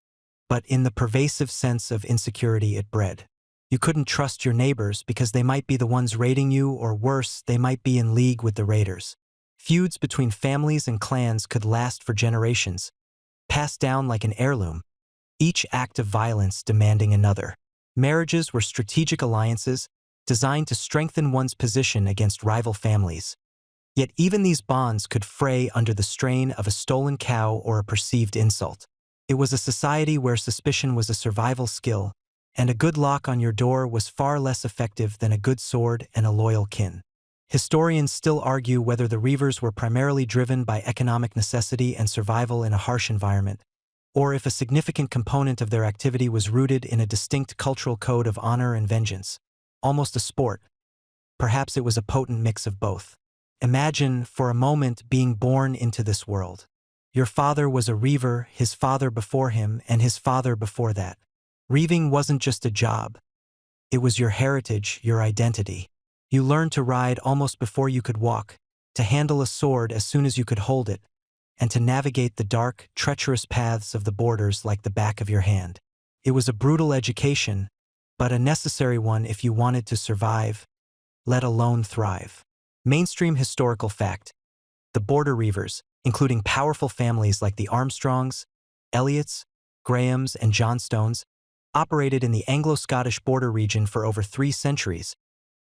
but in the pervasive sense of insecurity it bred. You couldn't trust your neighbors because they might be the ones raiding you, or worse, they might be in league with the raiders. Feuds between families and clans could last for generations, passed down like an heirloom, each act of violence demanding another. Marriages were strategic alliances designed to strengthen one's position against rival families. Yet even these bonds could fray under the strain of a stolen cow or a perceived insult. It was a society where suspicion was a survival skill, and a good lock on your door was far less effective than a good sword and a loyal kin. Historians still argue whether the Reivers were primarily driven by economic necessity and survival in a harsh environment, or if a significant component of their activity was rooted in a distinct cultural code of honor and vengeance, almost a sport. Perhaps it was a potent mix of both. Imagine, for a moment, being born into this world. Your father was a Reiver, his father before him, and his father before that. Reiving wasn't just a job. It was your heritage, your identity. You learned to ride almost before you could walk, to handle a sword as soon as you could hold it, and to navigate the dark, treacherous paths of the borders like the back of your hand. It was a brutal education, but a necessary one if you wanted to survive, let alone thrive. Mainstream historical fact: the Border Reivers, including powerful families like the Armstrongs, Elliots, Grahams, and Johnstones, operated in the Anglo-Scottish border region for over 3 centuries,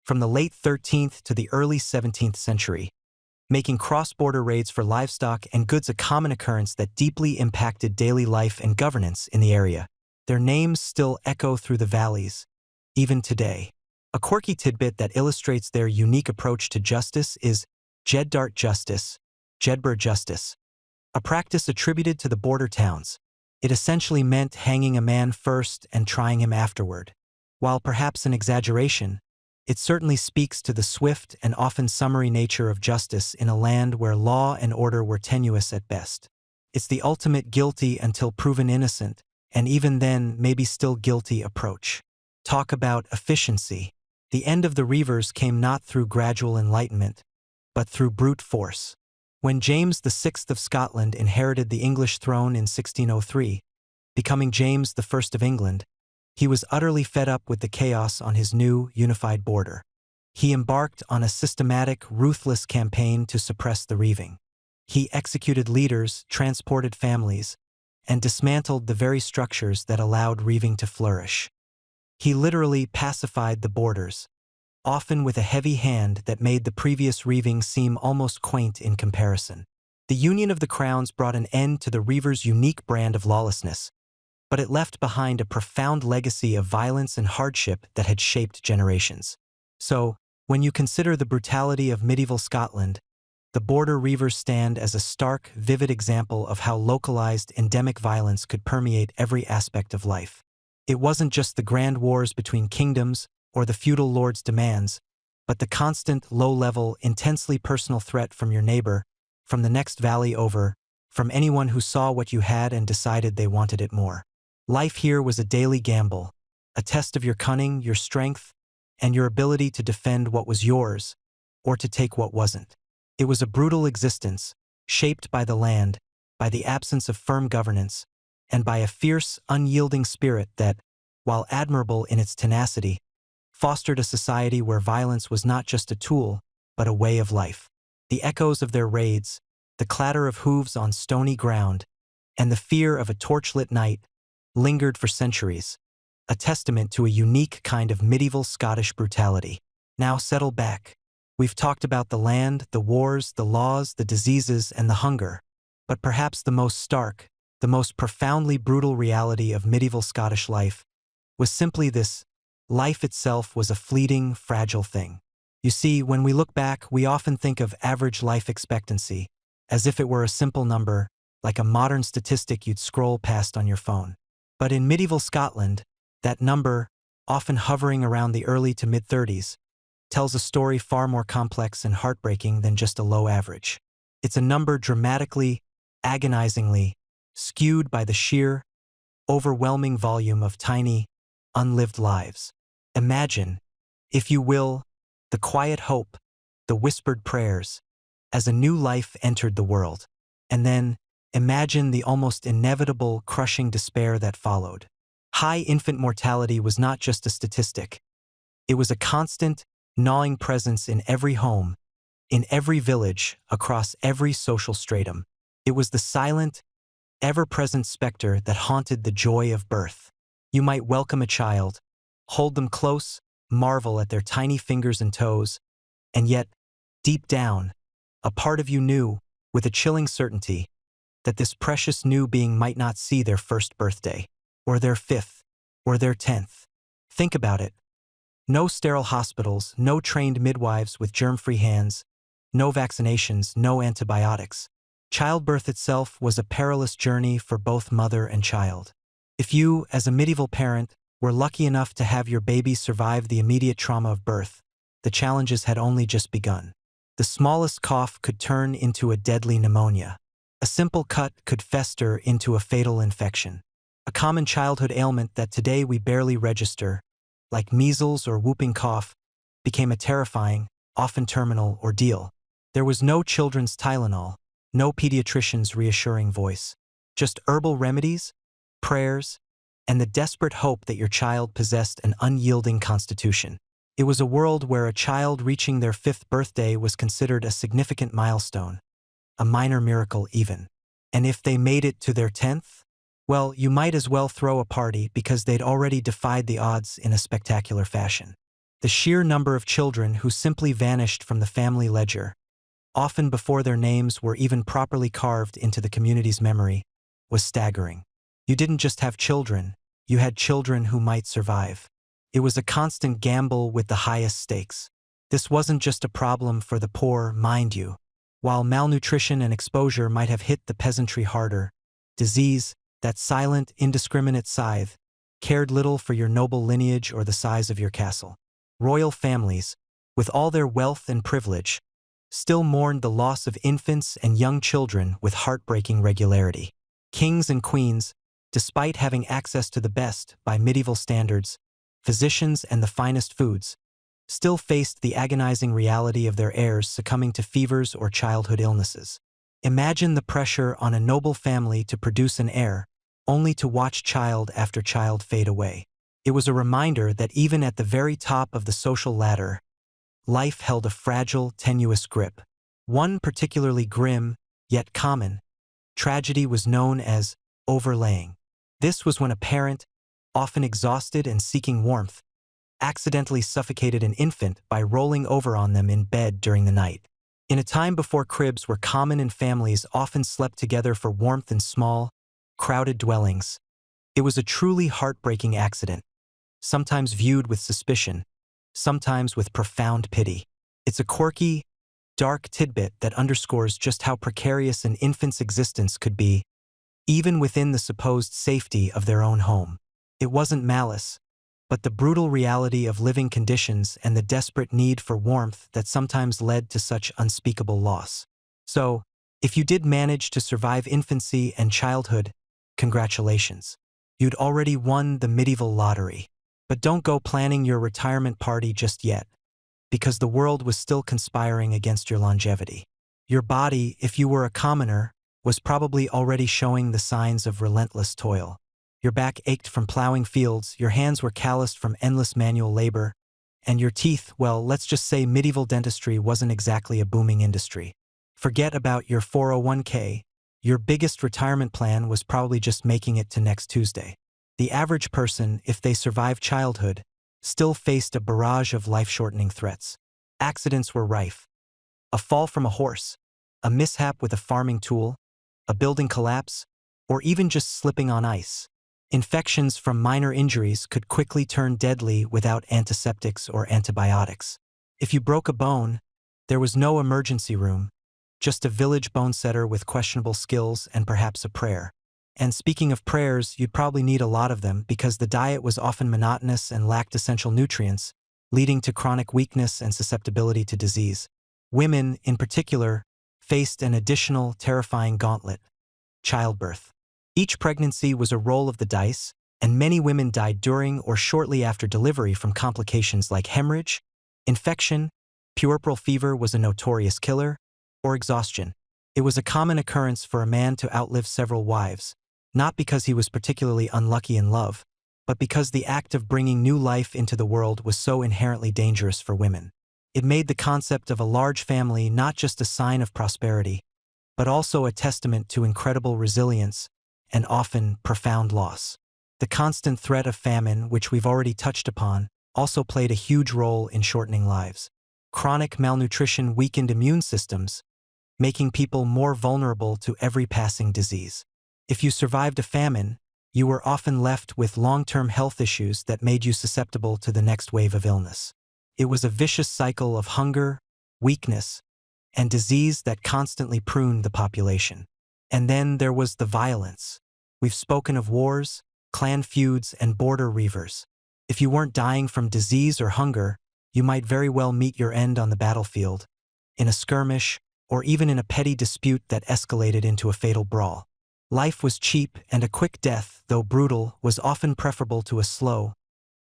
from the late 13th to the early 17th century, making cross-border raids for livestock and goods a common occurrence that deeply impacted daily life and governance in the area. Their names still echo through the valleys, even today. A quirky tidbit that illustrates their unique approach to justice is Jeddart justice, Jedburgh justice, a practice attributed to the border towns. It essentially meant hanging a man first and trying him afterward. While perhaps an exaggeration, it certainly speaks to the swift and often summary nature of justice in a land where law and order were tenuous at best. It's the ultimate guilty until proven innocent, and even then maybe still guilty approach. Talk about efficiency. The end of the Reivers came not through gradual enlightenment, but through brute force. When James VI of Scotland inherited the English throne in 1603, becoming James I of England, he was utterly fed up with the chaos on his new, unified border. He embarked on a systematic, ruthless campaign to suppress the Reiving. He executed leaders, transported families, and dismantled the very structures that allowed Reiving to flourish. He literally pacified the borders, often with a heavy hand that made the previous Reiving seem almost quaint in comparison. The Union of the Crowns brought an end to the Reivers' unique brand of lawlessness, but it left behind a profound legacy of violence and hardship that had shaped generations. So, when you consider the brutality of medieval Scotland, the Border Reivers stand as a stark, vivid example of how localized, endemic violence could permeate every aspect of life. It wasn't just the grand wars between kingdoms or the feudal lord's demands, but the constant, low-level, intensely personal threat from your neighbor, from the next valley over, from anyone who saw what you had and decided they wanted it more. Life here was a daily gamble, a test of your cunning, your strength, and your ability to defend what was yours, or to take what wasn't. It was a brutal existence, shaped by the land, by the absence of firm governance, and by a fierce, unyielding spirit that, while admirable in its tenacity, fostered a society where violence was not just a tool, but a way of life. The echoes of their raids, the clatter of hooves on stony ground, and the fear of a torchlit night lingered for centuries, a testament to a unique kind of medieval Scottish brutality. Now settle back. We've talked about the land, the wars, the laws, the diseases, and the hunger, but perhaps the most stark, the most profoundly brutal reality of medieval Scottish life was simply this: life itself was a fleeting, fragile thing. You see, when we look back, we often think of average life expectancy, as if it were a simple number, like a modern statistic you'd scroll past on your phone. But in medieval Scotland, that number, often hovering around the early to mid-30s, tells a story far more complex and heartbreaking than just a low average. It's a number dramatically, agonizingly, skewed by the sheer, overwhelming volume of tiny, unlived lives. Imagine, if you will, the quiet hope, the whispered prayers, as a new life entered the world. And then, imagine the almost inevitable, crushing despair that followed. High infant mortality was not just a statistic. It was a constant, gnawing presence in every home, in every village, across every social stratum. It was the silent, ever-present specter that haunted the joy of birth. You might welcome a child, hold them close, marvel at their tiny fingers and toes, and yet, deep down, a part of you knew, with a chilling certainty, that this precious new being might not see their first birthday, or their 5th, or their 10th. Think about it. No sterile hospitals, no trained midwives with germ-free hands, no vaccinations, no antibiotics. Childbirth itself was a perilous journey for both mother and child. If you, as a medieval parent, were lucky enough to have your baby survive the immediate trauma of birth, the challenges had only just begun. The smallest cough could turn into a deadly pneumonia. A simple cut could fester into a fatal infection. A common childhood ailment that today we barely register, like measles or whooping cough, became a terrifying, often terminal ordeal. There was no children's Tylenol, no pediatrician's reassuring voice, just herbal remedies, prayers, and the desperate hope that your child possessed an unyielding constitution. It was a world where a child reaching their 5th birthday was considered a significant milestone, a minor miracle even. And if they made it to their 10th, well, you might as well throw a party because they'd already defied the odds in a spectacular fashion. The sheer number of children who simply vanished from the family ledger, often before their names were even properly carved into the community's memory, was staggering. You didn't just have children, you had children who might survive. It was a constant gamble with the highest stakes. This wasn't just a problem for the poor, mind you. While malnutrition and exposure might have hit the peasantry harder, disease, that silent, indiscriminate scythe, cared little for your noble lineage or the size of your castle. Royal families, with all their wealth and privilege, still mourned the loss of infants and young children with heartbreaking regularity. Kings and queens, despite having access to the best, by medieval standards, physicians and the finest foods, still faced the agonizing reality of their heirs succumbing to fevers or childhood illnesses. Imagine the pressure on a noble family to produce an heir, only to watch child after child fade away. It was a reminder that even at the very top of the social ladder, life held a fragile, tenuous grip. One particularly grim, yet common, tragedy was known as overlaying. This was when a parent, often exhausted and seeking warmth, accidentally suffocated an infant by rolling over on them in bed during the night. In a time before cribs were common and families often slept together for warmth in small, crowded dwellings, it was a truly heartbreaking accident, sometimes viewed with suspicion, sometimes with profound pity. It's a quirky, dark tidbit that underscores just how precarious an infant's existence could be, even within the supposed safety of their own home. It wasn't malice, but the brutal reality of living conditions and the desperate need for warmth that sometimes led to such unspeakable loss. So, if you did manage to survive infancy and childhood, congratulations. You'd already won the medieval lottery. But don't go planning your retirement party just yet, because the world was still conspiring against your longevity. Your body, if you were a commoner, was probably already showing the signs of relentless toil. Your back ached from plowing fields, your hands were calloused from endless manual labor, and your teeth, well, let's just say medieval dentistry wasn't exactly a booming industry. Forget about your 401k. Your biggest retirement plan was probably just making it to next Tuesday. The average person, if they survived childhood, still faced a barrage of life-shortening threats. Accidents were rife. A fall from a horse, a mishap with a farming tool, a building collapse, or even just slipping on ice. Infections from minor injuries could quickly turn deadly without antiseptics or antibiotics. If you broke a bone, there was no emergency room, just a village bone setter with questionable skills and perhaps a prayer. And speaking of prayers, you'd probably need a lot of them because the diet was often monotonous and lacked essential nutrients, leading to chronic weakness and susceptibility to disease. Women, in particular, faced an additional terrifying gauntlet: childbirth. Each pregnancy was a roll of the dice, and many women died during or shortly after delivery from complications like hemorrhage, infection, puerperal fever was a notorious killer, or exhaustion. It was a common occurrence for a man to outlive several wives, not because he was particularly unlucky in love, but because the act of bringing new life into the world was so inherently dangerous for women. It made the concept of a large family not just a sign of prosperity, but also a testament to incredible resilience and often profound loss. The constant threat of famine, which we've already touched upon, also played a huge role in shortening lives. Chronic malnutrition weakened immune systems, making people more vulnerable to every passing disease. If you survived a famine, you were often left with long-term health issues that made you susceptible to the next wave of illness. It was a vicious cycle of hunger, weakness, and disease that constantly pruned the population. And then there was the violence. We've spoken of wars, clan feuds, and border reavers. If you weren't dying from disease or hunger, you might very well meet your end on the battlefield, in a skirmish, or even in a petty dispute that escalated into a fatal brawl. Life was cheap, and a quick death, though brutal, was often preferable to a slow,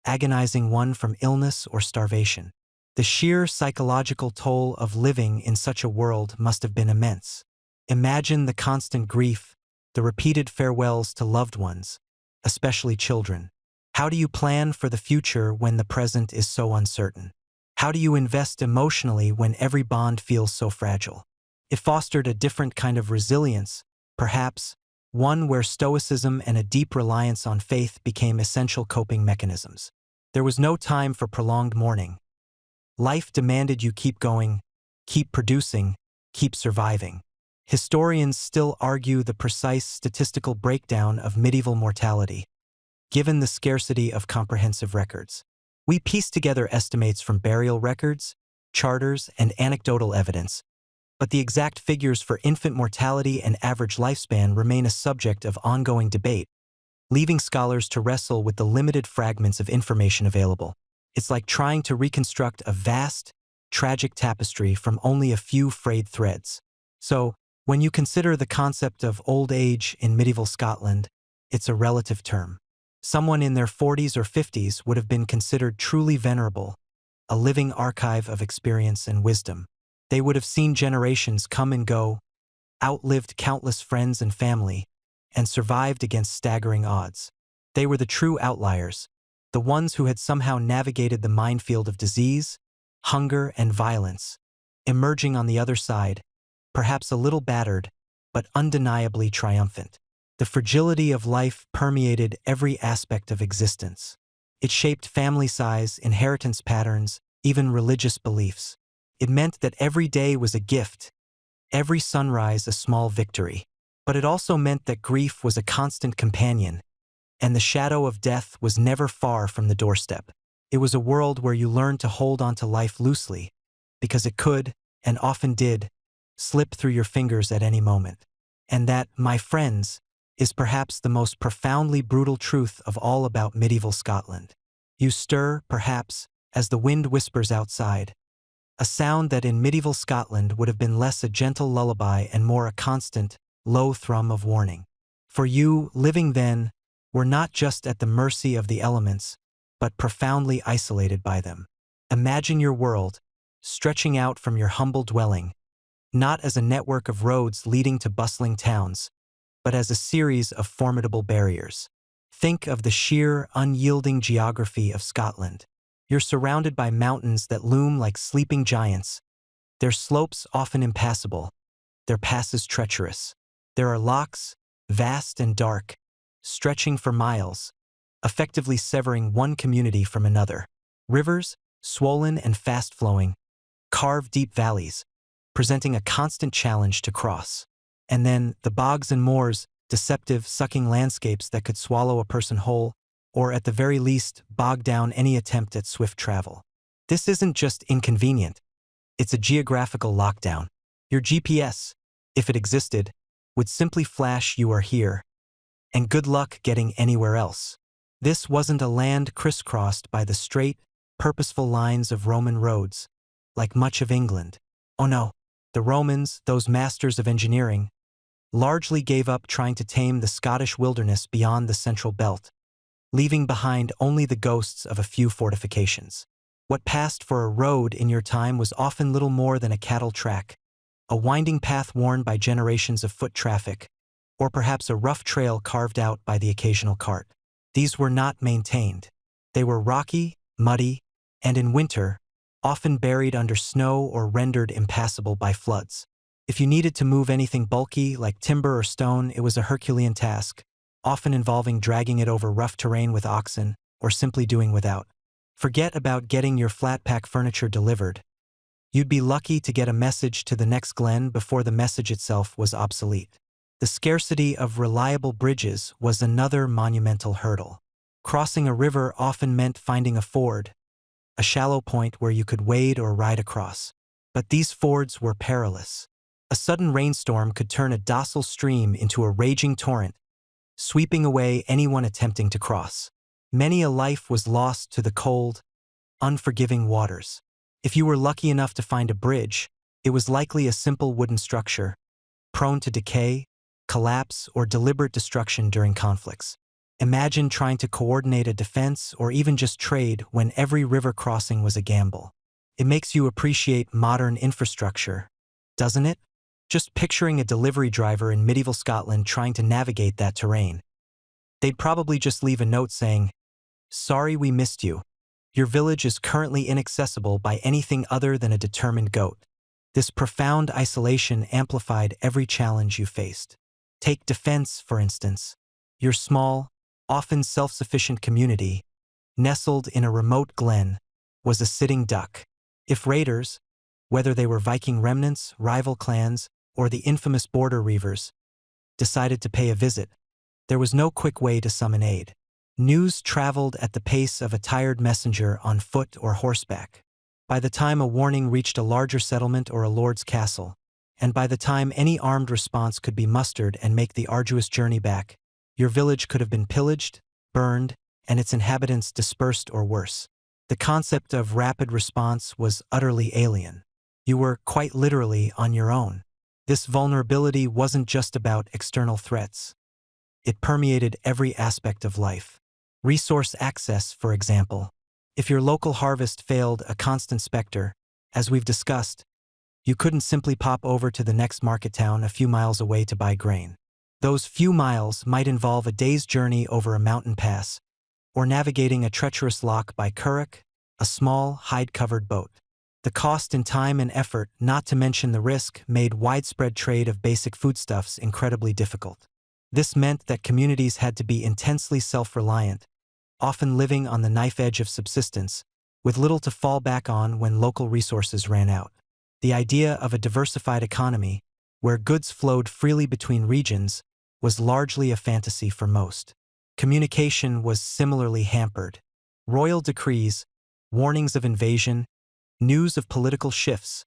agonizing one from illness or starvation. The sheer psychological toll of living in such a world must have been immense. Imagine the constant grief, the repeated farewells to loved ones, especially children. How do you plan for the future when the present is so uncertain? How do you invest emotionally when every bond feels so fragile? It fostered a different kind of resilience, perhaps one where stoicism and a deep reliance on faith became essential coping mechanisms. There was no time for prolonged mourning. Life demanded you keep going, keep producing, keep surviving. Historians still argue the precise statistical breakdown of medieval mortality, given the scarcity of comprehensive records. We piece together estimates from burial records, charters, and anecdotal evidence, but the exact figures for infant mortality and average lifespan remain a subject of ongoing debate, leaving scholars to wrestle with the limited fragments of information available. It's like trying to reconstruct a vast, tragic tapestry from only a few frayed threads. So, when you consider the concept of old age in medieval Scotland, it's a relative term. Someone in their 40s or 50s would have been considered truly venerable, a living archive of experience and wisdom. They would have seen generations come and go, outlived countless friends and family, and survived against staggering odds. They were the true outliers, the ones who had somehow navigated the minefield of disease, hunger, and violence, emerging on the other side, perhaps a little battered, but undeniably triumphant. The fragility of life permeated every aspect of existence. It shaped family size, inheritance patterns, even religious beliefs. It meant that every day was a gift, every sunrise a small victory. But it also meant that grief was a constant companion, and the shadow of death was never far from the doorstep. It was a world where you learned to hold onto life loosely, because it could, and often did, slip through your fingers at any moment. And that, my friends, is perhaps the most profoundly brutal truth of all about medieval Scotland. You stir, perhaps, as the wind whispers outside, a sound that in medieval Scotland would have been less a gentle lullaby and more a constant, low thrum of warning. For you, living then, were not just at the mercy of the elements, but profoundly isolated by them. Imagine your world, stretching out from your humble dwelling, not as a network of roads leading to bustling towns, but as a series of formidable barriers. Think of the sheer, unyielding geography of Scotland. You're surrounded by mountains that loom like sleeping giants, their slopes often impassable, their passes treacherous. There are lochs, vast and dark, stretching for miles, effectively severing one community from another. Rivers, swollen and fast-flowing, carve deep valleys, presenting a constant challenge to cross. And then the bogs and moors, deceptive, sucking landscapes that could swallow a person whole, or at the very least, bog down any attempt at swift travel. This isn't just inconvenient, it's a geographical lockdown. Your GPS, if it existed, would simply flash "you are here," and good luck getting anywhere else. This wasn't a land crisscrossed by the straight, purposeful lines of Roman roads, like much of England. Oh no, the Romans, those masters of engineering, largely gave up trying to tame the Scottish wilderness beyond the central belt, leaving behind only the ghosts of a few fortifications. What passed for a road in your time was often little more than a cattle track, a winding path worn by generations of foot traffic, or perhaps a rough trail carved out by the occasional cart. These were not maintained. They were rocky, muddy, and in winter, often buried under snow or rendered impassable by floods. If you needed to move anything bulky like timber or stone, it was a Herculean task, often involving dragging it over rough terrain with oxen or simply doing without. Forget about getting your flat-pack furniture delivered. You'd be lucky to get a message to the next glen before the message itself was obsolete. The scarcity of reliable bridges was another monumental hurdle. Crossing a river often meant finding a ford, a shallow point where you could wade or ride across. But these fords were perilous. A sudden rainstorm could turn a docile stream into a raging torrent, sweeping away anyone attempting to cross. Many a life was lost to the cold, unforgiving waters. If you were lucky enough to find a bridge, it was likely a simple wooden structure, prone to decay, collapse, or deliberate destruction during conflicts. Imagine trying to coordinate a defense or even just trade when every river crossing was a gamble. It makes you appreciate modern infrastructure, doesn't it? Just picturing a delivery driver in medieval Scotland trying to navigate that terrain. They'd probably just leave a note saying, "Sorry we missed you. Your village is currently inaccessible by anything other than a determined goat." This profound isolation amplified every challenge you faced. Take defense, for instance. Your small, often self-sufficient community, nestled in a remote glen, was a sitting duck. If raiders, whether they were Viking remnants, rival clans, or the infamous border reavers, decided to pay a visit, there was no quick way to summon aid. News traveled at the pace of a tired messenger on foot or horseback. By the time a warning reached a larger settlement or a lord's castle, and by the time any armed response could be mustered and make the arduous journey back, your village could have been pillaged, burned, and its inhabitants dispersed or worse. The concept of rapid response was utterly alien. You were quite literally on your own. This vulnerability wasn't just about external threats. It permeated every aspect of life. Resource access, for example. If your local harvest failed, a constant specter, as we've discussed, you couldn't simply pop over to the next market town a few miles away to buy grain. Those few miles might involve a day's journey over a mountain pass, or navigating a treacherous loch by curragh, a small, hide-covered boat. The cost in time and effort, not to mention the risk, made widespread trade of basic foodstuffs incredibly difficult. This meant that communities had to be intensely self-reliant, often living on the knife edge of subsistence, with little to fall back on when local resources ran out. The idea of a diversified economy, where goods flowed freely between regions, was largely a fantasy for most. Communication was similarly hampered. Royal decrees, warnings of invasion, news of political shifts,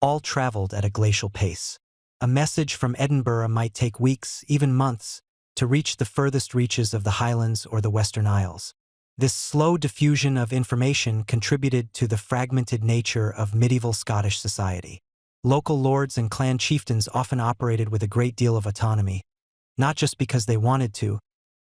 all traveled at a glacial pace. A message from Edinburgh might take weeks, even months, to reach the furthest reaches of the Highlands or the Western Isles. This slow diffusion of information contributed to the fragmented nature of medieval Scottish society. Local lords and clan chieftains often operated with a great deal of autonomy, not just because they wanted to,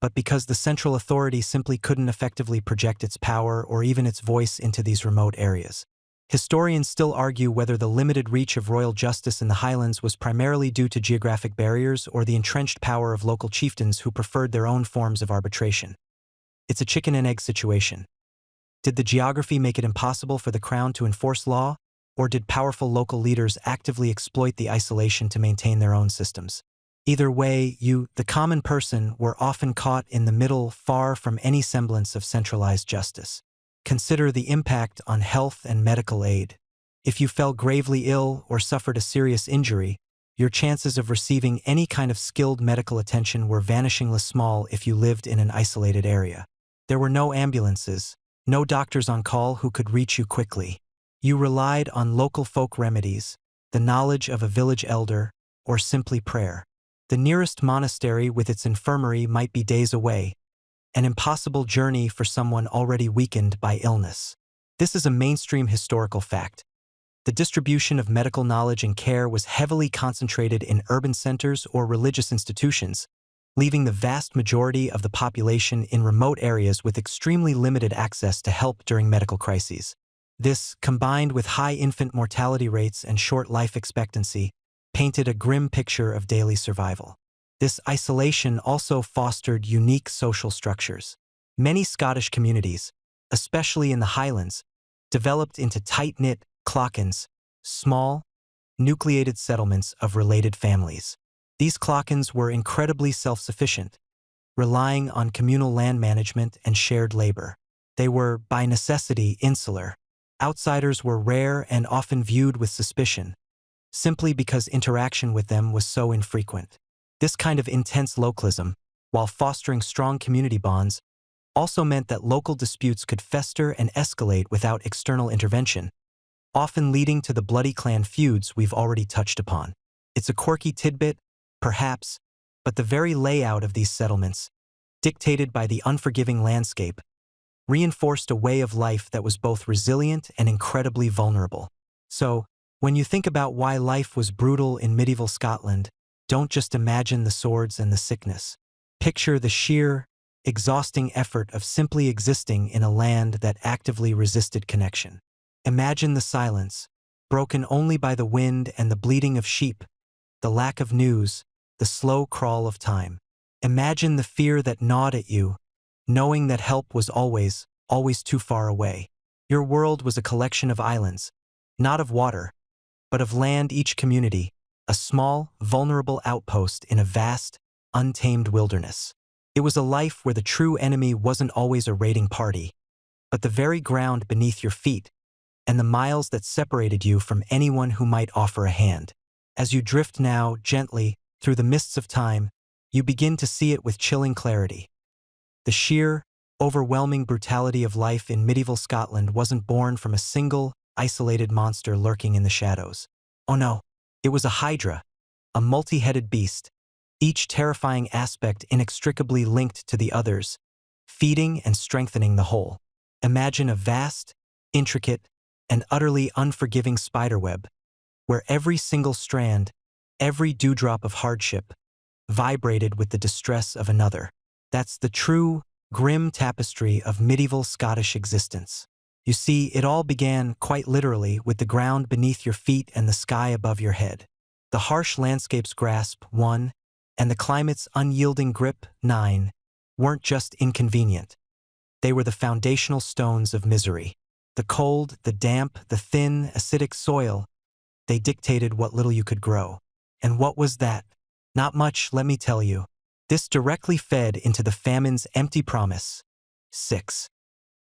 but because the central authority simply couldn't effectively project its power or even its voice into these remote areas. Historians still argue whether the limited reach of royal justice in the Highlands was primarily due to geographic barriers or the entrenched power of local chieftains who preferred their own forms of arbitration. It's a chicken-and-egg situation. Did the geography make it impossible for the crown to enforce law, or did powerful local leaders actively exploit the isolation to maintain their own systems? Either way, you, the common person, were often caught in the middle, far from any semblance of centralized justice. Consider the impact on health and medical aid. If you fell gravely ill or suffered a serious injury, your chances of receiving any kind of skilled medical attention were vanishingly small if you lived in an isolated area. There were no ambulances, no doctors on call who could reach you quickly. You relied on local folk remedies, the knowledge of a village elder, or simply prayer. The nearest monastery with its infirmary might be days away, an impossible journey for someone already weakened by illness. This is a mainstream historical fact. The distribution of medical knowledge and care was heavily concentrated in urban centers or religious institutions, leaving the vast majority of the population in remote areas with extremely limited access to help during medical crises. This, combined with high infant mortality rates and short life expectancy, painted a grim picture of daily survival. This isolation also fostered unique social structures. Many Scottish communities, especially in the Highlands, developed into tight-knit clachans, small, nucleated settlements of related families. These clachans were incredibly self-sufficient, relying on communal land management and shared labor. They were, by necessity, insular. Outsiders were rare and often viewed with suspicion, simply because interaction with them was so infrequent. This kind of intense localism, while fostering strong community bonds, also meant that local disputes could fester and escalate without external intervention, often leading to the bloody clan feuds we've already touched upon. It's a quirky tidbit, perhaps, but the very layout of these settlements, dictated by the unforgiving landscape, reinforced a way of life that was both resilient and incredibly vulnerable. So, when you think about why life was brutal in medieval Scotland, don't just imagine the swords and the sickness. Picture the sheer, exhausting effort of simply existing in a land that actively resisted connection. Imagine the silence, broken only by the wind and the bleating of sheep, the lack of news, the slow crawl of time. Imagine the fear that gnawed at you, knowing that help was always, always too far away. Your world was a collection of islands, not of water, but of land, each community, a small, vulnerable outpost in a vast, untamed wilderness. It was a life where the true enemy wasn't always a raiding party, but the very ground beneath your feet, and the miles that separated you from anyone who might offer a hand. As you drift now, gently, through the mists of time, you begin to see it with chilling clarity. The sheer, overwhelming brutality of life in medieval Scotland wasn't born from a single, isolated monster lurking in the shadows. Oh no, it was a hydra, a multi-headed beast, each terrifying aspect inextricably linked to the others, feeding and strengthening the whole. Imagine a vast, intricate, and utterly unforgiving spiderweb, where every single strand, every dewdrop of hardship, vibrated with the distress of another. That's the true, grim tapestry of medieval Scottish existence. You see, it all began, quite literally, with the ground beneath your feet and the sky above your head. The harsh landscape's grasp, 1, and the climate's unyielding grip, 9, weren't just inconvenient. They were the foundational stones of misery. The cold, the damp, the thin, acidic soil, they dictated what little you could grow. And what was that? Not much, let me tell you. This directly fed into the famine's empty promise. 6.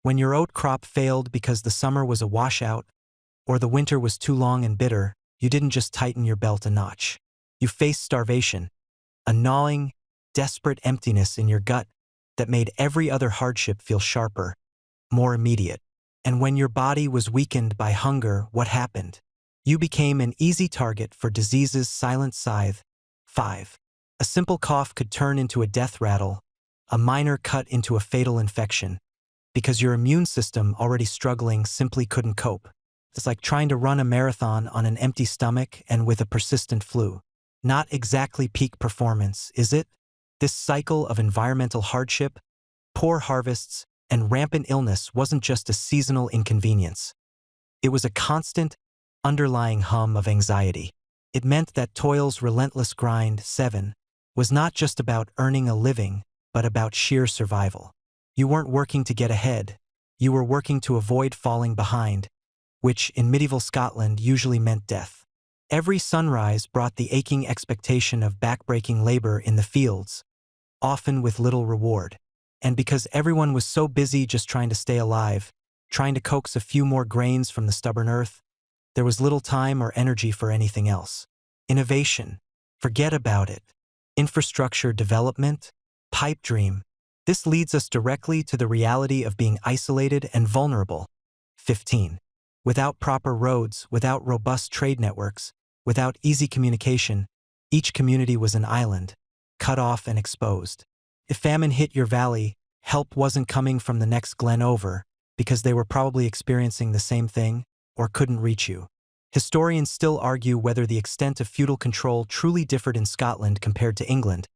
When your oat crop failed because the summer was a washout, or the winter was too long and bitter, you didn't just tighten your belt a notch. You faced starvation, a gnawing, desperate emptiness in your gut that made every other hardship feel sharper, more immediate. And when your body was weakened by hunger, what happened? You became an easy target for disease's silent scythe. 5. A simple cough could turn into a death rattle, a minor cut into a fatal infection, because your immune system, already struggling, simply couldn't cope. It's like trying to run a marathon on an empty stomach and with a persistent flu. Not exactly peak performance, is it? This cycle of environmental hardship, poor harvests, and rampant illness wasn't just a seasonal inconvenience. It was a constant, underlying hum of anxiety. It meant that toil's relentless grind, 7, was not just about earning a living, but about sheer survival. You weren't working to get ahead, you were working to avoid falling behind, which in medieval Scotland usually meant death. Every sunrise brought the aching expectation of backbreaking labor in the fields, often with little reward. And because everyone was so busy just trying to stay alive, trying to coax a few more grains from the stubborn earth, there was little time or energy for anything else. Innovation, forget about it. Infrastructure development, pipe dream. This leads us directly to the reality of being isolated and vulnerable. 15. Without proper roads, without robust trade networks, without easy communication, each community was an island, cut off and exposed. If famine hit your valley, help wasn't coming from the next glen over, because they were probably experiencing the same thing, or couldn't reach you. Historians still argue whether the extent of feudal control truly differed in Scotland compared to England,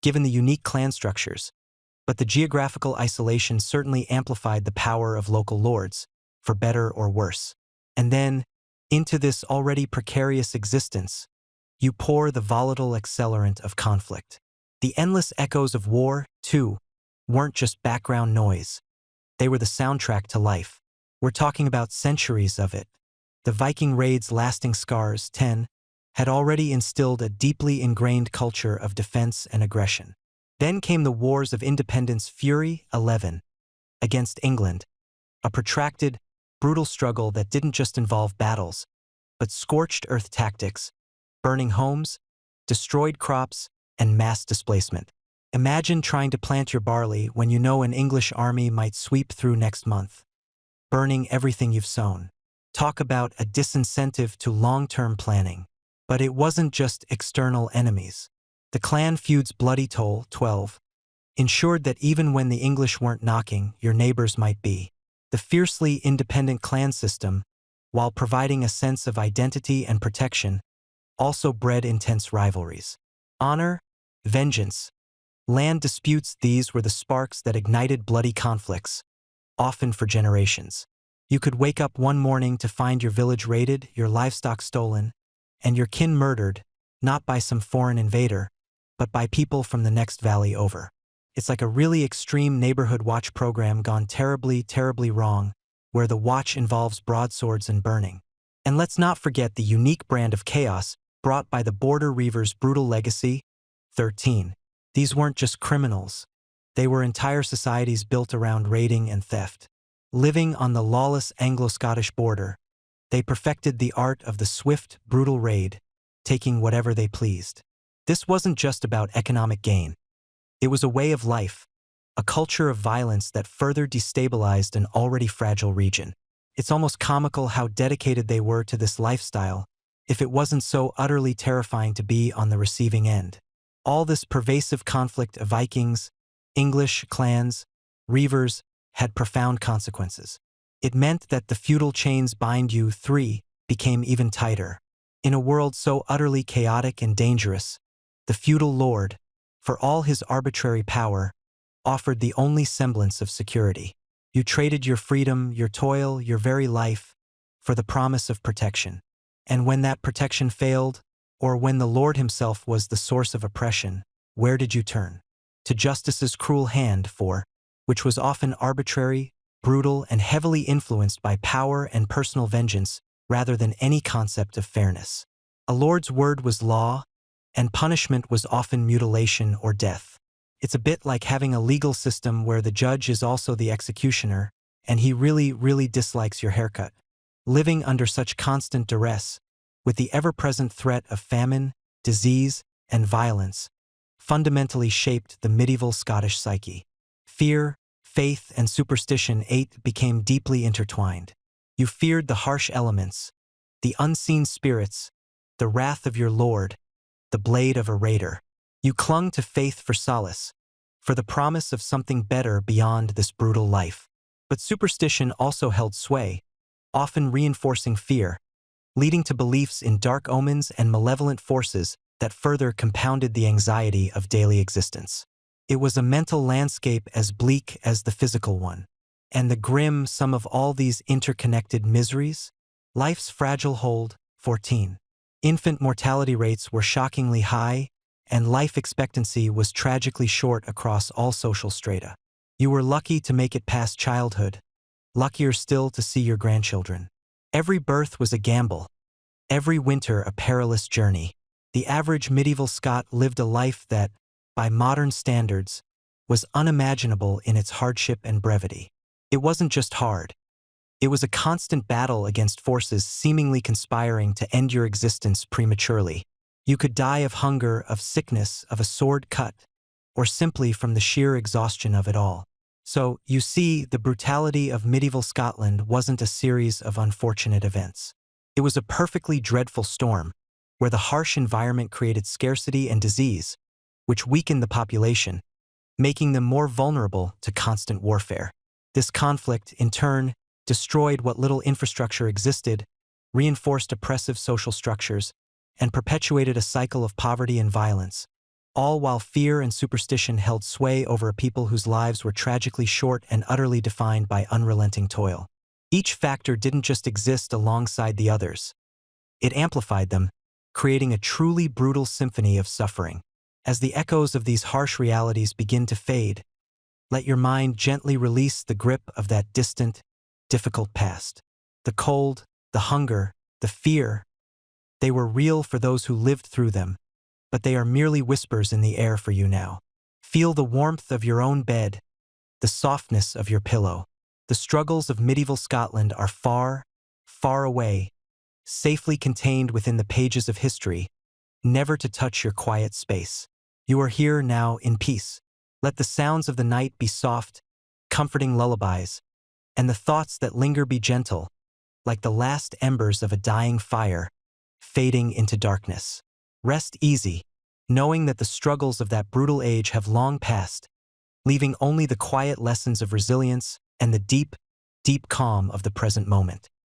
given the unique clan structures, but the geographical isolation certainly amplified the power of local lords, for better or worse. And then, into this already precarious existence, you pour the volatile accelerant of conflict. The endless echoes of war, too, weren't just background noise. They were the soundtrack to life. We're talking about centuries of it. The Viking raids' lasting scars, 10, had already instilled a deeply ingrained culture of defense and aggression. Then came the Wars of Independence Fury 11 against England, a protracted, brutal struggle that didn't just involve battles, but scorched earth tactics, burning homes, destroyed crops, and mass displacement. Imagine trying to plant your barley when you know an English army might sweep through next month, burning everything you've sown. Talk about a disincentive to long-term planning. But it wasn't just external enemies. The clan feud's bloody toll, 12, ensured that even when the English weren't knocking, your neighbors might be. The fiercely independent clan system, while providing a sense of identity and protection, also bred intense rivalries. Honor, vengeance, land disputes, these were the sparks that ignited bloody conflicts, often for generations. You could wake up one morning to find your village raided, your livestock stolen, and your kin murdered, not by some foreign invader, but by people from the next valley over. It's like a really extreme neighborhood watch program gone terribly, terribly wrong, where the watch involves broadswords and burning. And let's not forget the unique brand of chaos brought by the Border Reavers' brutal legacy, 13. These weren't just criminals. They were entire societies built around raiding and theft. Living on the lawless Anglo-Scottish border, they perfected the art of the swift, brutal raid, taking whatever they pleased. This wasn't just about economic gain. It was a way of life, a culture of violence that further destabilized an already fragile region. It's almost comical how dedicated they were to this lifestyle, if it wasn't so utterly terrifying to be on the receiving end. All this pervasive conflict of Vikings, English, clans, reavers, had profound consequences. It meant that the feudal chains bind you, 3, became even tighter. In a world so utterly chaotic and dangerous, the feudal lord, for all his arbitrary power, offered the only semblance of security. You traded your freedom, your toil, your very life, for the promise of protection. And when that protection failed, or when the Lord himself was the source of oppression, where did you turn? To justice's cruel hand, which was often arbitrary, brutal, and heavily influenced by power and personal vengeance rather than any concept of fairness. A lord's word was law, and punishment was often mutilation or death. It's a bit like having a legal system where the judge is also the executioner, and he really, really dislikes your haircut. Living under such constant duress, with the ever-present threat of famine, disease, and violence, fundamentally shaped the medieval Scottish psyche. Fear, faith, and superstition, 8, became deeply intertwined. You feared the harsh elements, the unseen spirits, the wrath of your lord, the blade of a raider. You clung to faith for solace, for the promise of something better beyond this brutal life. But superstition also held sway, often reinforcing fear, leading to beliefs in dark omens and malevolent forces that further compounded the anxiety of daily existence. It was a mental landscape as bleak as the physical one. And the grim sum of all these interconnected miseries? Life's fragile hold, 14. Infant mortality rates were shockingly high, and life expectancy was tragically short across all social strata. You were lucky to make it past childhood, luckier still to see your grandchildren. Every birth was a gamble, every winter a perilous journey. The average medieval Scot lived a life that, by modern standards, was unimaginable in its hardship and brevity. It wasn't just hard. It was a constant battle against forces seemingly conspiring to end your existence prematurely. You could die of hunger, of sickness, of a sword cut, or simply from the sheer exhaustion of it all. So, you see, the brutality of medieval Scotland wasn't a series of unfortunate events. It was a perfectly dreadful storm, where the harsh environment created scarcity and disease, which weakened the population, making them more vulnerable to constant warfare. This conflict, in turn, destroyed what little infrastructure existed, reinforced oppressive social structures, and perpetuated a cycle of poverty and violence, all while fear and superstition held sway over a people whose lives were tragically short and utterly defined by unrelenting toil. Each factor didn't just exist alongside the others. It amplified them, creating a truly brutal symphony of suffering. As the echoes of these harsh realities begin to fade, let your mind gently release the grip of that distant, difficult past. The cold, the hunger, the fear, they were real for those who lived through them, but they are merely whispers in the air for you now. Feel the warmth of your own bed, the softness of your pillow. The struggles of medieval Scotland are far, far away, safely contained within the pages of history, never to touch your quiet space. You are here now in peace. Let the sounds of the night be soft, comforting lullabies, and the thoughts that linger be gentle, like the last embers of a dying fire, fading into darkness. Rest easy, knowing that the struggles of that brutal age have long passed, leaving only the quiet lessons of resilience and the deep, deep calm of the present moment.